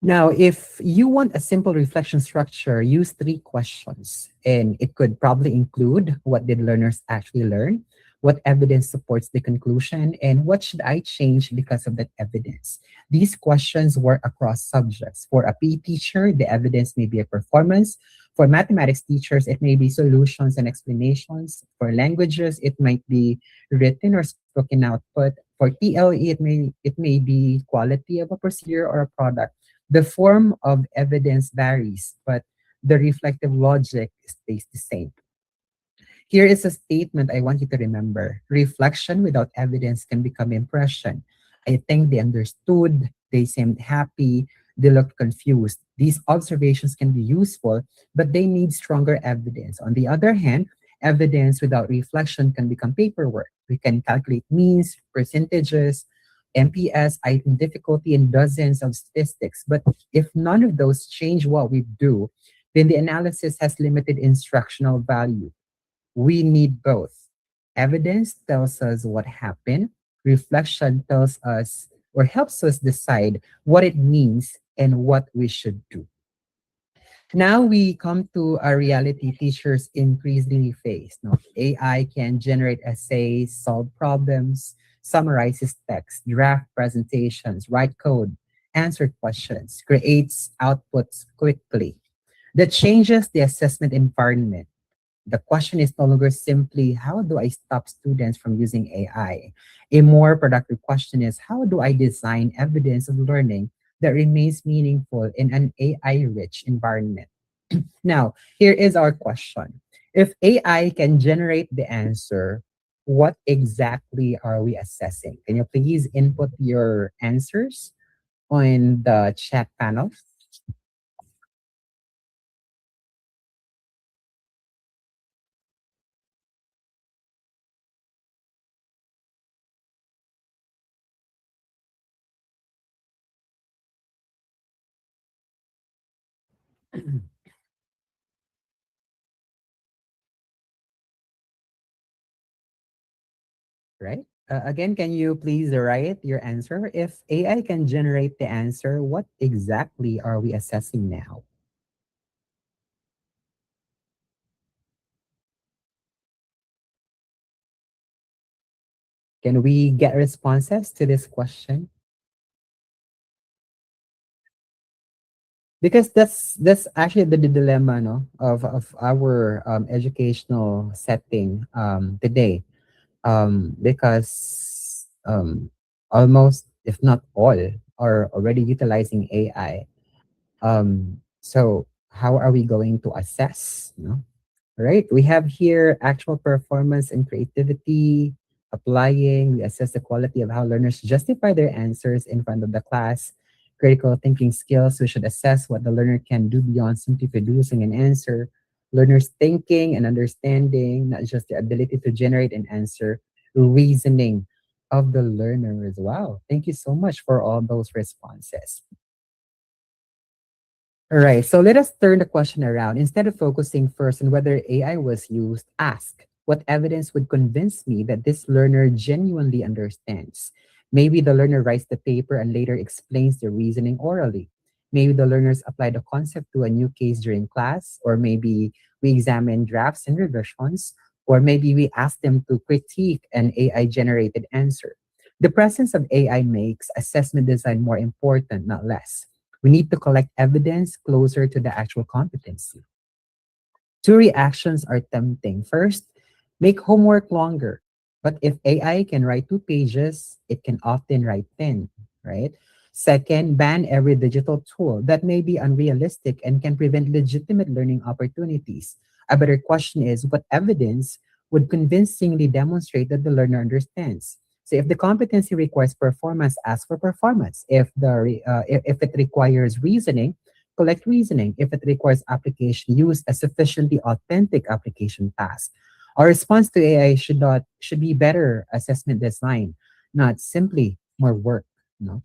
Now, if you want a simple reflection structure, use three questions. And it could probably include: what did learners actually learn? What evidence supports the conclusion? And what should I change because of that evidence? These questions work across subjects. For a PE teacher, the evidence may be a performance. For mathematics teachers, it may be solutions and explanations. For languages, it might be written or spoken output. For TLE, it may be quality of a procedure or a product. The form of evidence varies, but the reflective logic stays the same. Here is a statement I want you to remember. Reflection without evidence can become impression. I think they understood, they seemed happy, they looked confused. These observations can be useful, but they need stronger evidence. On the other hand, evidence without reflection can become paperwork. We can calculate means, percentages, MPS, item difficulty, and dozens of statistics. But if none of those change what we do, then the analysis has limited instructional value. We need both. Evidence tells us what happened, reflection tells us or helps us decide what it means and what we should do. Now we come to a reality teachers increasingly face. Now, AI can generate essays, solve problems, summarizes text, draft presentations, write code, answer questions, creates outputs quickly. That changes the assessment environment. The question is no longer simply how do I stop students from using AI? A more productive question is how do I design evidence of learning that remains meaningful in an AI rich environment? Now, here is our question. If AI can generate the answer, what exactly are we assessing? Can you please input your answers on the chat panel? Right? Again, can you please write your answer? If AI can generate the answer, what exactly are we assessing now? Can we get responses to this question? Because that's actually the dilemma, no, of our educational setting today. Because almost, if not all, are already utilizing AI. So how are we going to assess? No? Right? We have here actual performance and creativity, applying. We assess the quality of how learners justify their answers in front of the class. Critical thinking skills. We should assess what the learner can do beyond simply producing an answer. Learners' thinking and understanding, not just the ability to generate an answer, reasoning of the learner as well. Thank you so much for all those responses. All right, so let us turn the question around. Instead of focusing first on whether AI was used, ask what evidence would convince me that this learner genuinely understands. Maybe the learner writes the paper and later explains the reasoning orally. Maybe the learners apply the concept to a new case during class, or maybe we examine drafts and revisions, or maybe we ask them to critique an AI generated answer. The presence of AI makes assessment design more important, not less. We need to collect evidence closer to the actual competency. Two reactions are tempting. First, make homework longer. But if AI can write 2 pages, it can often write 10, right? Second, ban every digital tool. That may be unrealistic and can prevent legitimate learning opportunities. A better question is what evidence would convincingly demonstrate that the learner understands? So if the competency requires performance, ask for performance. If it requires reasoning, collect reasoning. If it requires application, use a sufficiently authentic application task. Our response to AI should be better assessment design, not simply more work. No.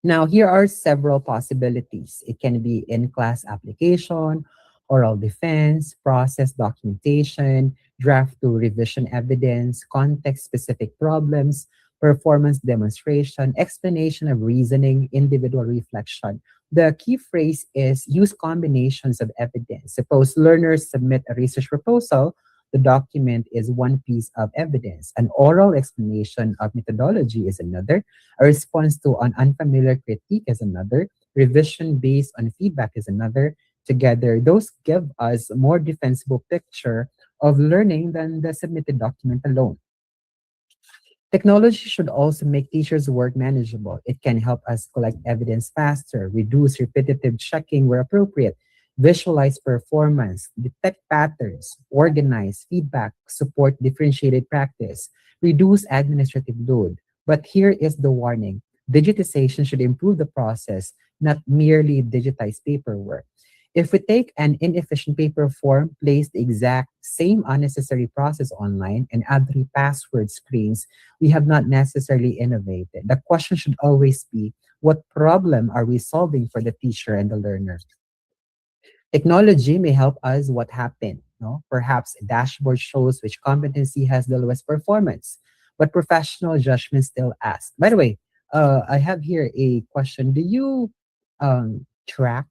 Now, here are several possibilities. It can be in-class application, oral defense, process documentation, draft to revision evidence, context-specific problems, performance demonstration, explanation of reasoning, individual reflection. The key phrase is use combinations of evidence. Suppose learners submit a research proposal, the document is one piece of evidence. An oral explanation of methodology is another. A response to an unfamiliar critique is another. Revision based on feedback is another. Together, those give us a more defensible picture of learning than the submitted document alone. Technology should also make teachers' work manageable. It can help us collect evidence faster, reduce repetitive checking where appropriate, visualize performance, detect patterns, organize feedback, support differentiated practice, reduce administrative load. But here is the warning. Digitization should improve the process, not merely digitized paperwork. If we take an inefficient paper form, place the exact same unnecessary process online, and add three password screens, we have not necessarily innovated. The question should always be, what problem are we solving for the teacher and the learner? Technology may help us what happened. No? Perhaps a dashboard shows which competency has the lowest performance, but professional judgment still asks. By the way, I have here a question. Do you track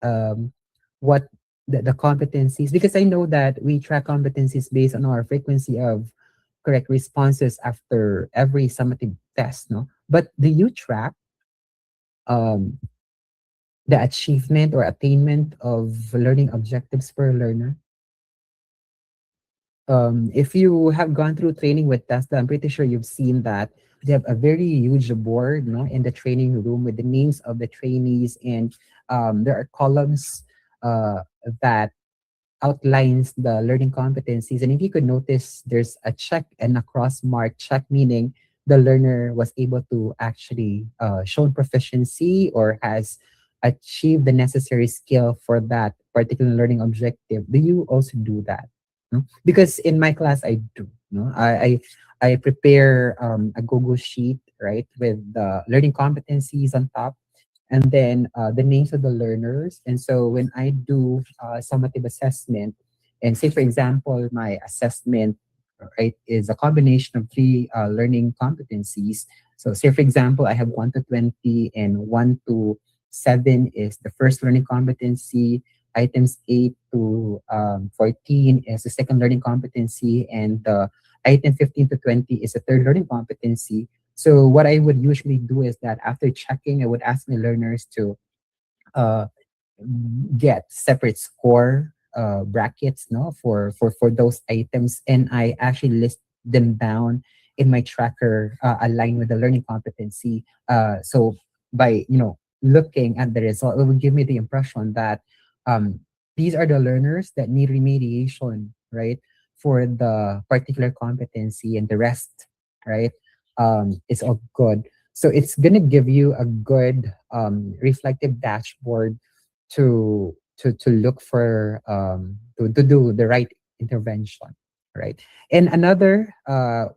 um, what the competencies? Because I know that we track competencies based on our frequency of correct responses after every summative test. No, but do you track um, the achievement or attainment of learning objectives per learner? If you have gone through training with Tesla, I'm pretty sure you've seen that they have a very huge board, no, in the training room with the names of the trainees, and there are columns that outlines the learning competencies. And if you could notice, there's a check and a cross mark check, meaning the learner was able to actually show proficiency or has achieved the necessary skill for that particular learning objective. Do you also do that? No? Because in my class, I do. No? I prepare a Google sheet, right, with the learning competencies on top, and then the names of the learners. And so when I do summative assessment, and say for example, my assessment, right, is a combination of three learning competencies. So say for example, I have 1 to 20 and 1 to 7 is the first learning competency. Items 8 to 14 is the second learning competency, and item 15 to 20 is the third learning competency. So what I would usually do is that after checking, I would ask my learners to uh, get separate score brackets, no, for those items, and I actually list them down in my tracker aligned with the learning competency. So by looking at the result, it will give me the impression that um, these are the learners that need remediation, right, for the particular competency, and the rest, right, is all good. So it's gonna give you a good reflective dashboard to look for to do the right intervention, right? And another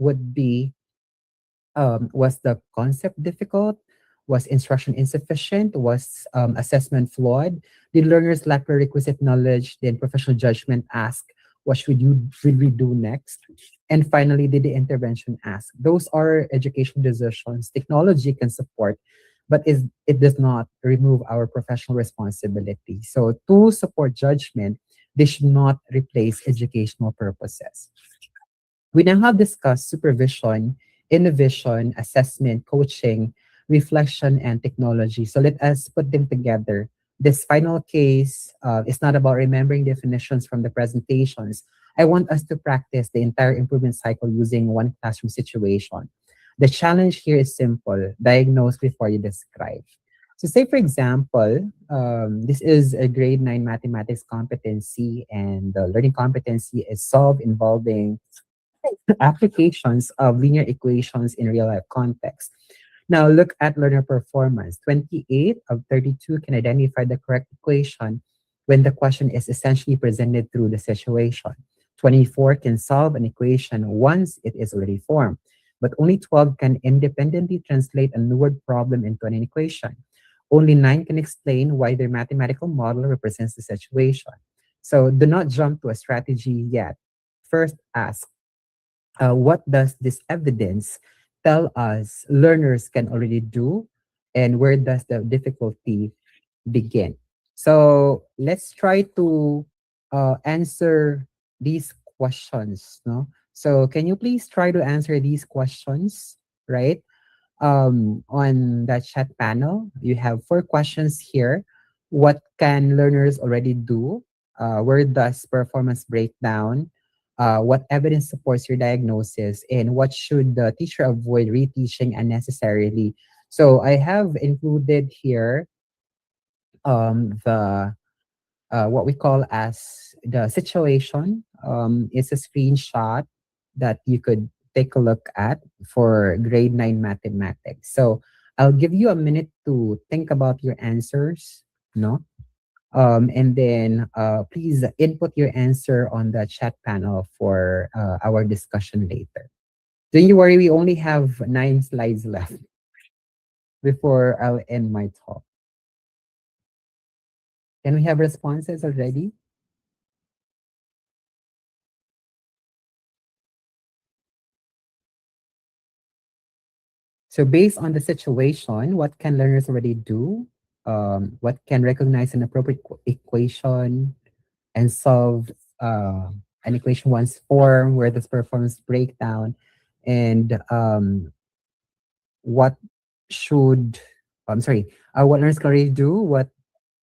would be, was the concept difficult? Was instruction insufficient? Was assessment flawed? Did learners lack prerequisite knowledge? Then professional judgment ask, what should we do next? And finally, did the intervention ask? Those are education decisions technology can support, but it does not remove our professional responsibility. So to support judgment, they should not replace educational purposes. We now have discussed supervision, innovation, assessment, coaching, reflection, and technology. So let us put them together. This final case is not about remembering definitions from the presentations. I want us to practice the entire improvement cycle using one classroom situation. The challenge here is simple: diagnose before you describe. So, say for example, this is a grade 9 mathematics competency, and the learning competency is solve involving applications of linear equations in real life context. Now look at learner performance. 28 of 32 can identify the correct equation when the question is essentially presented through the situation. 24 can solve an equation once it is already formed, but only 12 can independently translate a new word problem into an equation. Only 9 can explain why their mathematical model represents the situation. So do not jump to a strategy yet. First ask, what does this evidence tell us learners can already do, and where does the difficulty begin? So let's try to answer these questions. No, so can you please try to answer these questions, right? On that chat panel, you have 4 questions here. What can learners already do? Where does performance break down? What evidence supports your diagnosis? And what should the teacher avoid reteaching unnecessarily? So I have included here the what we call as the situation. It's a screenshot that you could take a look at for grade 9 mathematics. So I'll give you a minute to think about your answers, no? And then please input your answer on the chat panel for our discussion later. Don't you worry, we only have 9 slides left before I'll end my talk. Can we have responses already? So based on the situation, what can learners already do? What can recognize an appropriate equation and solve an equation once form where this performance breakdown, and what should I'm sorry, what learners can already do, what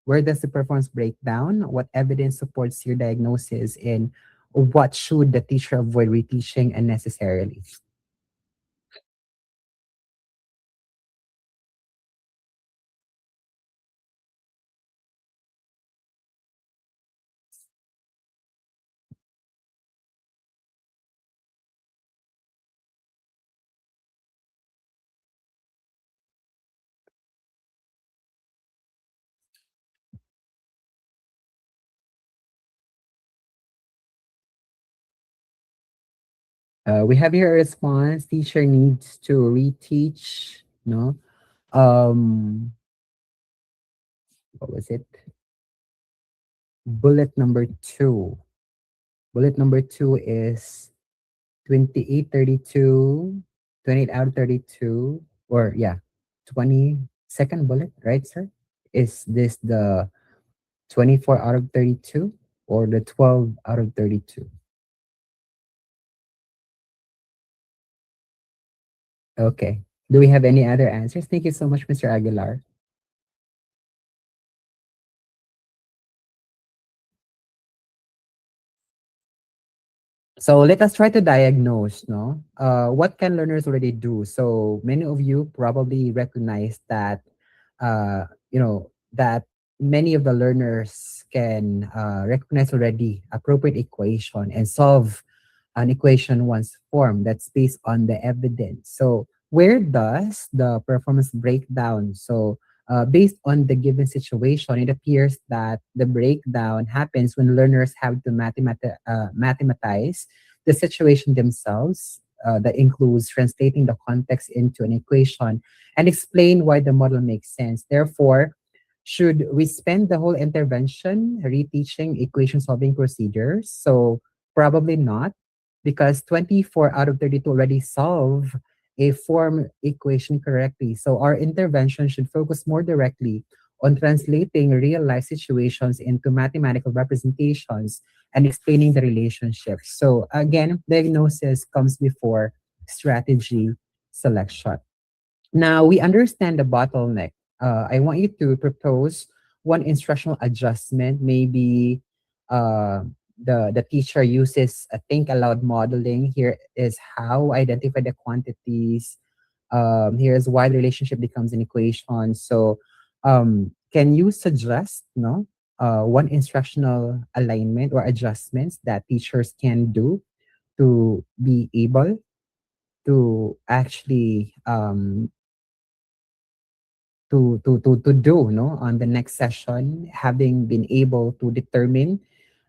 where does the performance break down, what evidence supports your diagnosis, and what should the teacher avoid reteaching unnecessarily. We have here a response. Teacher needs to reteach. No. What was it? Bullet number two. Bullet number two is 28 32, 28 out of 32, or yeah, 22nd bullet, right, sir? Is this the 24 out of 32 or the 12 out of 32? Okay. Do we have any other answers? Thank you so much, Mr. Aguilar. So let us try to diagnose, no? What can learners already do? So many of you probably recognize that, that many of the learners can recognize already appropriate equation and solve an equation once formed that's based on the evidence. So where does the performance break down? So based on the given situation, it appears that the breakdown happens when learners have to mathematize the situation themselves. That includes translating the context into an equation and explain why the model makes sense. Therefore, should we spend the whole intervention reteaching equation solving procedures? So probably not, because 24 out of 32 already solve a form equation correctly. So our intervention should focus more directly on translating real life situations into mathematical representations and explaining the relationships. So again, diagnosis comes before strategy selection. Now we understand the bottleneck. I want you to propose one instructional adjustment. Maybe uh, the teacher uses a think aloud modeling. Here is how identify the quantities. Here's why the relationship becomes an equation. So can you suggest one instructional alignment or adjustments that teachers can do to be able to actually to do on the next session, having been able to determine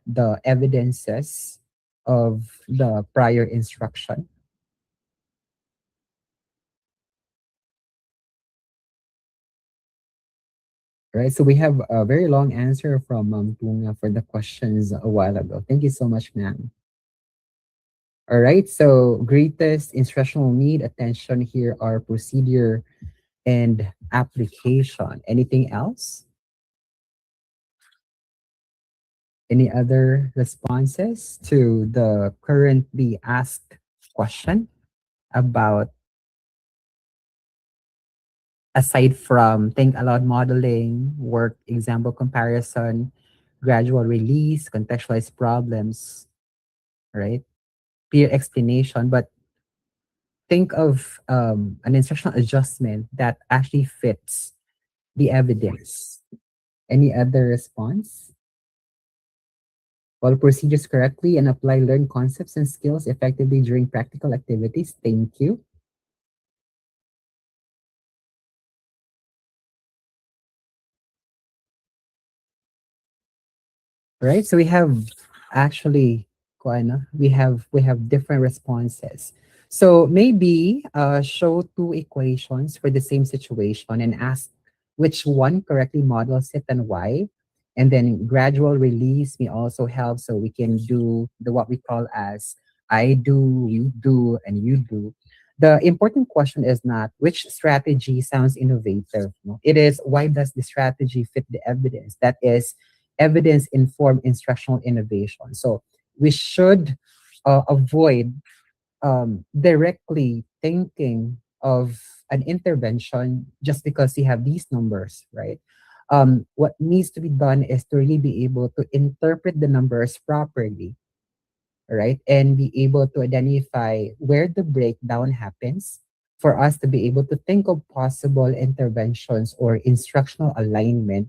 the evidences of the prior instruction? Right, so we have a very long answer from Tunga for the questions a while ago. Thank you so much, ma'am. All right, so greatest instructional need, attention here are procedure and application. Anything else? Any other responses to the currently asked question about, aside from think aloud modeling, work example comparison, gradual release, contextualized problems, right? Peer explanation, but think of an instructional adjustment that actually fits the evidence. Any other response? Follow procedures correctly and apply learned concepts and skills effectively during practical activities. Thank you. right? So we have actually we have different responses. So maybe show two equations for the same situation and ask which one correctly models it and why. And then gradual release may also help, so we can do the what we call as I do, you do, and you do. The important question is not which strategy sounds innovative. No? It is why does the strategy fit the evidence? That is evidence informed instructional innovation. So we should avoid directly thinking of an intervention just because you have these numbers, right? What needs to be done is to really be able to interpret the numbers properly, right? And be able to identify where the breakdown happens for us to be able to think of possible interventions or instructional alignment,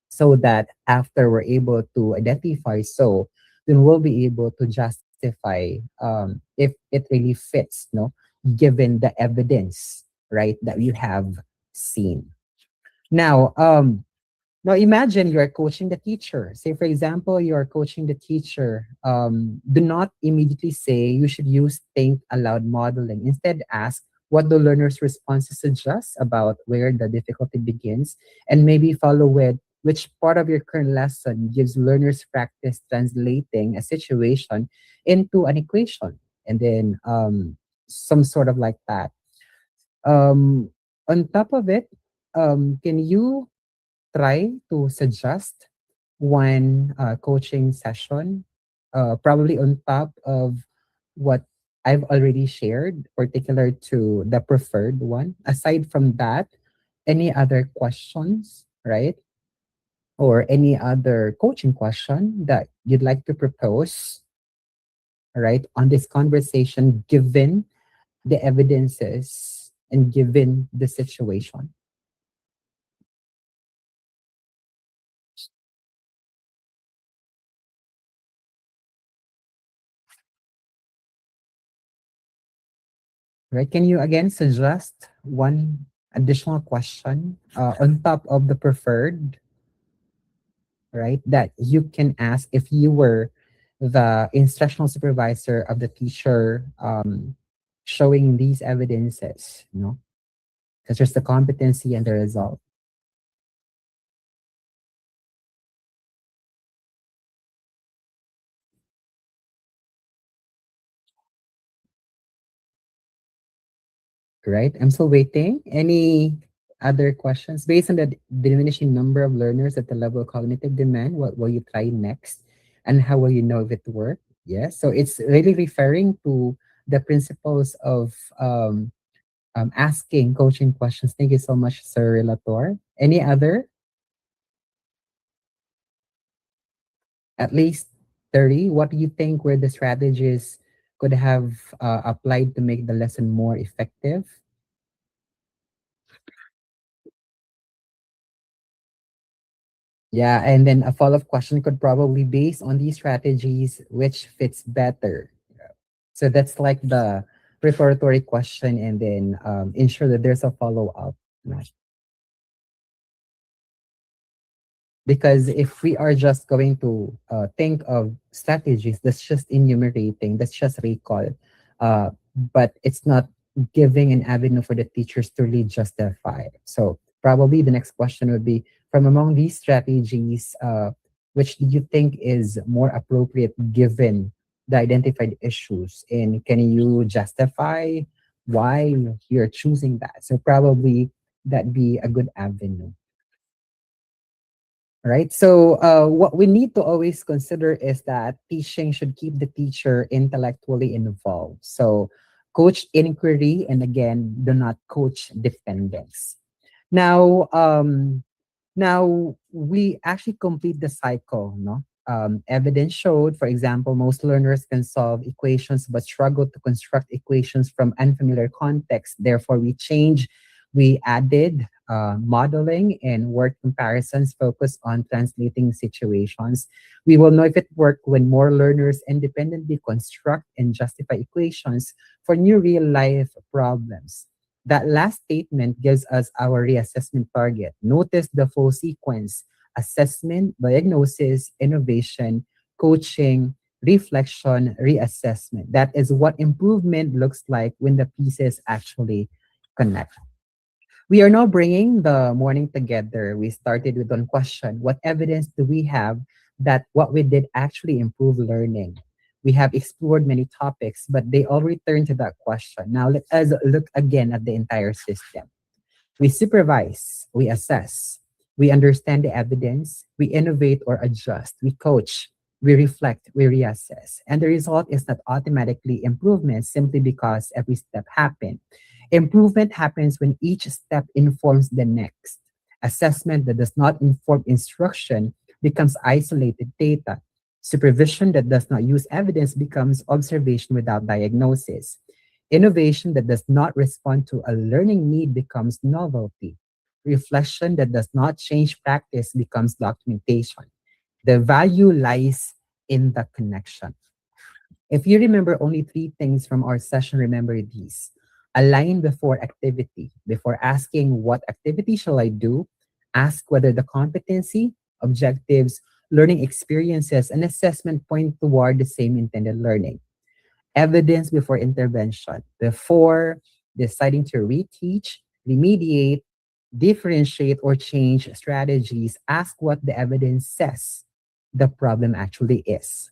so that after we're able to identify, so then we'll be able to justify if it really fits, no, given the evidence, right, that you have seen. Now, imagine you're coaching the teacher. Say, for example, you're coaching the teacher. Do not immediately say you should use think aloud modeling. Instead, ask what the learner's responses suggest about where the difficulty begins, and maybe follow with which part of your current lesson gives learners practice translating a situation into an equation, and then some sort of like that. Um, on top of it, can you try to suggest one coaching session, probably on top of what I've already shared, particular to the preferred one. Aside from that, any other questions, right? Or any other coaching question that you'd like to propose, right, on this conversation, given the evidences and given the situation? Right? Can you again suggest one additional question on top of the preferred, right? That you can ask if you were the instructional supervisor of the teacher showing these evidences, you know, because there's the competency and the result. Right? I'm still waiting. Any other questions? Based on the diminishing number of learners at the level of cognitive demand, what will you try next? And how will you know if it worked? Yes. So it's really referring to the principles of asking coaching questions. Thank you so much, Sir Relator. Any other? At least 30? What do you think were the strategies could have applied to make the lesson more effective? Yeah, and then a follow-up question could probably based on these strategies, which fits better. So that's like the preparatory question, and then ensure that there's a follow-up. Because if we are just going to think of strategies, that's just enumerating, that's just recall, but it's not giving an avenue for the teachers to really justify. So probably the next question would be, from among these strategies, which do you think is more appropriate given the identified issues? And can you justify why you're choosing that? So probably that'd be a good avenue. Right. So what we need to always consider is that teaching should keep the teacher intellectually involved. So coach inquiry, and again, do not coach dependence. Now, now we actually complete the cycle. No, evidence showed, for example, most learners can solve equations but struggle to construct equations from unfamiliar context. Therefore, we added modeling and word comparisons focused on translating situations. We will know if it worked when more learners independently construct and justify equations for new real life problems. That last statement gives us our reassessment target. Notice the full sequence. assessment, diagnosis, innovation, coaching, reflection, reassessment. That is what improvement looks like when the pieces actually connect. We are now bringing the morning together. We started with one question. What evidence do we have that what we did actually improve learning? We have explored many topics, but they all return to that question. Now let us look again at the entire system. We supervise, we assess, we understand the evidence, we innovate or adjust, we coach, we reflect, we reassess. And the result is not automatically improvement simply because every step happened. Improvement happens when each step informs the next. Assessment that does not inform instruction becomes isolated data. Supervision that does not use evidence becomes observation without diagnosis. Innovation that does not respond to a learning need becomes novelty. Reflection that does not change practice becomes documentation. The value lies in the connection. If you remember only three things from our session, remember these. Align before activity. Before asking what activity shall I do, ask whether the competency, objectives, learning experiences, and assessment point toward the same intended learning. Evidence before intervention. Before deciding to reteach, remediate, differentiate, or change strategies, ask what the evidence says the problem actually is.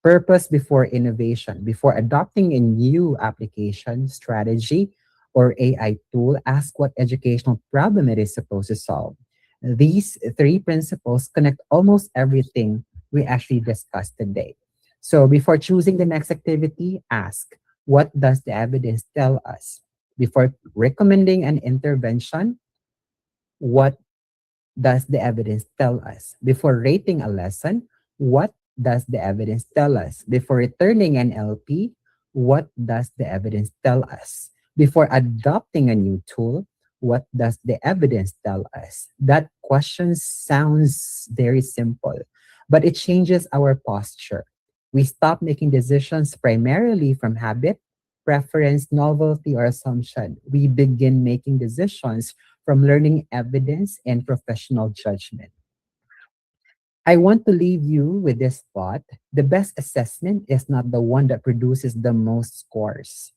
Purpose before innovation. Before adopting a new application, strategy, or AI tool, ask what educational problem it is supposed to solve. These three principles connect almost everything we actually discussed today. So before choosing the next activity, ask, what does the evidence tell us? Before recommending an intervention, what does the evidence tell us? Before rating a lesson, what does the evidence tell us? Before returning an LP, what does the evidence tell us? Before adopting a new tool, what does the evidence tell us? That question sounds very simple, but it changes our posture. We stop making decisions primarily from habit, preference, novelty, or assumption. We begin making decisions from learning evidence and professional judgment. I want to leave you with this thought. The best assessment is not the one that produces the most scores.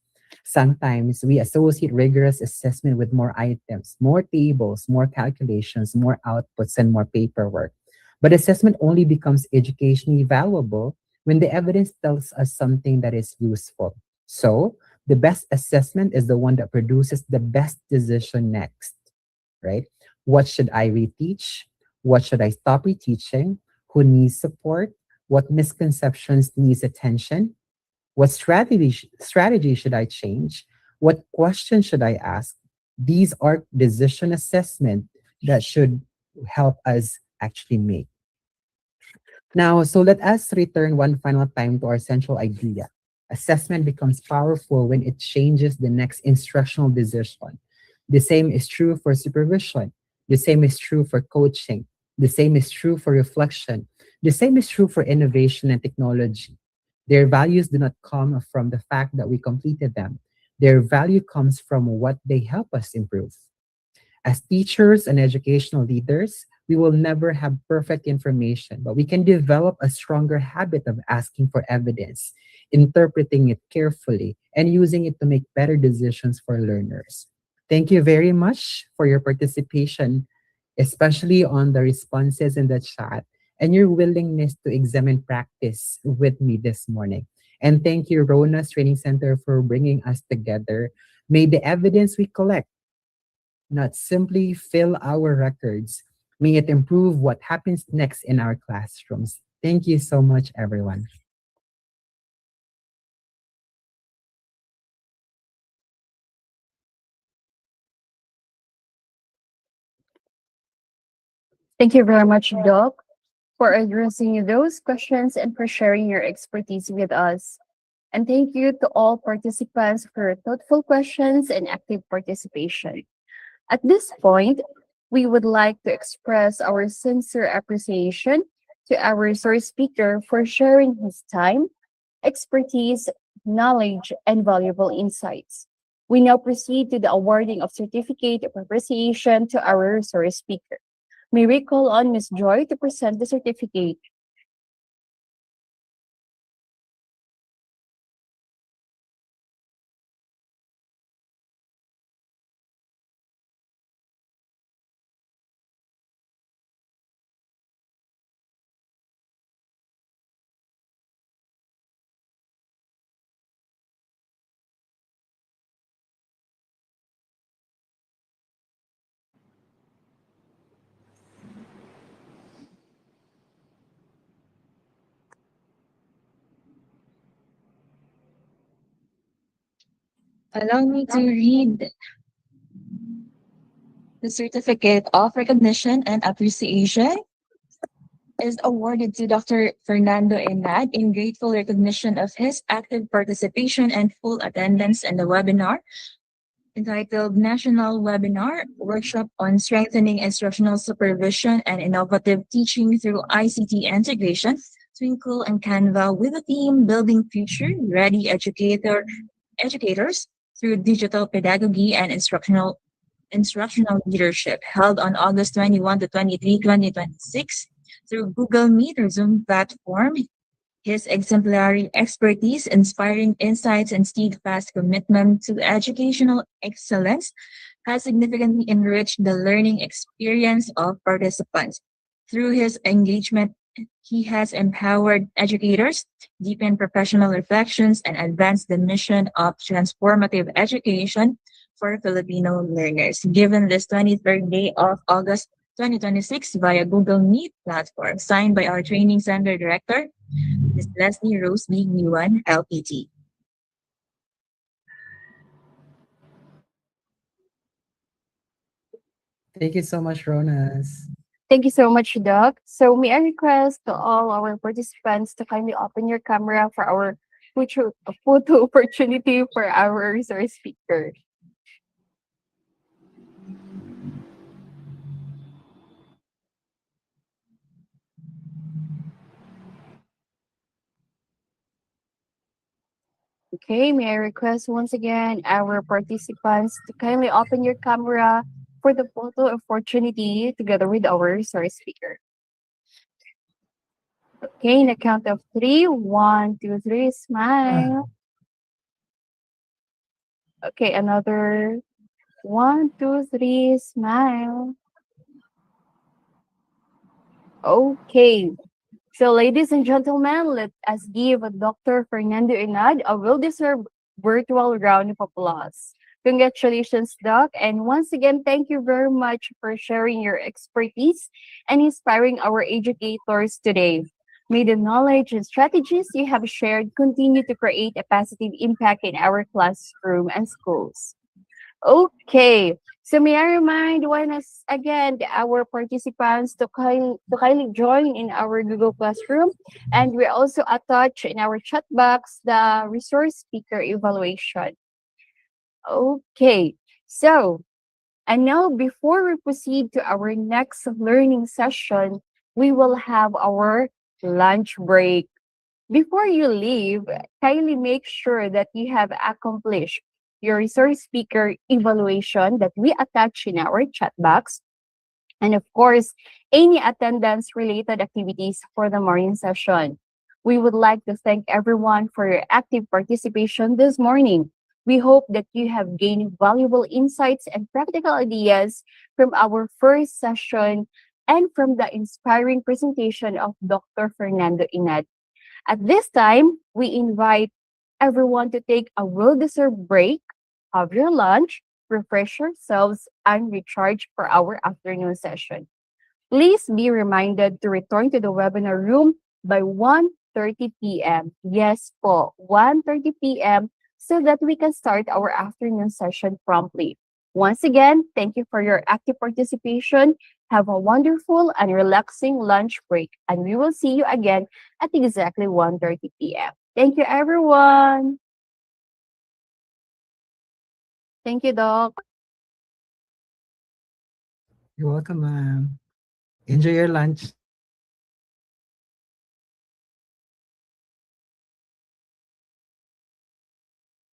Sometimes we associate rigorous assessment with more items, more tables, more calculations, more outputs, and more paperwork. But assessment only becomes educationally valuable when the evidence tells us something that is useful. So, the best assessment is the one that produces the best decision next, right? What should I reteach? What should I stop reteaching? Who needs support? What misconceptions needs attention? What strategy should I change? What question should I ask? These are decision assessment that should help us actually make. Now, so let us return one final time to our central idea. Assessment becomes powerful when it changes the next instructional decision. The same is true for supervision. The same is true for coaching. The same is true for reflection. The same is true for innovation and technology. Their values do not come from the fact that we completed them. Their value comes from what they help us improve. As teachers and educational leaders, we will never have perfect information, but we can develop a stronger habit of asking for evidence, interpreting it carefully, and using it to make better decisions for learners. Thank you very much for your participation, especially on the responses in the chat and your willingness to examine practice with me this morning. And thank you, Rona's Training Center, for bringing us together. May the evidence we collect not simply fill our records. May it improve what happens next in our classrooms. Thank you so much, everyone. Thank you very much, Doc, for addressing those questions and for sharing your expertise with us. And thank you to all participants for thoughtful questions and active participation. At this point, we would like to express our sincere appreciation to our resource speaker for sharing his time, expertise, knowledge, and valuable insights. We now proceed to the awarding of certificate of appreciation to our resource speaker. May we call on Miss Joy to present the certificate? Allow me to read the certificate of recognition and appreciation is awarded to Dr. Fernando Enad in grateful recognition of his active participation and full attendance in the webinar entitled National Webinar Workshop on Strengthening Instructional Supervision and Innovative Teaching Through ICT Integration, Twinkle and Canva with a theme Building Future Ready Educators through Digital Pedagogy and Instructional Leadership, held on August 21 to 23, 2026 through Google Meet or Zoom platform. His exemplary expertise, inspiring insights, and steadfast commitment to educational excellence has significantly enriched the learning experience of participants. Through his engagement, he has empowered educators, deepened professional reflections, and advanced the mission of transformative education for Filipino learners. Given this 23rd day of August 2026 via Google Meet platform, signed by our Training Center Director, Ms. Leslie Rose B. Nguyen, LPT. Thank you so much, Ronas. Thank you so much, Doc. So may I request to all our participants to kindly open your camera for our photo opportunity for our resource speaker. Okay, may I request once again our participants to kindly open your camera for the photo opportunity together with our resource speaker. Okay, in a count of three, 1, 2, 3, smile. Okay, another 1, 2, 3, smile. Okay, so ladies and gentlemen, let us give Dr. Fernando Inad a well-deserved virtual round of applause. Congratulations, Doc, and once again, thank you very much for sharing your expertise and inspiring our educators today. May the knowledge and strategies you have shared continue to create a positive impact in our classroom and schools. Okay. So may I remind once again our participants to kindly join in our Google Classroom, and we also attach in our chat box the resource speaker evaluation. Okay. So, and now before we proceed to our next learning session, we will have our lunch break. Before you leave, kindly make sure that you have accomplished your resource speaker evaluation that we attach in our chat box. And of course, any attendance related activities for the morning session. We would like to thank everyone for your active participation this morning. We hope that you have gained valuable insights and practical ideas from our first session and from the inspiring presentation of Dr. Fernando Inad. At this time, we invite everyone to take a well-deserved break, have your lunch, refresh yourselves, and recharge for our afternoon session. Please be reminded to return to the webinar room by 1:30 p.m. Yes po, 1:30 p.m. so that we can start our afternoon session promptly. Once again, thank you for your active participation. Have a wonderful and relaxing lunch break, and we will see you again at exactly 1:30 p.m. Thank you, everyone. Thank you, Doc. You're welcome, ma'am. Enjoy your lunch.